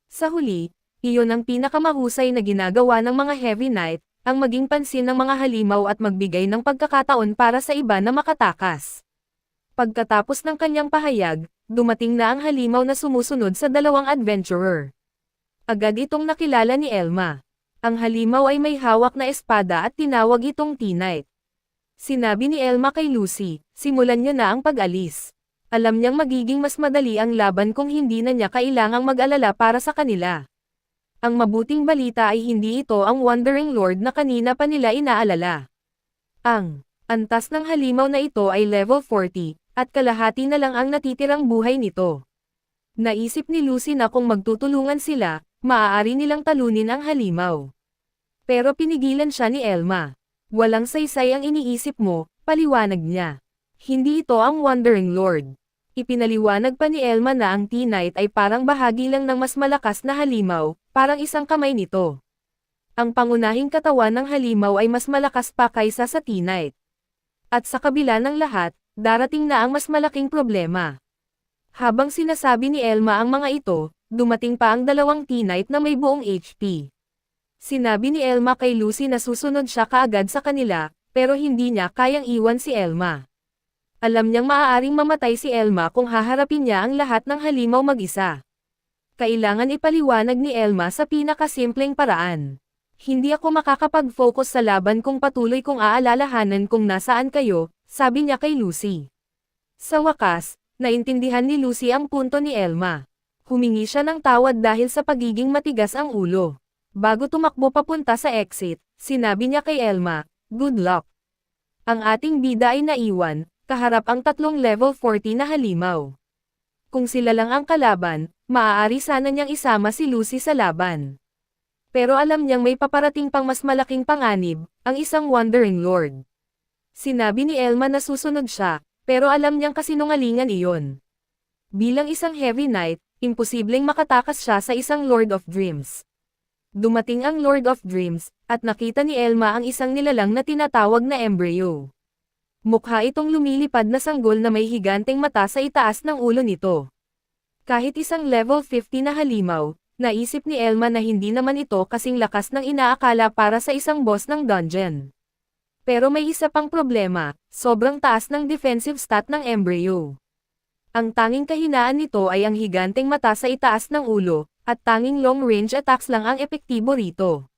S1: Sa huli, iyon ang pinakamahusay na ginagawa ng mga Heavy Knight, ang maging pansin ng mga halimaw at magbigay ng pagkakataon para sa iba na makatakas. Pagkatapos ng kanyang pahayag, dumating na ang halimaw na sumusunod sa dalawang adventurer. Agad itong nakilala ni Elma. Ang halimaw ay may hawak na espada at tinawag itong T-Knight. Sinabi ni Elma kay Lucy, simulan niyo na ang pag-alis. Alam niyang magiging mas madali ang laban kung hindi na niya kailangang mag-alala para sa kanila. Ang mabuting balita ay hindi ito ang Wandering Lord na kanina pa nila inaalala. Ang antas ng halimaw na ito ay level 40, at kalahati na lang ang natitirang buhay nito. Naisip ni Lucy na kung magtutulungan sila, maaari nilang talunin ang halimaw. Pero pinigilan siya ni Elma. Walang saysay ang iniisip mo, paliwanag niya. Hindi ito ang Wandering Lord. Ipinaliwanag pa ni Elma na ang T-Knight ay parang bahagi lang ng mas malakas na halimaw, parang isang kamay nito. Ang pangunahing katawan ng halimaw ay mas malakas pa kaysa sa T-Knight. At sa kabila ng lahat, darating na ang mas malaking problema. Habang sinasabi ni Elma ang mga ito, dumating pa ang dalawang T-Knight na may buong HP. Sinabi ni Elma kay Lucy na susunod siya kaagad sa kanila, pero hindi niya kayang iwan si Elma. Alam niyang maaaring mamatay si Elma kung haharapin niya ang lahat ng halimaw mag-isa. Kailangan ipaliwanag ni Elma sa pinakasimpleng paraan. Hindi ako makakapag-focus sa laban kung patuloy kong aalalahanan kung nasaan kayo, sabi niya kay Lucy. Sa wakas, naintindihan ni Lucy ang punto ni Elma. Humingi siya ng tawad dahil sa pagiging matigas ang ulo. Bago tumakbo papunta sa exit, sinabi niya kay Elma, "Good luck." Ang ating bida ay naiwan, kaharap ang tatlong level 40 na halimaw. Kung sila lang ang kalaban, maaari sana niyang isama si Lucy sa laban. Pero alam niyang may paparating pang mas malaking panganib, ang isang Wandering Lord. Sinabi ni Elma na susunod siya, pero alam niyang kasinungalingan iyon. Bilang isang Heavy Knight, imposibleng makatakas siya sa isang Lord of Dreams. Dumating ang Lord of Dreams, at nakita ni Elma ang isang nilalang na tinatawag na embryo. Mukha itong lumilipad na sanggol na may higanteng mata sa itaas ng ulo nito. Kahit isang level 50 na halimaw, naisip ni Elma na hindi naman ito kasing lakas ng inaakala para sa isang boss ng dungeon. Pero may isa pang problema, sobrang taas ng defensive stat ng embryo. Ang tanging kahinaan nito ay ang higanteng mata sa itaas ng ulo, at tanging long-range attacks lang ang epektibo rito.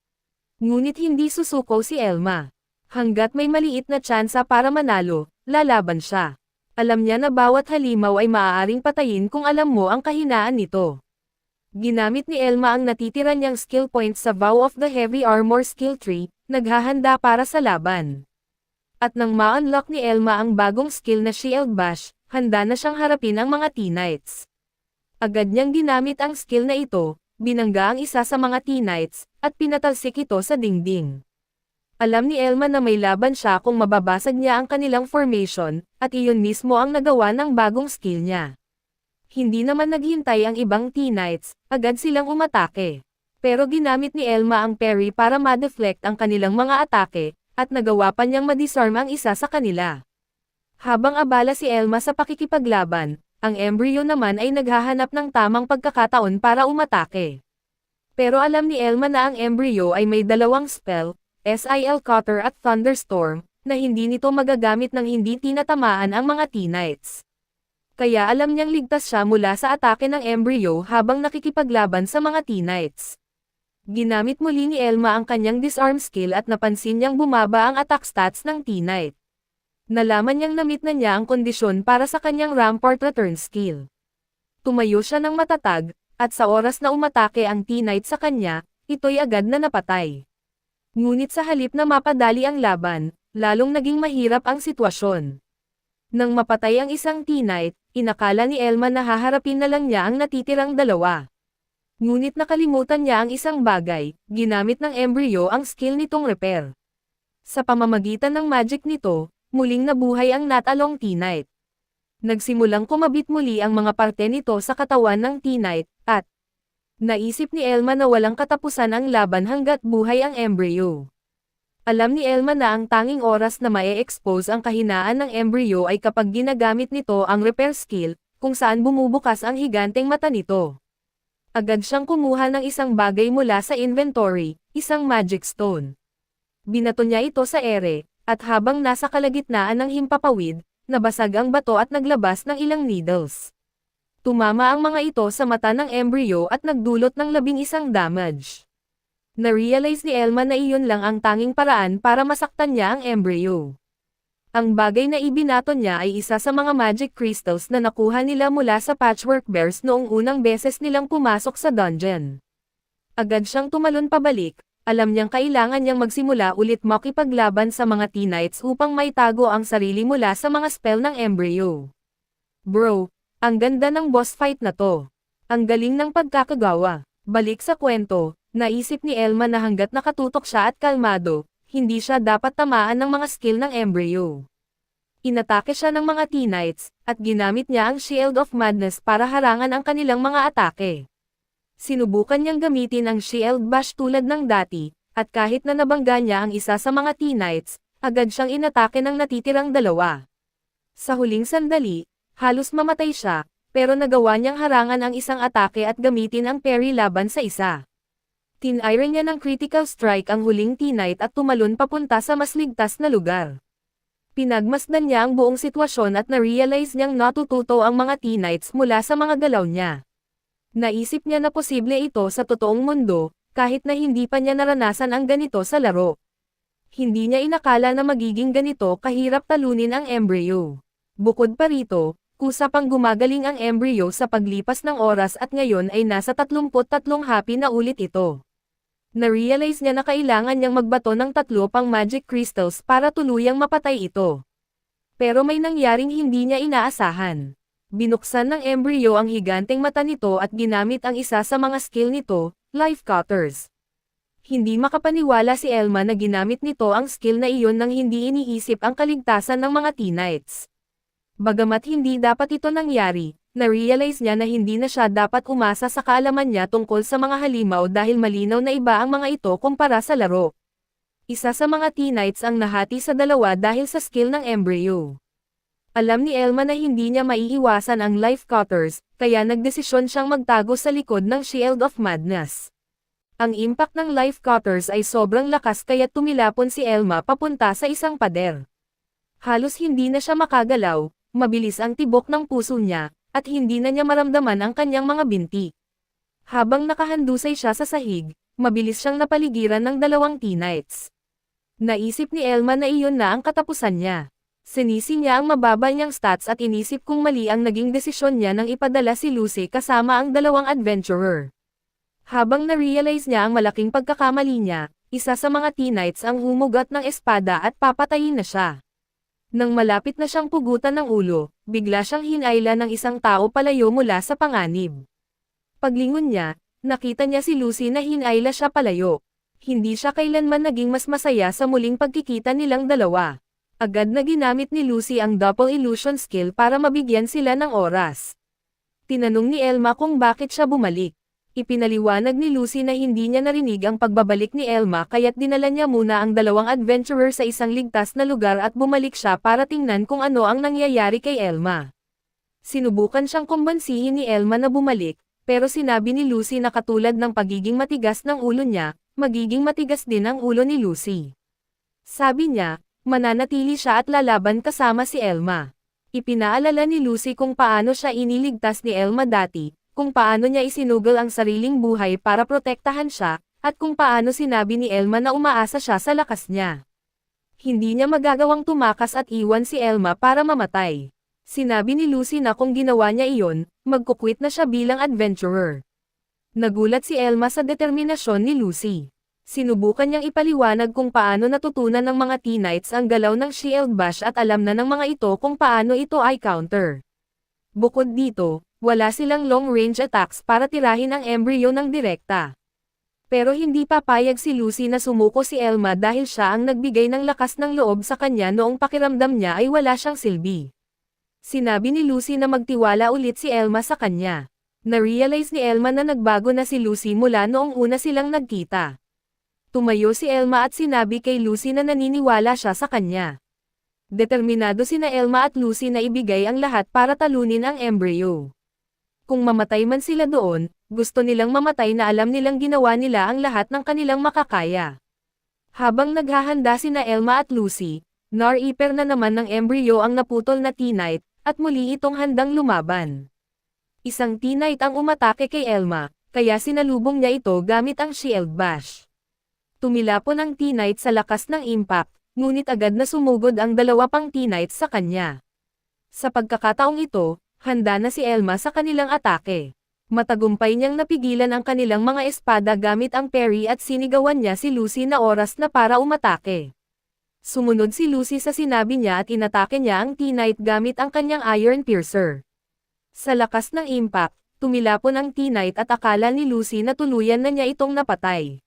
S1: Ngunit hindi susuko si Elma. Hanggat may maliit na tsansa para manalo, lalaban siya. Alam niya na bawat halimaw ay maaaring patayin kung alam mo ang kahinaan nito. Ginamit ni Elma ang natitira niyang skill points sa Vow of the Heavy Armor skill tree, naghahanda para sa laban. At nang ma-unlock ni Elma ang bagong skill na Shield Bash, handa na siyang harapin ang mga T-Knights. Agad niyang ginamit ang skill na ito, binangga ang isa sa mga T-Knights, at pinatalsik ito sa dingding. Alam ni Elma na may laban siya kung mababasag niya ang kanilang formation, at iyon mismo ang nagawa ng bagong skill niya. Hindi naman naghintay ang ibang T-Knights, agad silang umatake. Pero ginamit ni Elma ang parry para ma-deflect ang kanilang mga atake, at nagawa pa niyang ma-disarm ang isa sa kanila. Habang abala si Elma sa pakikipaglaban, ang Embryo naman ay naghahanap ng tamang pagkakataon para umatake. Pero alam ni Elma na ang Embryo ay may dalawang spell, SIL Cutter at Thunderstorm, na hindi nito magagamit nang hindi tinatamaan ang mga T-Knights. Kaya alam niyang ligtas siya mula sa atake ng Embryo habang nakikipaglaban sa mga T-Knights. Ginamit muli ni Elma ang kanyang disarm skill at napansin niyang bumaba ang attack stats ng T-Knight. Nalaman niyang na-meet na niya ang kondisyon para sa kanyang Rampart Return skill. Tumayo siya ng matatag, at sa oras na umatake ang T-Knight sa kanya, ito'y agad na napatay. Ngunit sa halip na mapadali ang laban, lalong naging mahirap ang sitwasyon. Nang mapatay ang isang T-Knight, inakala ni Elma na haharapin na lang niya ang natitirang dalawa. Ngunit nakalimutan niya ang isang bagay, ginamit ng Embryo ang skill nitong repair. Sa pamamagitan ng magic nito, muling nabuhay ang Natalong T-Knight. Nagsimulang kumabit muli ang mga parte nito sa katawan ng T-Knight, at naisip ni Elma na walang katapusan ang laban hanggat buhay ang Embryo. Alam ni Elma na ang tanging oras na mae-expose ang kahinaan ng Embryo ay kapag ginagamit nito ang repair skill, kung saan bumubukas ang higanteng mata nito. Agad siyang kumuha ng isang bagay mula sa inventory, isang magic stone. Binato niya ito sa ere, at habang nasa kalagitnaan ng himpapawid, nabasag ang bato at naglabas ng ilang needles. Tumama ang mga ito sa mata ng Embryo at nagdulot ng 11 damage. Na-realize ni Elma na iyon lang ang tanging paraan para masaktan niya ang Embryo. Ang bagay na ibinato niya ay isa sa mga magic crystals na nakuha nila mula sa Patchwork Bears noong unang beses nilang pumasok sa dungeon. Agad siyang tumalon pabalik, alam niyang kailangan niyang magsimula ulit makipaglaban sa mga T-Knights upang maitago ang sarili mula sa mga spell ng Embryo. Bro, ang ganda ng boss fight na to. Ang galing ng pagkakagawa. Balik sa kwento, naisip ni Elma na hanggat nakatutok siya at kalmado, hindi siya dapat tamaan ng mga skill ng Embryo. Inatake siya ng mga T-Knights, at ginamit niya ang Shield of Madness para harangan ang kanilang mga atake. Sinubukan niyang gamitin ang Shield Bash tulad ng dati, at kahit na nabangga niya ang isa sa mga T-Knights, agad siyang inatake ng natitirang dalawa. Sa huling sandali, halos mamatay siya, pero nagawa niyang harangan ang isang atake at gamitin ang parry laban sa isa. Tiniron niya ng critical strike ang huling T-Knight at tumalon papunta sa mas ligtas na lugar. Pinagmasdan niya ang buong sitwasyon at na-realize niyang natututo ang mga T-Knights mula sa mga galaw niya. Naisip niya na posible ito sa totoong mundo, kahit na hindi pa niya naranasan ang ganito sa laro. Hindi niya inakala na magiging ganito kahirap talunin ang Embryo. Bukod pa rito, kusa pang gumagaling ang Embryo sa paglipas ng oras at ngayon ay nasa 33 happy na ulit ito. Na-realize niya na kailangan niyang magbato ng 3 pang magic crystals para tuluyang mapatay ito. Pero may nangyaring hindi niya inaasahan. Binuksan ng Embryo ang higanteng mata nito at ginamit ang isa sa mga skill nito, Life Cutters. Hindi makapaniwala si Elma na ginamit nito ang skill na iyon nang hindi iniisip ang kaligtasan ng mga T-Knights. Bagamat hindi dapat ito nangyari, na-realize niya na hindi na siya dapat umasa sa kaalaman niya tungkol sa mga halimaw dahil malinaw na iba ang mga ito kumpara sa laro. Isa sa mga T-Knights ang nahati sa dalawa dahil sa skill ng Embryo. Alam ni Elma na hindi niya maiiwasan ang Life Cutters, kaya nagdesisyon siyang magtago sa likod ng Shield of Madness. Ang impact ng Life Cutters ay sobrang lakas kaya tumilapon si Elma papunta sa isang pader. Halos hindi na siya makagalaw, mabilis ang tibok ng puso niya, at hindi na niya maramdaman ang kanyang mga binti. Habang nakahandusay siya sa sahig, mabilis siyang napaligiran ng 2 T-Knights. Naisip ni Elma na iyon na ang katapusan niya. Sinisi niya ang mababa niyang stats at inisip kung mali ang naging desisyon niya nang ipadala si Lucy kasama ang 2 adventurer. Habang na-realize niya ang malaking pagkakamali niya, isa sa mga T-Knights ang humugot ng espada at papatayin na siya. Nang malapit na siyang pugutan ng ulo, bigla siyang hinayla ng isang tao palayo mula sa panganib. Paglingon niya, Nakita niya si Lucy na hinayla siya palayo. Hindi siya kailanman naging mas masaya sa muling pagkikita nilang dalawa. Agad na ginamit ni Lucy ang double illusion skill para mabigyan sila ng oras. Tinanong ni Elma kung bakit siya bumalik. Ipinaliwanag ni Lucy na hindi niya narinig ang pagbabalik ni Elma kaya't dinala niya muna ang dalawang adventurer sa isang ligtas na lugar at bumalik siya para tingnan kung ano ang nangyayari kay Elma. Sinubukan siyang kumbansihin ni Elma na bumalik, pero sinabi ni Lucy na katulad ng pagiging matigas ng ulo niya, magiging matigas din ang ulo ni Lucy. Sabi niya, mananatili siya at lalaban kasama si Elma. Ipinaalala ni Lucy kung paano siya iniligtas ni Elma dati, kung paano niya isinugal ang sariling buhay para protektahan siya, at kung paano sinabi ni Elma na umaasa siya sa lakas niya. Hindi niya magagawang tumakas at iwan si Elma para mamatay. Sinabi ni Lucy na kung ginawa niya iyon, magkukwit na siya bilang adventurer. Nagulat si Elma sa determinasyon ni Lucy. Sinubukan niyang ipaliwanag kung paano natutunan ng mga T-Knights ang galaw ng Shield Bash at alam na ng mga ito kung paano ito ay counter. Bukod dito, wala silang long-range attacks para tirahin ang embryo ng direkta. Pero hindi papayag si Lucy na sumuko si Elma dahil siya ang nagbigay ng lakas ng loob sa kanya noong pakiramdam niya ay wala siyang silbi. Sinabi ni Lucy na magtiwala ulit si Elma sa kanya. Na-realize ni Elma na nagbago na si Lucy mula noong una silang nagkita. Tumayo si Elma at sinabi kay Lucy na naniniwala siya sa kanya. Determinado sina Elma at Lucy na ibigay ang lahat para talunin ang embryo. Kung mamatay man sila doon, gusto nilang mamatay na alam nilang ginawa nila ang lahat ng kanilang makakaya. Habang naghahanda sina Elma at Lucy, nar-iper na naman ng embryo ang naputol na T-Knight, at muli itong handang lumaban. Isang T-Knight ang umatake kay Elma, kaya sinalubong niya ito gamit ang Shield Bash. Tumilapon ang T-Knight sa lakas ng impact, ngunit agad na sumugod ang dalawa pang T-Knights sa kanya. Sa pagkakataong ito, handa na si Elma sa kanilang atake. Matagumpay niyang napigilan ang kanilang mga espada gamit ang parry at sinigawan niya si Lucy na oras na para umatake. Sumunod si Lucy sa sinabi niya at inatake niya ang T-Knight gamit ang kanyang Iron Piercer. Sa lakas ng impact, tumilapon ang T-Knight at akala ni Lucy na tuluyan na niya itong napatay.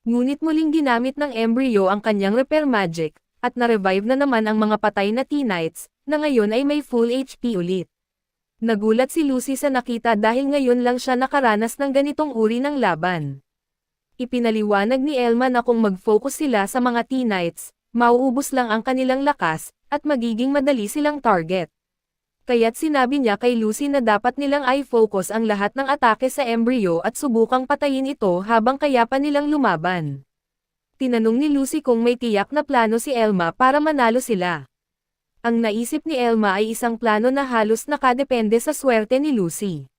S1: Ngunit muling ginamit ng embryo ang kanyang repair magic, at na-revive na naman ang mga patay na T-Knights, na ngayon ay may full HP ulit. Nagulat si Lucy sa nakita dahil ngayon lang siya nakaranas ng ganitong uri ng laban. Ipinaliwanag ni Elma na kung mag-focus sila sa mga T-Knights, mauubos lang ang kanilang lakas, at magiging madali silang target. Kaya't sinabi niya kay Lucy na dapat nilang i-focus ang lahat ng atake sa embryo at subukang patayin ito habang kaya pa nilang lumaban. Tinanong ni Lucy kung may tiyak na plano si Elma para manalo sila. Ang naisip ni Elma ay isang plano na halos nakadepende sa swerte ni Lucy.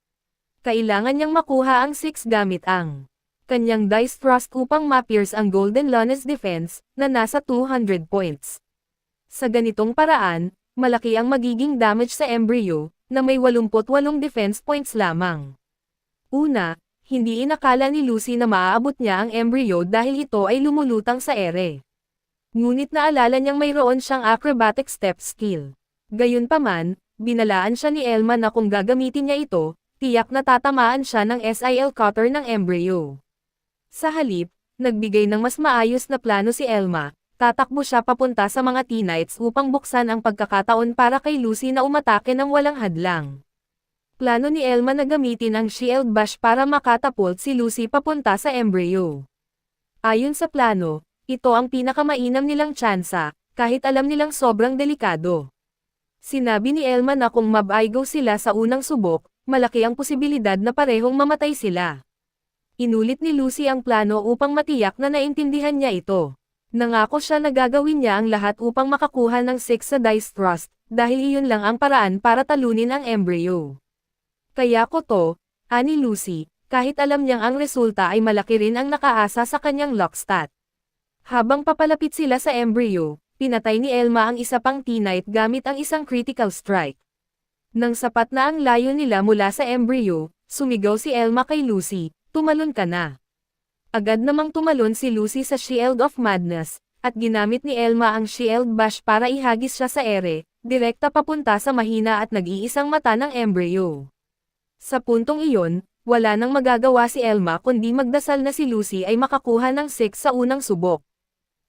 S1: Kailangan niyang makuha ang 6 gamit ang kanyang dice thrust upang ma-pierce ang Golden Lioness defense, na nasa 200 points. Sa ganitong paraan, malaki ang magiging damage sa embryo, na may 88 defense points lamang. Una, hindi inakala ni Lucy na maaabot niya ang embryo dahil ito ay lumulutang sa ere. Ngunit naalala niyang mayroon siyang acrobatic step skill. Gayunpaman, binalaan siya ni Elma na kung gagamitin niya ito, tiyak na tatamaan siya ng SIL cutter ng embryo. Sa halip, nagbigay ng mas maayos na plano si Elma, tatakbo siya papunta sa mga T-Knights upang buksan ang pagkakataon para kay Lucy na umatake ng walang hadlang. Plano ni Elma na gamitin ang Shield Bash para makatapult si Lucy papunta sa embryo. Ayon sa plano, ito ang pinakamainam nilang tsansa, kahit alam nilang sobrang delikado. Sinabi ni Elma na kung mab-go sila sa unang subok, malaki ang posibilidad na parehong mamatay sila. Inulit ni Lucy ang plano upang matiyak na naintindihan niya ito. Nangako siya na gagawin niya ang lahat upang makakuha ng 6 sa dice thrust, dahil iyon lang ang paraan para talunin ang embryo. Kaya ko to, ani Lucy, kahit alam niyang ang resulta ay malaki rin ang nakaasa sa kanyang luck stat. Habang papalapit sila sa embryo, pinatay ni Elma ang isa pang T-Knight gamit ang isang critical strike. Nang sapat na ang layo nila mula sa embryo, sumigaw si Elma kay Lucy, "Tumalon ka na." Agad namang tumalon si Lucy sa Shield of Madness, at ginamit ni Elma ang Shield Bash para ihagis siya sa ere, direkta papunta sa mahina at nag-iisang mata ng embryo. Sa puntong iyon, Wala nang magagawa si Elma kundi magdasal na si Lucy ay makakuha ng 6 sa unang subok.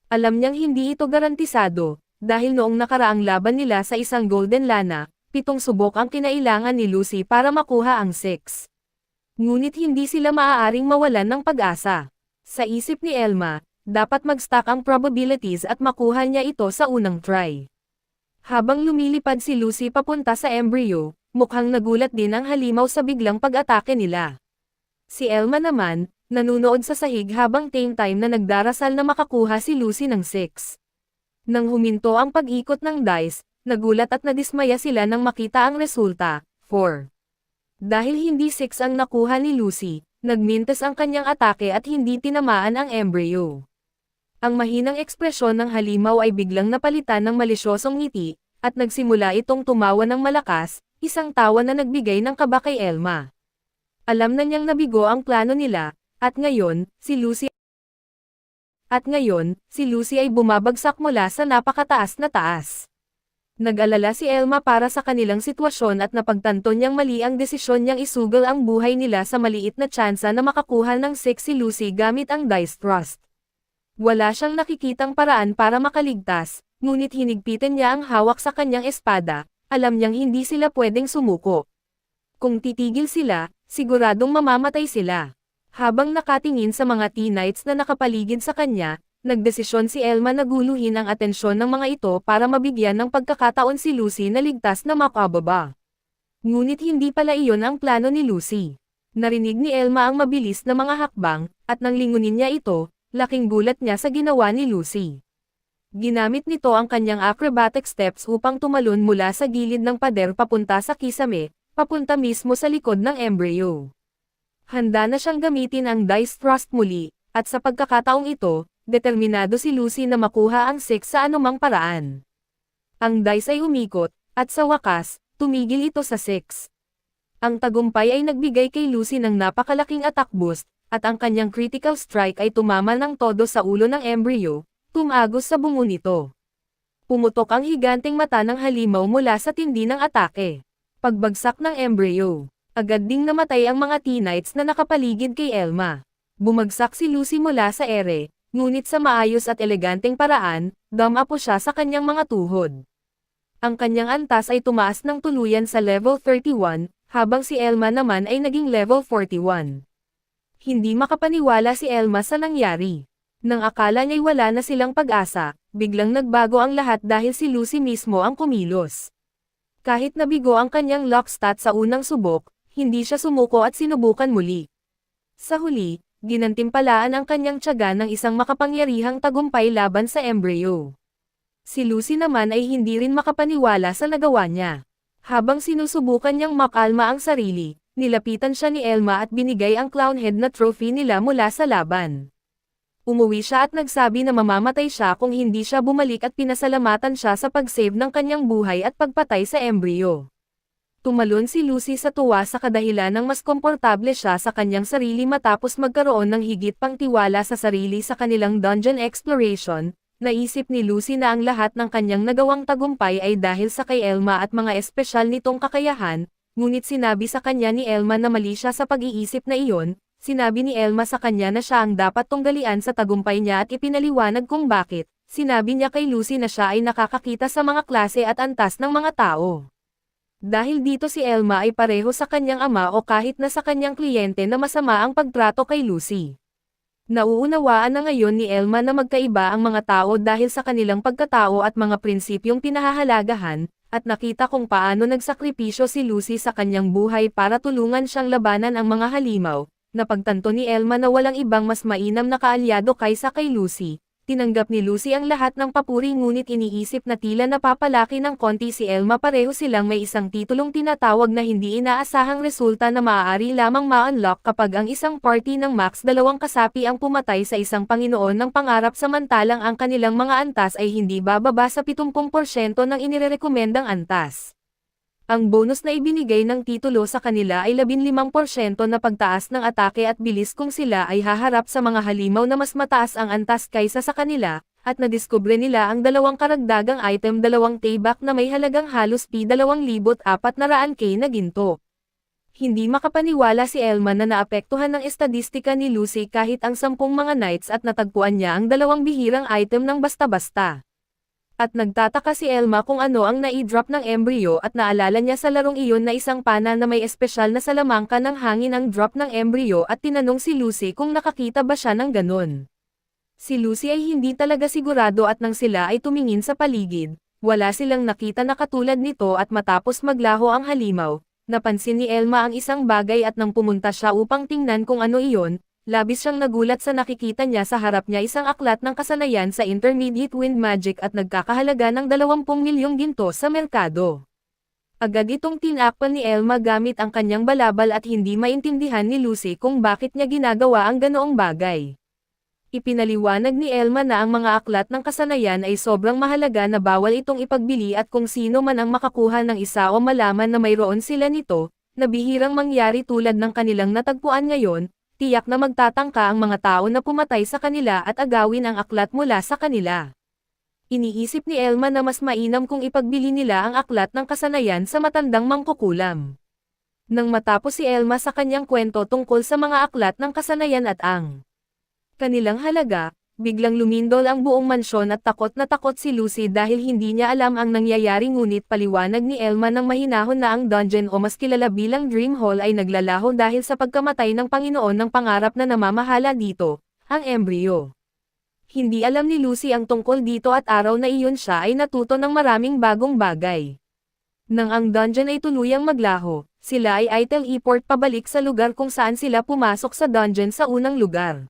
S1: Alam niyang hindi ito garantisado, dahil noong nakaraang laban nila sa isang Golden Lana, 7 subok ang kinailangan ni Lucy para makuha ang 6. Ngunit hindi sila maaaring mawalan ng pag-asa. Sa isip ni Elma, dapat mag-stack ang probabilities at makuha niya ito sa unang try. Habang lumilipad si Lucy papunta sa embryo, mukhang nagulat din ang halimaw sa biglang pag-atake nila. Si Elma naman, nanunood sa sahig habang same time na nagdarasal na makakuha si Lucy ng 6. Nang huminto ang pag-ikot ng dice, nagulat at nadismaya sila nang makita ang resulta, 4. Dahil hindi 6 ang nakuha ni Lucy, nagmintes ang kanyang atake at hindi tinamaan ang embryo. Ang mahinang ekspresyon ng halimaw ay biglang napalitan ng malisyosong ngiti, at nagsimula itong tumawa ng malakas, isang tawa na nagbigay ng kaba kay Elma. Alam na niyang nabigo ang plano nila, at ngayon, si Lucy ay bumabagsak mula sa napakataas na taas. Nag-alala si Elma para sa kanilang sitwasyon at napagtanto niyang mali ang desisyon niyang isugal ang buhay nila sa maliit na tsansa na makakuha ng 6 si Lucy gamit ang dice thrust. Wala siyang nakikitang paraan para makaligtas, ngunit hinigpitan niya ang hawak sa kanyang espada, alam niyang hindi sila pwedeng sumuko. Kung titigil sila, siguradong mamamatay sila. Habang nakatingin sa mga tea knights na nakapaligid sa kanya, nagdesisyon si Elma na guluhin ang atensyon ng mga ito para mabigyan ng pagkakataon si Lucy na ligtas na makababa. Ngunit hindi pala iyon ang plano ni Lucy. Narinig ni Elma ang mabilis na mga hakbang, at nang lingunin niya ito, laking gulat niya sa ginawa ni Lucy. Ginamit nito ang kanyang acrobatic steps upang tumalon mula sa gilid ng pader papunta sa kisame, papunta mismo sa likod ng embryo. Handa na siyang gamitin ang dice thrust muli, at sa pagkakataong ito, determinado si Lucy na makuha ang 6 sa anumang paraan. Ang dice ay umikot, at sa wakas, tumigil ito sa 6. Ang tagumpay ay nagbigay kay Lucy ng napakalaking attack boost, at ang kanyang critical strike ay tumama ng todo sa ulo ng embryo, tumagos sa bungo nito. Pumutok ang higanteng mata ng halimaw mula sa tindi ng atake. Pagbagsak ng embryo, agad ding namatay ang mga tea knights na nakapaligid kay Elma. Bumagsak si Lucy mula sa ere, ngunit sa maayos at eleganteng paraan, dumapo siya sa kanyang mga tuhod. Ang kanyang antas ay tumaas ng tuluyan sa level 31, habang si Elma naman ay naging level 41. Hindi makapaniwala si Elma sa nangyari. Nang akala niya'y wala na silang pag-asa, biglang nagbago ang lahat dahil si Lucy mismo ang kumilos. Kahit nabigo ang kanyang luck stat sa unang subok, hindi siya sumuko at sinubukan muli. Sa huli, ginantimpalaan ang kanyang tiyaga ng isang makapangyarihang tagumpay laban sa embryo. Si Lucy naman ay hindi rin makapaniwala sa nagawa niya. Habang sinusubukan niyang makalma ang sarili, nilapitan siya ni Elma at binigay ang clown head na trophy nila mula sa laban. Umuwi siya at nagsabi na mamamatay siya kung hindi siya bumalik at pinasalamatan siya sa pag-save ng kanyang buhay at pagpatay sa embryo. Tumalon si Lucy sa tuwa sa kadahilan ng mas komportable siya sa kanyang sarili matapos magkaroon ng higit pang tiwala sa sarili sa kanilang dungeon exploration. Naisip ni Lucy na ang lahat ng kanyang nagawang tagumpay ay dahil sa kay Elma at mga espesyal nitong kakayahan, ngunit sinabi sa kanya ni Elma na mali siya sa pag-iisip na iyon. Sinabi ni Elma sa kanya na siya ang dapat tunggalian sa tagumpay niya at ipinaliwanag kung bakit. Sinabi niya kay Lucy na siya ay nakakakita sa mga klase at antas ng mga tao. Dahil dito si Elma ay pareho sa kanyang ama o kahit na sa kanyang kliyente na masama ang pagtrato kay Lucy. Nauunawaan na ngayon ni Elma na magkaiba ang mga tao dahil sa kanilang pagkatao at mga prinsipyong pinahahalagahan, at nakita kung paano nagsakripisyo si Lucy sa kanyang buhay para tulungan siyang labanan ang mga halimaw. Napagtanto ni Elma na walang ibang mas mainam na kaalyado kaysa kay Lucy. Tinanggap ni Lucy ang lahat ng papuri ngunit iniisip na tila napapalaki ng konti si Elma. Pareho silang may isang titulong tinatawag na hindi inaasahang resulta na maaari lamang ma-unlock kapag ang isang party ng max 2 kasapi ang pumatay sa isang Panginoon ng pangarap samantalang ang kanilang mga antas ay hindi bababa sa 70% ng inirerekomendang antas. Ang bonus na ibinigay ng titulo sa kanila ay 15% na pagtaas ng atake at bilis kung sila ay haharap sa mga halimaw na mas mataas ang antas kaysa sa kanila, at nadiskubre nila ang 2 karagdagang item 2 tayback na may halagang halos P2,400K na ginto. Hindi makapaniwala si Elma na naapektuhan ng estadistika ni Lucy kahit ang 10 mga knights at natagpuan niya ang 2 bihirang item ng basta-basta. At nagtataka si Elma kung ano ang nai-drop ng embryo at naalala niya sa larong iyon na isang pana na may espesyal na salamangka ng hangin ang drop ng embryo at tinanong si Lucy kung nakakita ba siya ng ganon. Si Lucy ay hindi talaga sigurado at nang sila ay tumingin sa paligid, wala silang nakita na katulad nito at matapos maglaho ang halimaw, napansin ni Elma ang isang bagay at nang pumunta siya upang tingnan kung ano iyon, labis siyang nagulat sa nakikita niya sa harap niya isang aklat ng kasanayan sa Intermediate Wind Magic at nagkakahalaga ng 20 milyong ginto sa merkado. Agad itong tinakpan ni Elma gamit ang kanyang balabal at hindi maintindihan ni Lucy kung bakit niya ginagawa ang ganoong bagay. Ipinaliwanag ni Elma na ang mga aklat ng kasanayan ay sobrang mahalaga na bawal itong ipagbili at kung sino man ang makakuha ng isa o malaman na mayroon sila nito, na bihirang mangyari tulad ng kanilang natagpuan ngayon, tiyak na magtatangka ang mga tao na pumatay sa kanila at agawin ang aklat mula sa kanila. Iniisip ni Elma na mas mainam kung ipagbili nila ang aklat ng kasanayan sa matandang mangkukulam. Nang matapos si Elma sa kanyang kwento tungkol sa mga aklat ng kasanayan at ang kanilang halaga, biglang lumindol ang buong mansyon at takot na takot si Lucy dahil hindi niya alam ang nangyayari ngunit paliwanag ni Elma ng mahinahon na ang dungeon o mas kilala bilang Dream Hall ay naglalaho dahil sa pagkamatay ng Panginoon ng pangarap na namamahala dito, ang embryo. Hindi alam ni Lucy ang tungkol dito at araw na iyon siya ay natuto ng maraming bagong bagay. Nang ang dungeon ay tuluyang maglaho, sila ay teleport pabalik sa lugar kung saan sila pumasok sa dungeon sa unang lugar.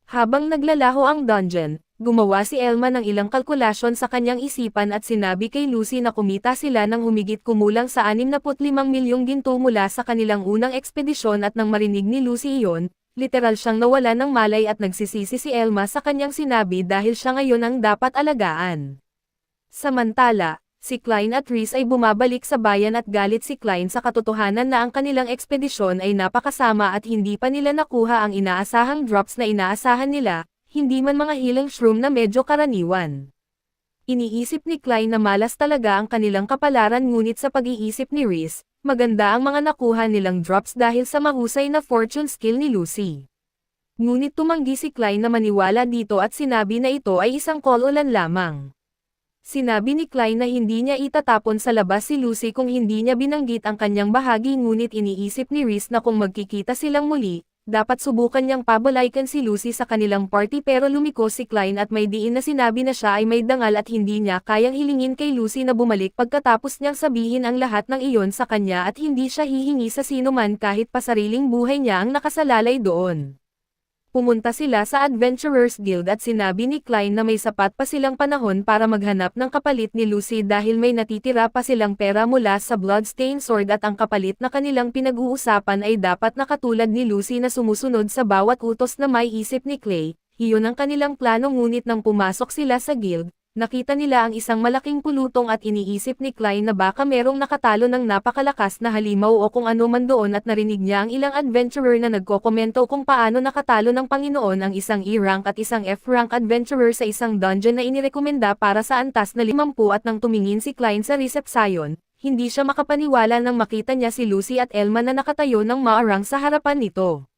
S1: Habang naglalaho ang dungeon, gumawa si Elma ng ilang kalkulasyon sa kanyang isipan at sinabi kay Lucy na kumita sila ng humigit kumulang sa 65 milyong ginto mula sa kanilang unang ekspedisyon at nang marinig ni Lucy iyon, literal siyang nawala ng malay at nagsisisi si Elma sa kanyang sinabi dahil siya ngayon ang dapat alagaan. Samantala, si Klein at Rhys ay bumabalik sa bayan at galit si Klein sa katotohanan na ang kanilang ekspedisyon ay napakasama at hindi pa nila nakuha ang inaasahang drops na inaasahan nila, hindi man mga healing shroom na medyo karaniwan. Iniisip ni Klein na malas talaga ang kanilang kapalaran ngunit sa pag-iisip ni Rhys, maganda ang mga nakuha nilang drops dahil sa mahusay na fortune skill ni Lucy. Ngunit tumanggi si Klein na maniwala dito at sinabi na ito ay isang kol-ulan lamang. Sinabi ni Klein na hindi niya itatapon sa labas si Lucy kung hindi niya binanggit ang kanyang bahagi ngunit iniisip ni Rhys na kung magkikita silang muli, dapat subukan niyang pabalaykan si Lucy sa kanilang party pero lumiko si Klein at may diin na sinabi na siya ay may dangal at hindi niya kayang hilingin kay Lucy na bumalik pagkatapos niyang sabihin ang lahat ng iyon sa kanya at hindi siya hihingi sa sino man kahit pa sariling buhay niya ang nakasalalay doon. Pumunta sila sa Adventurers Guild at sinabi ni Klein na may sapat pa silang panahon para maghanap ng kapalit ni Lucy dahil may natitira pa silang pera mula sa Bloodstained Sword at ang kapalit na kanilang pinag-uusapan ay dapat na katulad ni Lucy na sumusunod sa bawat utos na may isip ni Clay. Iyon ang kanilang plano ngunit nang pumasok sila sa guild, nakita nila ang isang malaking pulutong at iniisip ni Klein na baka merong nakatalo ng napakalakas na halimaw o kung ano man doon at narinig niya ang ilang adventurer na nagkokomento kung paano nakatalo ng Panginoon ang isang E-rank at isang F-rank adventurer sa isang dungeon na inirekomenda para sa antas na 50 at nang tumingin si Klein sa resepsyon, hindi siya makapaniwala nang makita niya si Lucy at Elma na nakatayo ng maarang sa harapan nito.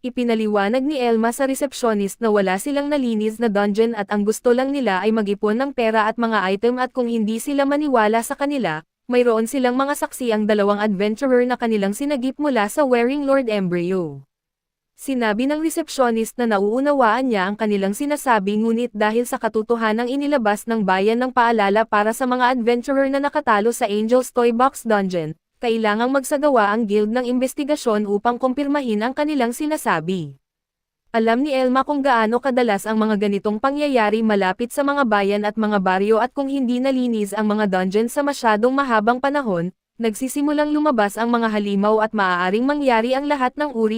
S1: Ipinaliwanag ni Elma sa resepsyonist na wala silang nalinis na dungeon at ang gusto lang nila ay mag-ipon ng pera at mga item at kung hindi sila maniwala sa kanila, mayroon silang mga saksi ang 2 adventurer na kanilang sinagip mula sa Wearing Lord Embryo. Sinabi ng resepsyonist na nauunawaan niya ang kanilang sinasabi ngunit dahil sa katotohanang inilabas ng bayan ng paalala para sa mga adventurer na nakatalo sa Angel's Toy Box Dungeon, kailangang magsagawa ang guild ng investigasyon upang kumpirmahin ang kanilang sinasabi. Alam ni Elma kung gaano kadalas ang mga ganitong pangyayari malapit sa mga bayan at mga baryo at kung hindi nalinis ang mga dungeon sa masyadong mahabang panahon, nagsisimulang lumabas ang mga halimaw at maaaring mangyari ang lahat ng uri